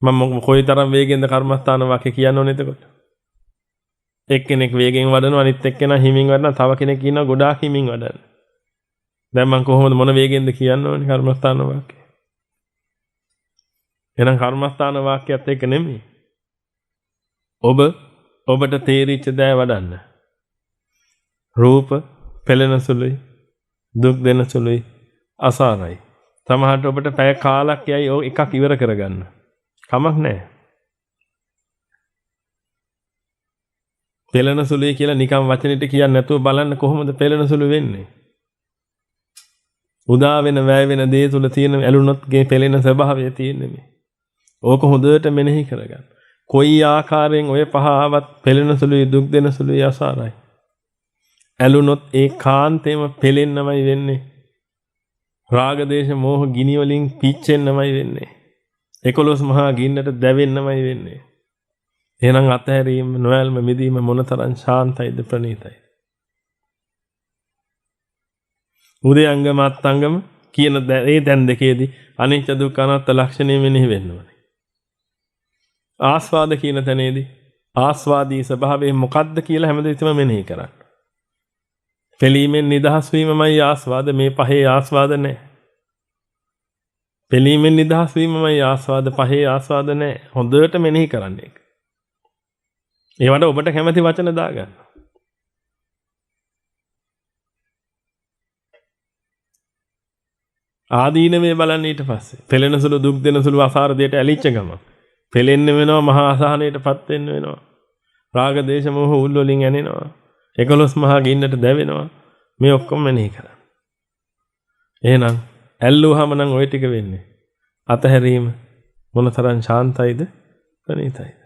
මම කොයිතරම් වේගෙන්ද කර්මස්ථාන වාක්‍ය කියන්න ඕනේ එතකොට? එක්කෙනෙක් වේගෙන් වඩනවා අනිත් එක්කෙනා හිමින් වඩනවා තව කෙනෙක් ඉන්නවා ගොඩාක් හිමින් වඩන. දැන් මම කොහොමද මොන වේගෙන්ද කියන්න ඕනේ කර්මස්ථාන වාක්‍ය? එහෙනම් කර්මස්ථාන වාක්‍යයත් එක්ක නෙමෙයි. ඔබට තේරිච්ච දෑ වඩන්න. රූප පෙළෙන සුළුයි, දුක් දෙන සුළුයි, අසාරයි. සමහරට ඔබට පැය කාලක් යයි ඔය එකක් ඉවර කරගන්න. කමක් නැහැ. පෙළෙන සුළුයි කියලා නිකම් වචනෙට කියන්නේ නැතුව බලන්න කොහොමද පෙළෙන සුළු වෙන්නේ? උදා වෙන වැය වෙන දේ තුල තියෙන ඇලුනොත් ගේ පෙළෙන ස්වභාවය තියෙන්නේ මේ. ඕක හොඳට මෙනෙහි කරගන්න. කොයි ආකාරයෙන් ඔය පහ ආවත් පෙළෙන සුළුයි දුක් දෙන සුළුයි අසාරයි. ඇලුනොත් ඒ කාන්තේම පෙළෙන්නමයි වෙන්නේ. රාග දේශ මොහ ගිනි වලින් පිච්චෙන්නමයි වෙන්නේ. 11 මහා ගින්නට දැවෙන්නමයි වෙන්නේ. එහෙනම් අතහැරීම නොයල්ම මිදීම මොනතරම් ශාන්තයිද ප්‍රණීතයි. උදයංගම අත්ංගම කියන ඒ දැන් දෙකේදී අනිත්‍ය දුක්ඛ අනාත්ම ලක්ෂණය මෙනෙහි වෙන්න ඕනේ. ආස්වාද කියන තැනේදී ආස්වාදී ස්වභාවය මොකද්ද කියලා හැමදෙයක්ම මෙනෙහි කරන්න. පෙළීමෙන් නිදහස් වීමමයි ආස්වාද මේ පහේ ආස්වාද නැහැ. පෙළීමෙන් නිදහස් වීමමයි ආස්වාද පහේ ආස්වාද නැහැ. හොඳට මෙනෙහි කරන්න ඒක. ඒවට ඔබට කැමති වචන දාගන්න. ආදීනවේ බලන්න ඊට පස්සේ. පෙළෙන සුළු දුක් දෙන සුළු අසාර දෙයට ඇලිච්ච ගම. පෙළෙන්න වෙනවා මහා අසහනයටපත් වෙන්න වෙනවා. රාග දේශ මොහ උල් වලින් ඇනෙනවා. 11 මහා ගින්නට දැවෙනවා. මේ ඔක්කොම මෙනෙහි කරන්න. එහෙනම් ඇල්ලුවාම නම් ওই ටික වෙන්නේ. අතහැරීම මොනතරම් ශාන්තයිද ප්‍රණීතයිද?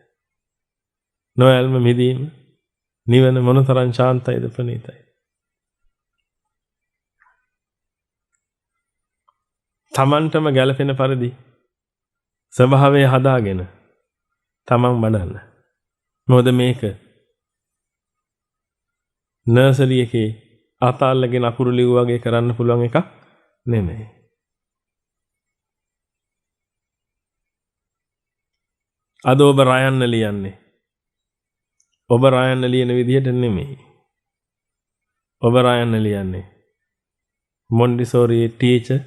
නොයල්ම මිදීම නිවන මොනතරම් ශාන්තයිද ප්‍රණීතයිද? තමන්ටම ගැළපෙන පරිදි ස්වභාවය හදාගෙන තමන් බලන්න. මොකද මේක නර්සරි එකේ අතාල්ලගෙන අකුරු ලිව් වගේ කරන්න පුළුවන් එකක් නෙමෙයි. අද ඔබ රයන්න ලියන්නේ. ඔබ රයන්න ලියන විදිහට නෙමෙයි. ඔබ රයන්න ලියන්නේ මොන්ටිසෝරි ටීචර්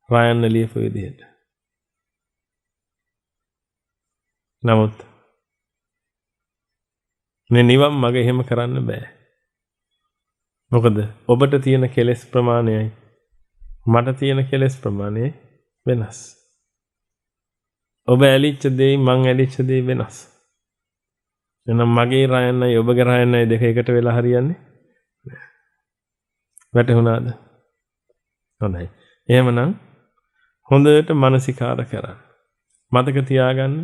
රයන්න ලියපු විදිහට. නමුත් මේ නිවන් මග එහෙම කරන්න බෑ. මොකද ඔබට තියෙන කෙලෙස් ප්‍රමාණයයි මට තියෙන කෙලෙස් ප්‍රමාණය වෙනස්. ඔබ ඇලිච්ච දෙයි මං ඇලිච්ච දෙයි වෙනස්. එහෙනම් මගේ රයන්නයි ඔබගේ රයන්නයි දෙක එකට වෙලා හරියන්නේ නෑ. වැටහුණාද? හොඳයි. එහෙමනම් හොඳට මනසිකාර කරන්න. මතක තියාගන්න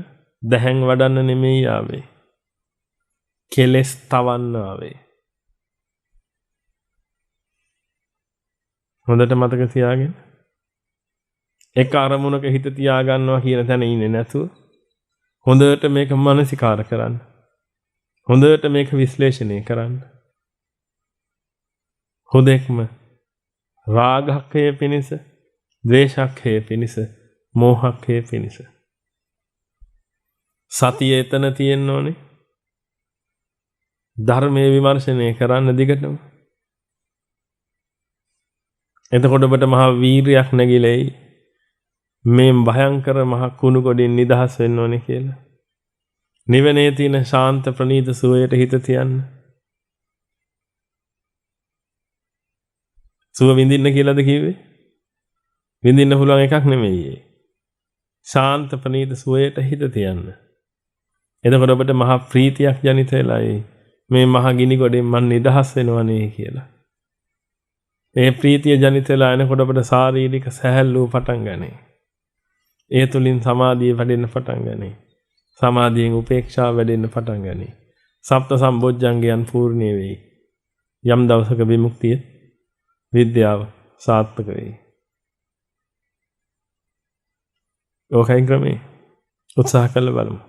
දැහැන් වඩන්න නෙමෙයි ආවේ. කෙලෙස් තවන්න ආවේ. හොඳට මතක තියාගෙන එක අරමුණක හිත තියාගන්නවා කියන තැන ඉන්නේ නැතුව හොඳට මේක මනසිකාර කරන්න. හොඳට මේක විශ්ලේෂණය කරන්න. හොදෙක්ම රාගක්ඛය පිණිස, ද්වේෂක්ඛය පිණිස, මෝහක්ඛය පිණිස. සතිය එතන තියෙන්න ඕනේ. ධර්මයේ විමර්ශනය කරන්න දිගටම. එතකොට ඔබට මහා වීරියක් නැగిලෙයි. මේ භයංකර මහ කුණු ගොඩින් නිදහස් වෙන්න ඕනේ කියලා. නිවනේ තියෙන ශාන්ත ප්‍රණීත සුවයට හිත තියන්න. සුව විඳින්න කියලාද කිව්වේ? විඳින්න පුළුවන් එකක් නෙමෙයි. ශාන්ත ප්‍රණීත සුවයට හිත තියන්න. එතකොට ඔබට මහා ප්‍රීතියක් ජනිත වෙලායි. මේ මහ ගිනි ගොඩෙන් මම නිදහස් වෙනවනේ කියලා. ඒ ප්‍රීතිය ජනිත වෙලා එනකොට ඔබට ශාරීරික සැහැල්ලුව පටන් ගන්නේ. ඒ තුලින් සමාධිය වැඩෙන්න පටන් ගන්නේ. සමාධියෙන් උපේක්ෂාව වැඩෙන්න පටන් ගන්නේ. සප්ත සම්බොජ්ජංගයන් පූර්ණේ වෙයි. යම් දවසක විමුක්තිය විද්‍යාව සාර්ථක වෙයි. ඕකයි ක්‍රමේ. උත්සාහ කළ බලමු.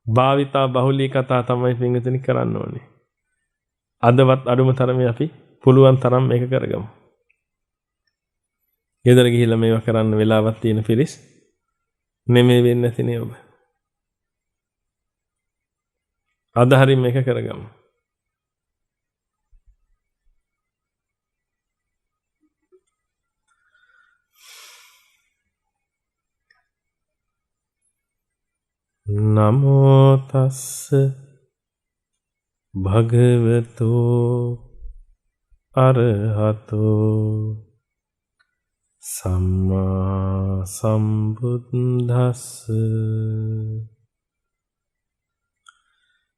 භාවිතා බහුලී කතා තමයි පින්විතනි කරන්න ඕනේ. අදවත් අඩුම තරමේ අපි පුළුවන් තරම් මේක කරගමු. ගෙදර ගිහිල්ලා මේවා කරන්න වෙලාවක් තියෙන පිරිස් නෙමෙයි වෙන්නේ නැතිනේ ඔබ. අද හරිය මේක කරගමු. නමෝ තස්ස භගවතෝ අරහතෝ සම්මා සම්බුද්දස්ස.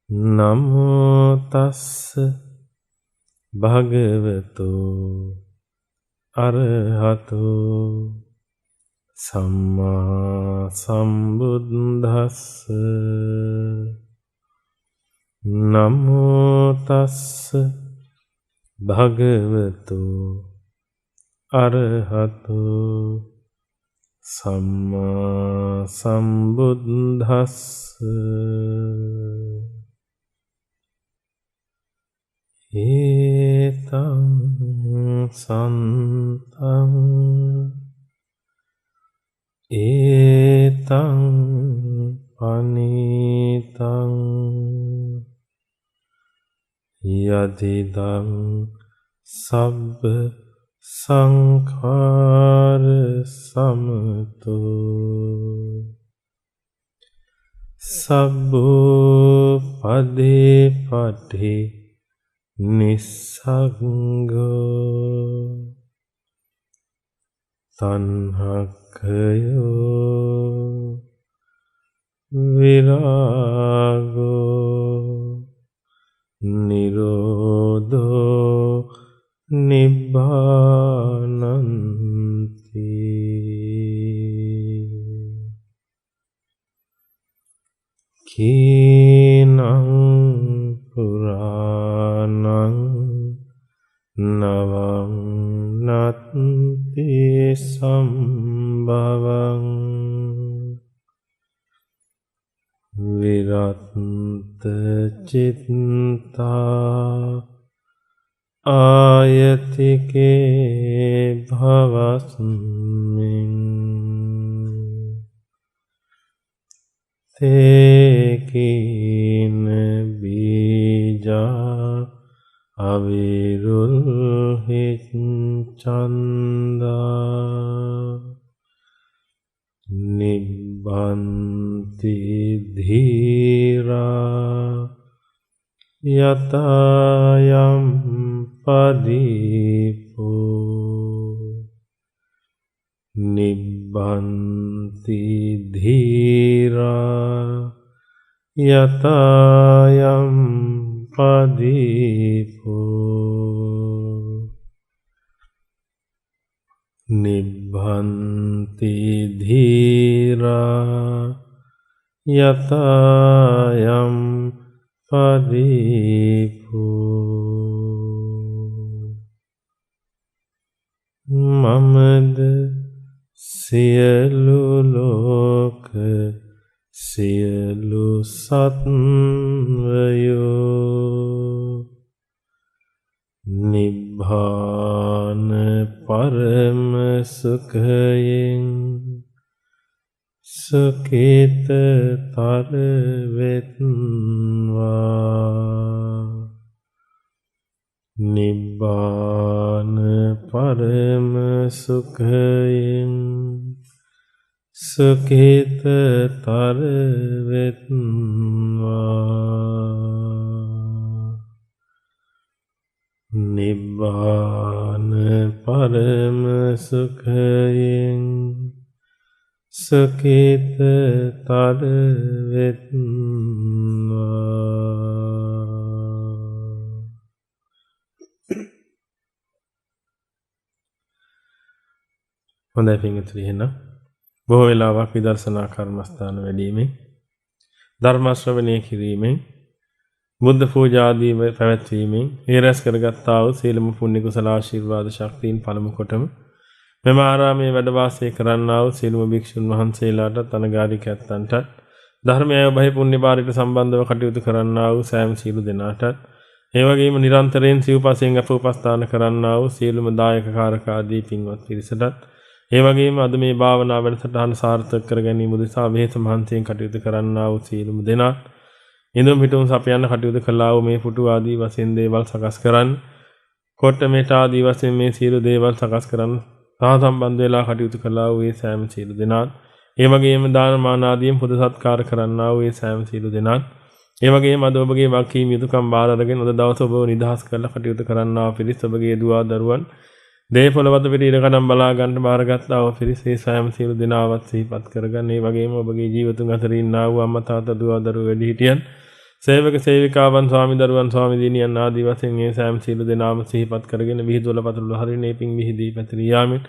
නමෝ තස්ස භගවතෝ අරහතෝ සම්මා සම්බුද්දස්ස. නමෝ තස්ස භගවතෝ අරහතෝ සම්මා සම්බුද්දස්ස. ඒතං සන්තං ඒතං පනීතං යදිදං සබ්බ සංඛාර සමතෝ සබ්බෝ පදේ පටි නිස්සග්ගෝ තණ්හක්ඛයෝ විරාගෝ නිරෝධෝ නිබ්බානන්ති. කීනං පුරාණං නවං නත්ති සම්භවං විරත් චිත්තා ආයතිකේ භවස්මින් තේකීන බීජා අවිරුල් හිච්ඡන්දා නිබ්බන්ති ධීරා යතයම් පදීපෝ නිබ්බන්ති ධීරා යතයම් පදීපෝ නිබ්බන්ති ධීරා යතයම් පදීපෝ මමද සියලු ලෝක සියලු සත්වයෝ නිබ්බාන පරම සුඛයෙන් සුඛිතතර වෙත්වා නිබ්බාන පරම සුඛයෙන් සුඛිතතර වෙත්වා නිබ්බාන පරම සුඛයෙන් සුඛිතතර වෙත්වා. හොඳයි පින්වතුනි, එහෙනම් බොහෝ වෙලාවක් විදර්ශනා කර්මස්ථාන වැඩිමෙන් ධර්ම ශ්‍රවණය කිරීමෙන් බුද්ධ පූජා ආදී පැවැත්වීමෙන් ඒ රැස් කරගත්තා වූ සීලම පුණ්‍ය කුසල ආශිර්වාද ශක්තියින් පළමු කොටම මෙම ආරාමයේ වැඩ වාසය කරන්නා වූ සීලම භික්ෂුන් වහන්සේලාට අනගාരിക ඇත්තන්ට ධර්මය බහි පුණ්‍ය බාරිට සම්බන්ධව කටයුතු කරන්නා වූ සෑම සීල දෙනාට ඒ වගේම නිරන්තරයෙන් සිව්පසයෙන් අප උපස්ථාන කරන්නා වූ සීලම දායක කාරක ආදී පින්වත් පිරිසට ඒ වගේම අද මේ භාවනා වැඩසටහන සාර්ථක කර ගැනීම උදෙසා වෙහෙස මහන්සියෙන් කටයුතු කරන්නා වූ සීලම දෙනා ඉඳුම් හිටුම් සපයන්න කටයුතු කළා වූ මේ පුටු ආදී වශයෙන් දේවල් සකස් කරන්න කොට මෙට ආදී වශයෙන් මේ සීල දේවල් සකස් කරන්න සහ සම්බන්ධ වෙලා කටයුතු කළා වූ ඒ සෑම සීල දෙනා ඒ වගේම දාන මාන ආදීන් පොදු සත්කාර කරන්නා වූ ඒ සෑම සීල දෙනා ඒ වගේම අද ඔබගේ වගකීම් යුතුයකම් බාර අරගෙන අද දවස ඔබව නිදහස් කරලා කටයුතු කරන්නා වූ පිරිස ඔබගේ දුවා දරුවන් දේපොළවත පිට ඉරකඩම් බලා ගන්න බාරගත්තා වූ පිරිස ඒ සෑම සීල දෙනාවත් සිහිපත් කරගන්න. ඒ වගේම ඔබගේ ජීවිතුන් අතර ඉන්නා වූ අම්මා තාත්තා දුව දරුවෝ වැඩිහිටියන් සේවක සේවිකාවන් ස්වාමි දරුවන් ස්වාමි දිනියන් ආදී වශයෙන් මේ සෑම සීල දෙනාම සිහිපත් කරගෙන විහිදුවල පතුල හරිනේ පිං විහිදී පැතිරී යාමෙන්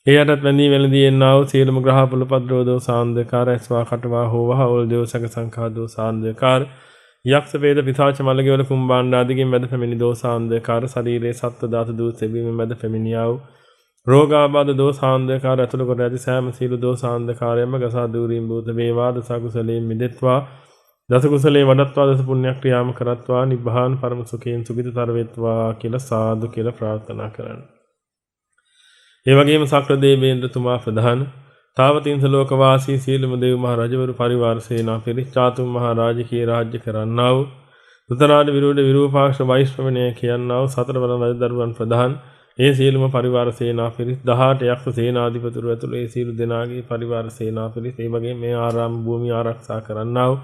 ඒ යටත් වැඳී වැළඳී එන්නා වූ සීලම ග්‍රහ පුල පද්‍රෝ දෝසාන්දකාර ඇස්වා කටවා හෝවහ ඕල් දෝසක සංඛා දෝසාන්දකාර යක්ෂ වේද පිසාච මලගෙවල කුම්බාණ්ඩ ආදිගෙන් මැද පැමිණි දෝසාන්දකාර ශරීරයේ සත්ත්ව ධාතු දූත සෙවීමෙන් මැද පැමිණියා වූ රෝගාබාධ දෝසාන්දකාර ඇතුළු කොට ඇති සෑම සීල දෝසාන්දකාරයම ගසා දූරීම් භූත වේවා දස කුසලයෙන් මිදෙත්වා දස කුසලේ වඩත්වා දස පුණ්‍ය ක්‍රියාම කරත්වා නිබ්බාන පරම සුඛයෙන් සුඛිතතර වෙත්වා කියලා සාදු කියලා ප්‍රාර්ථනා කරන්න. ඒ වගේම සක්‍ර දේවේන්ද්‍රතුමා ප්‍රධාන තාවතින්ස ලෝක වාසී සීලම දේව මහ රජවරු පරිවාර සේනා පිරිස් චාතුම් මහ රාජකීය රාජ්‍ය කරන්නා වූ උතරාද විරුද්ධ විරූපාක්ෂ වෛශ්‍රවණය කියන්නා වූ සතර වරන් රජදරුවන් ප්‍රධාන ඒ සීලම පරිවාර සේනා පිරිස් 18 යක්ෂ සේනාධිපතිවරු ඇතුළු ඒ සීල දෙනාගේ පරිවාර සේනා පිරිස් ඒ වගේම මේ ආරාම භූමිය ආරක්ෂා කරන්නා වූ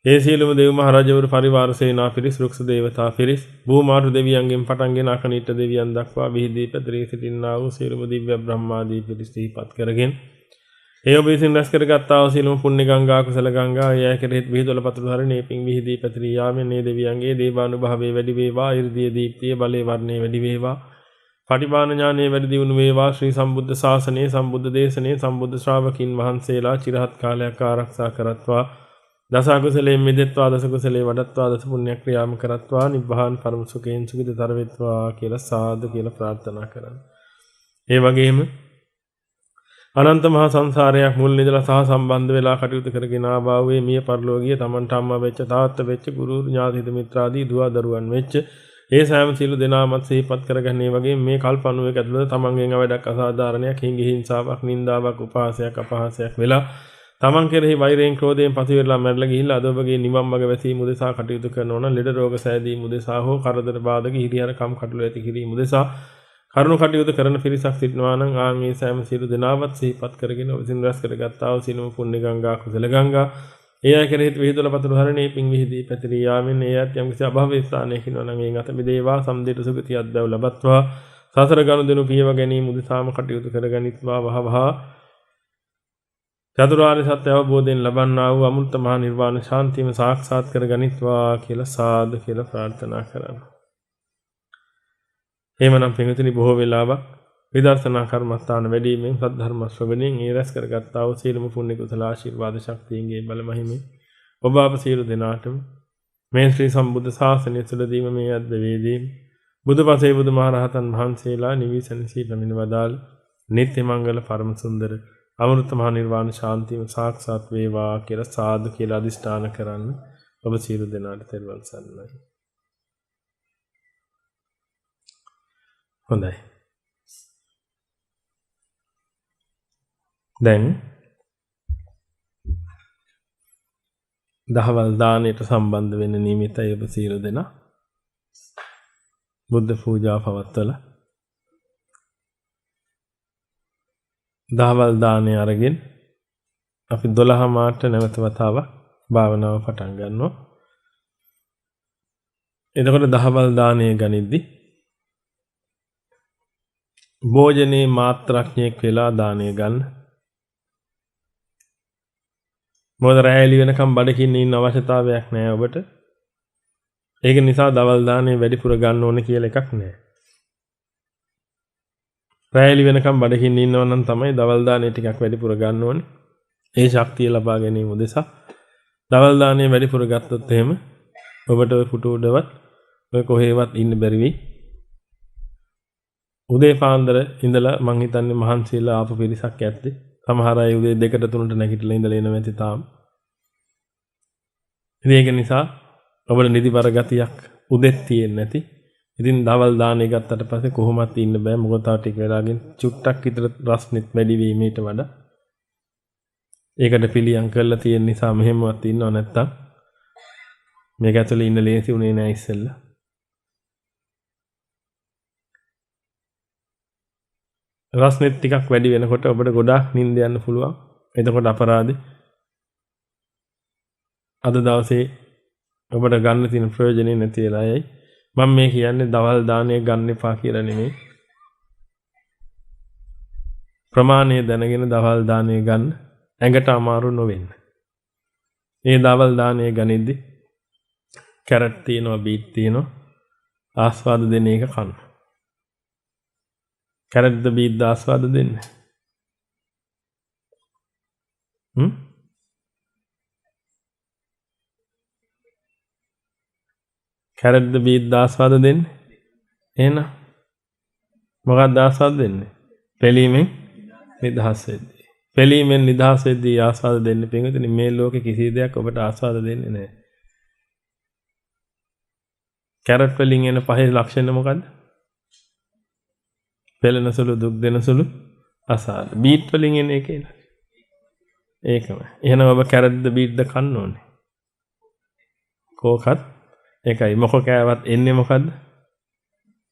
ඒ සීලම දේව මහ රජවරු පරිවාර සේනා පිරිස් රුක්ෂ දේවතා පිරිස් භූමාතු දෙවියන්ගෙන් පටන්ගෙන අකනිට දෙවියන් දක්වා විහිදී පැතිරී සිටින්නා වූ සීලම දිව්‍ය බ්‍රහ්මාදී පිරිස් සිහිපත් කරගෙන ඒ ඔබ විසින් රැස් කරගත්තා වූ සීලම පුණ්‍ය ගංගා කුසල ගංගා යැයි කෙරෙහි විහිදුවල පතුරු හරිනේ පිං විහිදී පැතිරී යාමෙන් මේ දෙවියන්ගේ දේවානුභාවයේ වැඩි වේවා 이르දිය දීප්තිය බලේ වර්ණේ වැඩි වේවා පටිභාන ඥානයේ වැඩි දියුණු වේවා ශ්‍රී සම්බුද්ධ ශාසනයේ සම්බුද්ධ දේශනයේ සම්බුද්ධ ශ්‍රාවකින් වහන්සේලා চিරහත් කාලයක් ආරක්ෂා කරත්වා දස කුසලයෙන් මිදෙත්වා දස කුසලේ වඩත්වා දස පුණ්‍ය ක්‍රියාම කරත්වා නිබ්බාන පරම සුඛයෙන් සුඛිතතර වෙත්වා කියලා සාදු කියලා ප්‍රාර්ථනා කරන්න. ඒ වගේම අනන්ත මහා සංසාරයක් මුල් ඉඳලා සහ සම්බන්ධ වෙලා කටයුතු කරගෙන ආවා මිය පරලෝකීය තමන්ට අම්මා වෙච්ච තාත්තා වෙච්ච ගුරු ඥාති හිත මිත්‍රාදී දුව දරුවන් වෙච්ච ඒ සෑම සියලු දෙනාමත් සිහිපත් කරගන්නේ වගේ මේ කල්ප 90ක ඇතුළත තමන්ගෙන් අවඩක් අසාධාරණයක් හිඟි හිංසාවක් නින්දාවක් උපහාසයක් අපහාසයක් වෙලා තමන් කෙරෙහි වෛරයෙන් ක්‍රෝධයෙන් පසුවෙලා මැරලා ගිහිල්ලා අද ඔබගේ නිවන් මඟ වැසීම උදෙසා කටයුතු කරනවා නම් ලෙඩ රෝග සෑදීම උදෙසා හෝ කරදර බාධක හිරිහැර කම් කටළු ඇති කිරීම උදෙසා කරුණු කටයුතු කරන පිරිසක් සිටිනවා නම් ආන්ගේ සෑම සියලු දෙනාවත් සිහිපත් කරගෙන ඔබසින් රැස් කරගත්තා වූ සිනම පුණ්‍ය ගංගා කුසල ගංගා ඒ අය කෙරෙහි විහිදුල පතුරු හරණේ පිං විහිදී පැතිරී යාමෙන් ඒ අයත් යම් කිසි අභව්‍ය ස්ථානයක ඉන්නවා නම් ඒ අත මිදේවා සම්දිත සුගතියක් දැව ලබත්වා සසර ගනුදෙනු පියව ගැනීම උදෙසාම කටයුතු කරගනිත්වා වහවහ චතුරාර්ය සත්‍ය අවබෝධයෙන් ලබන්නා වූ අමෘත මහ නිර්වාණ ශාන්තියම සාක්ෂාත් කරගනිත්වා කියලා සාදු කියලා ප්‍රාර්ථනා කරනවා. එහෙමනම් පින්විතනි බොහෝ වෙලාවක් විදර්ශනා කර්මස්ථාන වැඩිමෙන් සද්ධර්ම ශ්‍රවණයෙන් ඒ රැස් කරගත්තා වූ සීලම පුණ්‍ය කුසල ආශිර්වාද ශක්තියන්ගේ බල මහිමේ ඔබ අප සියලු දෙනාටම මේ ශ්‍රී සම්බුද්ධ ශාසනය තුළදීම මේ අද්වේදී බුදුපසේ බුදුමහරහතන් වහන්සේලා නිවිසන සීලමින වදාළ නිත්‍ය මංගල පරම සුන්දර අමෘත මහ නිර්වාණ ශාන්තියම සාක්ෂාත් වේවා කියලා සාදු කියලා අදිෂ්ඨාන කරන්න ඔබ සියලු දෙනාට තෙරුවන් සරණයි. හොඳයි. දැන් දහවල් දාණයට සම්බන්ධ වෙන නිමිතයි ඔබ සියලු දෙනා බුද්ධ පූජා පවත්වලා දහවල් දාණය අරගෙන අපි 12 මාට නැවත වතාවක් භාවනාව පටන් ගන්නවා. එතකොට දහවල් දාණය ගනිද්දි භෝජනේ මාත්‍රඥයෙක් වෙලා දාණය ගන්න. මොකද රැයලි වෙනකම් බඩකින් ඉන්න අවශ්‍යතාවයක් නැහැ ඔබට. ඒක නිසා දවල් දාණය වැඩිපුර ගන්න ඕනේ කියලා එකක් නැහැ. රැයලි වෙනකම් බඩකින් ඉන්නව නම් තමයි දවල් දාණය ටිකක් වැඩිපුර ගන්න ඕනේ. ඒ ශක්තිය ලබා ගැනීම උදෙසා දවල් දාණය වැඩිපුර ගත්තොත් එහෙම ඔබට ඔය පුටු උඩවත් ඔය කොහේවත් ඉන්න බැරි වෙයි. උදේ පාන්දර ඉඳලා මං හිතන්නේ මහන්සියලා ආපු පිරිසක් ඇත්තේ. සමහර අය උදේ 2ට 3ට නැගිටලා ඉඳලා එනවා ඇති තාම. ඉතින් ඒක නිසා ඔබට නිදිබර ගතියක් උදෙත් තියෙන්නේ නැති. ඉතින් දවල් දාණය ගත්තට පස්සේ කොහොමත් ඉන්න බෑ. මොකද තා ටික වෙලාවකින් චුට්ටක් විතර රස්නෙත් වැඩි වෙයි මේට වඩා. ඒකට පිළියම් කරලා තියෙන නිසා මෙහෙමවත් ඉන්නව නැත්තම් මේක ඇතුලේ ඉන්න ලේසි උනේ නෑ ඉස්සෙල්ලා. රස්නෙත් ටිකක් වැඩි වෙනකොට ඔබට ගොඩාක් නිින්ද යන්න පුළුවන්. එතකොට අපරාධේ අද දවසේ ඔබට ගන්න තියෙන ප්‍රයෝජනෙ නැති වෙලා යයි. මම මේ කියන්නේ දවල් දාණය ගන්න එපා කියලා නෙමෙයි. ප්‍රමාණය දැනගෙන දවල් දාණය ගන්න ඇඟට අමාරු නොවෙන්න. මේ දවල් දාණය ගනිද්දි කැරට් තියෙනවා, බීට් තියෙනවා. ආස්වාද දෙන එක කන්න. කැරට්ද බීට්ද ආස්වාද දෙන්න? කැරට්ද බීට්ද ආස්වාද දෙන්නේ? එහෙනම් මොකක්ද ආස්වාද දෙන්නේ? පෙලීමෙන් නිදහස් වෙද්දී. පෙලීමෙන් නිදහස් වෙද්දී ආස්වාද දෙන්නේ. පින්විතනි මේ ලෝකේ කිසි දෙයක් ඔබට ආස්වාද දෙන්නේ නැහැ. කැරට් වලින් එන පහේ ලක්ෂණ මොකද්ද? පෙළෙන සුළු, දුක් දෙන සුළු, අසාද. බීට් වලින් එන එකේ නේද? ඒකම. එහෙනම් ඔබ කැරට්ද බීට්ද කන්න ඕනේ. කෝකත් ඒකයි. මොක කෑවත් එන්නේ මොකද්ද?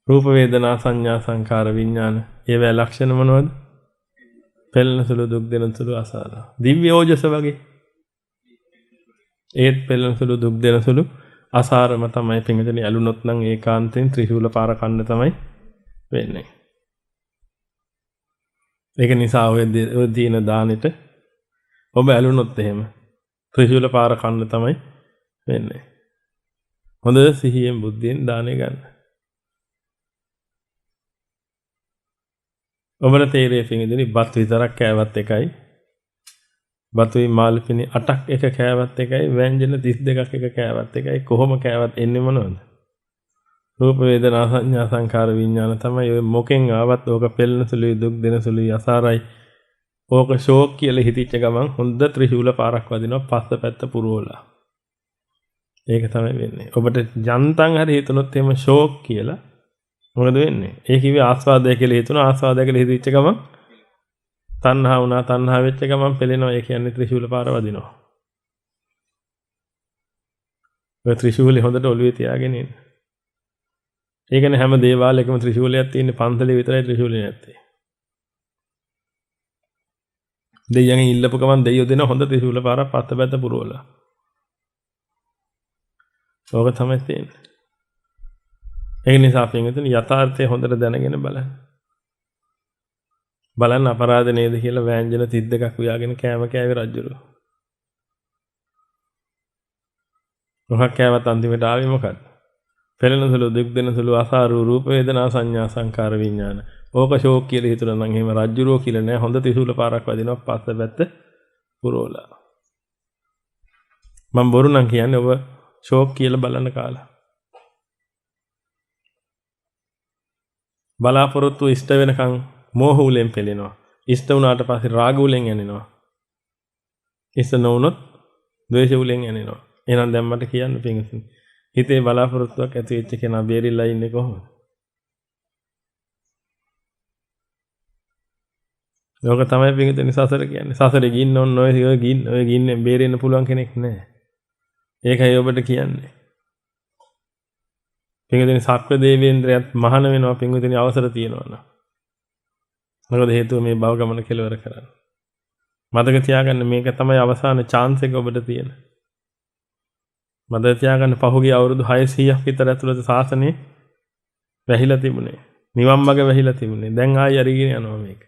රූප වේදනා සංඥා සංකාර විඥාන. ඒවැ ලක්ෂණ මොනවද? පෙළෙන සුළු, දුක් දෙන සුළු, අසාද. දිව්‍ය ඕජස වගේ. ඒත් පෙළෙන සුළු, දුක් දෙන සුළු, අසාරම තමයි පින්විතනි. ඇලුනොත් නම් ඒකාන්තයෙන් ත්‍රිශූල පාර කන්න තමයි වෙන්නේ. ඒක නිසා ඔය දීන දානෙට ඔබ ඇලුනොත් එහෙම ත්‍රිශූල පාර කන්න තමයි වෙන්නේ. හොඳ සිහියෙන් බුද්ධියෙන් දානෙ ගන්න. ඔබට තේරෙයි පින්විතනි බත් විතරක් කෑවත් එකයි. බතුයි මාළුපිනි 8ක් එක කෑවත් එකයි. ව්‍යංජන 32ක් එක කෑවත් එකයි. කොහොම කෑවත් එන්නේ මොනවද? රූප වේදනා සංඥා සංකාර විඥාන තමයි. ඔය මොකෙන් ආවත් ඕක පෙළෙන සුළුයි, දුක් දෙන සුළුයි, අසාරයි. ඕක ෂෝක් කියලා හිතිච්ච ගමන් හොඳ ත්‍රිශූල පාරක් වදිනවා පස්ස පැත්ත පුරවලා. ඒක තමයි වෙන්නේ. ඔබට ජන්තන් හරි හිතුනොත් එහෙම ෂෝක් කියලා මොකද වෙන්නේ? ඒ කිව්වේ ආස්වාදය කියලා හිතුණා ආස්වාදය කියලා හිතවිච්ච ගමන් තණ්හා වුණා තණ්හා වෙච්ච ගමන් පෙළෙනවා. ඒ කියන්නේ ත්‍රිශූල පාර වදිනවා. ඔය ත්‍රිශූලේ හොඳට ඔළුවේ තියාගෙන ඉන්න. ඒ කියන්නේ හැම දේවාලයකම ත්‍රිශූලයක් තියෙන්නේ පන්සලේ විතරයි ත්‍රිශූලේ නැත්තේ. දෙයියන්ගෙන් ඉල්ලපු ගමන් දෙයියෝ දෙන හොඳ ත්‍රිශූල පාරක් පස්සපැත්ත පුරවලා. ඕක තමයි තියෙන්නේ. ඒ නිසා පින්විතනි යථාර්ථය හොඳට දැනගෙන බලන්න. බලන්න අපරාධ නේද කියලා වෑංජන 32ක් උයාගෙන කෑම කෑවේ රජුරු. මොකක් කෑවත් අන්තිමට ආවේ මොකද්ද? පෙළෙන සුළු දුක් දෙන සුළු අසාරු රූප වේදනා සංඥා සංකාර විඥාන. ඕක ෂෝක් කියලා හිතුණා නම් එහෙම රජුරෝ කියලා නෑ හොඳ ත්‍රිශූල පාරක් වදිනවා පස්සපැත්ත පුරවලා. මම බොරු නම් කියන්නේ ඔබ ෂෝක් කියලා බලන්න කාලා. බලාපොරොත්තු ඉෂ්ට වෙනකන් මෝහ උලෙන් පෙළෙනවා. ඉෂ්ට වුණාට පස්සේ රාග උලෙන් යනිනවා. ඉෂ්ට නොවුනොත් ද්වේෂ උලෙන් යනිනවා. එහෙනම් දැන් මට කියන්න පිංගුතුනි. හිතේ බලාපොරොත්තුවක් ඇති වෙච්ච කෙනා බේරිලා ඉන්නේ කොහොමද? ලෝක තමයි පිංගුතුනි සසර කියන්නේ. සසරේ ගින්න ඕන ඔය ගින්නෙන් බේරෙන්න පුළුවන් කෙනෙක් නැහැ. ඒකයි ඔබට කියන්නේ. පිංගුතුනි සක්‍ර දේවේන්ද්‍රයත් මහාන වෙනවා පිංගුතුනි අවසර තියෙනවා නම්. මොකද හේතුව මේ භව ගමන කෙලවර කරන්න. මතක තියාගන්න මේක තමයි අවසාන chance එක ඔබට තියෙන. මතක තියාගන්න පහුගිය අවුරුදු 600ක් විතර ඇතුළත සාසනේ වැහිලා තිබුණේ. නිවන් මඟ වැහිලා තිබුණේ. දැන් ආයෙ අරගෙන යනවා මේක.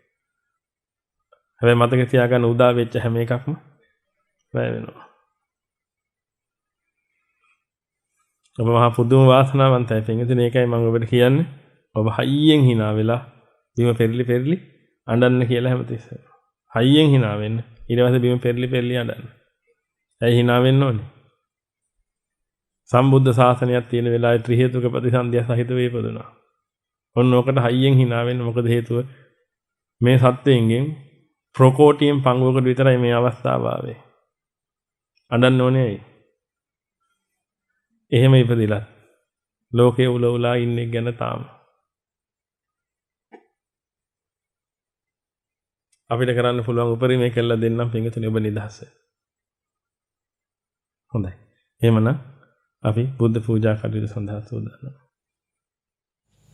හැබැයි මතක තියාගන්න උදා වෙච්ච හැම එකක්ම වැය වෙනවා. ඔබ මහා පුදුම වාසනාවන්තයි පින්විතනේ. ඒකයි මම ඔබට කියන්නේ. ඔබ හයියෙන් hina වෙලා බිම පෙරලි අඬන්න කියලා හැමතිස්සෙම. හයියෙන් hina වෙන්න. ඊට පස්සේ බිම පෙරලි අඬන්න. ඇයි hina වෙන්න ඕනේ? සම්බුද්ධ ශාසනයක් තියෙන වෙලාවේ ත්‍රි හේතුක ප්‍රතිසන්දිය සහිතව ඉපදුනා. ඔන්න ඔකට හයියෙන් hina වෙන්න. මොකද හේතුව මේ සත්වයෙන් ප්‍රකෝටියෙන් පංගුවකට විතරයි මේ අවස්ථාව ආවේ. අඬන්න ඕනේ ඇයි? එහෙම ඉපදිලා ලෝකේ උලවලා ඉන්නේ ගැන තාම අපිට කරන්න පුළුවන් උපරිමය කළා දෙන්නම් පින්විතනේ ඔබ නිදහස. හොඳයි. එහෙමනම් අපි බුද්ධ පූජා කටයුතු සඳහා සූදානම්.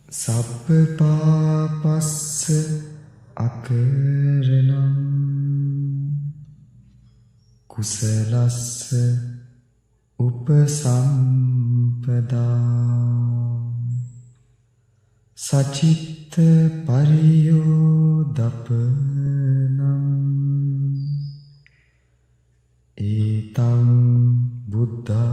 සබ්බ පාපස්ස අකරණං කුසලස්ස උපසම්පදා සචිත්ත පරියෝදපනං ඒතං බුද්ධං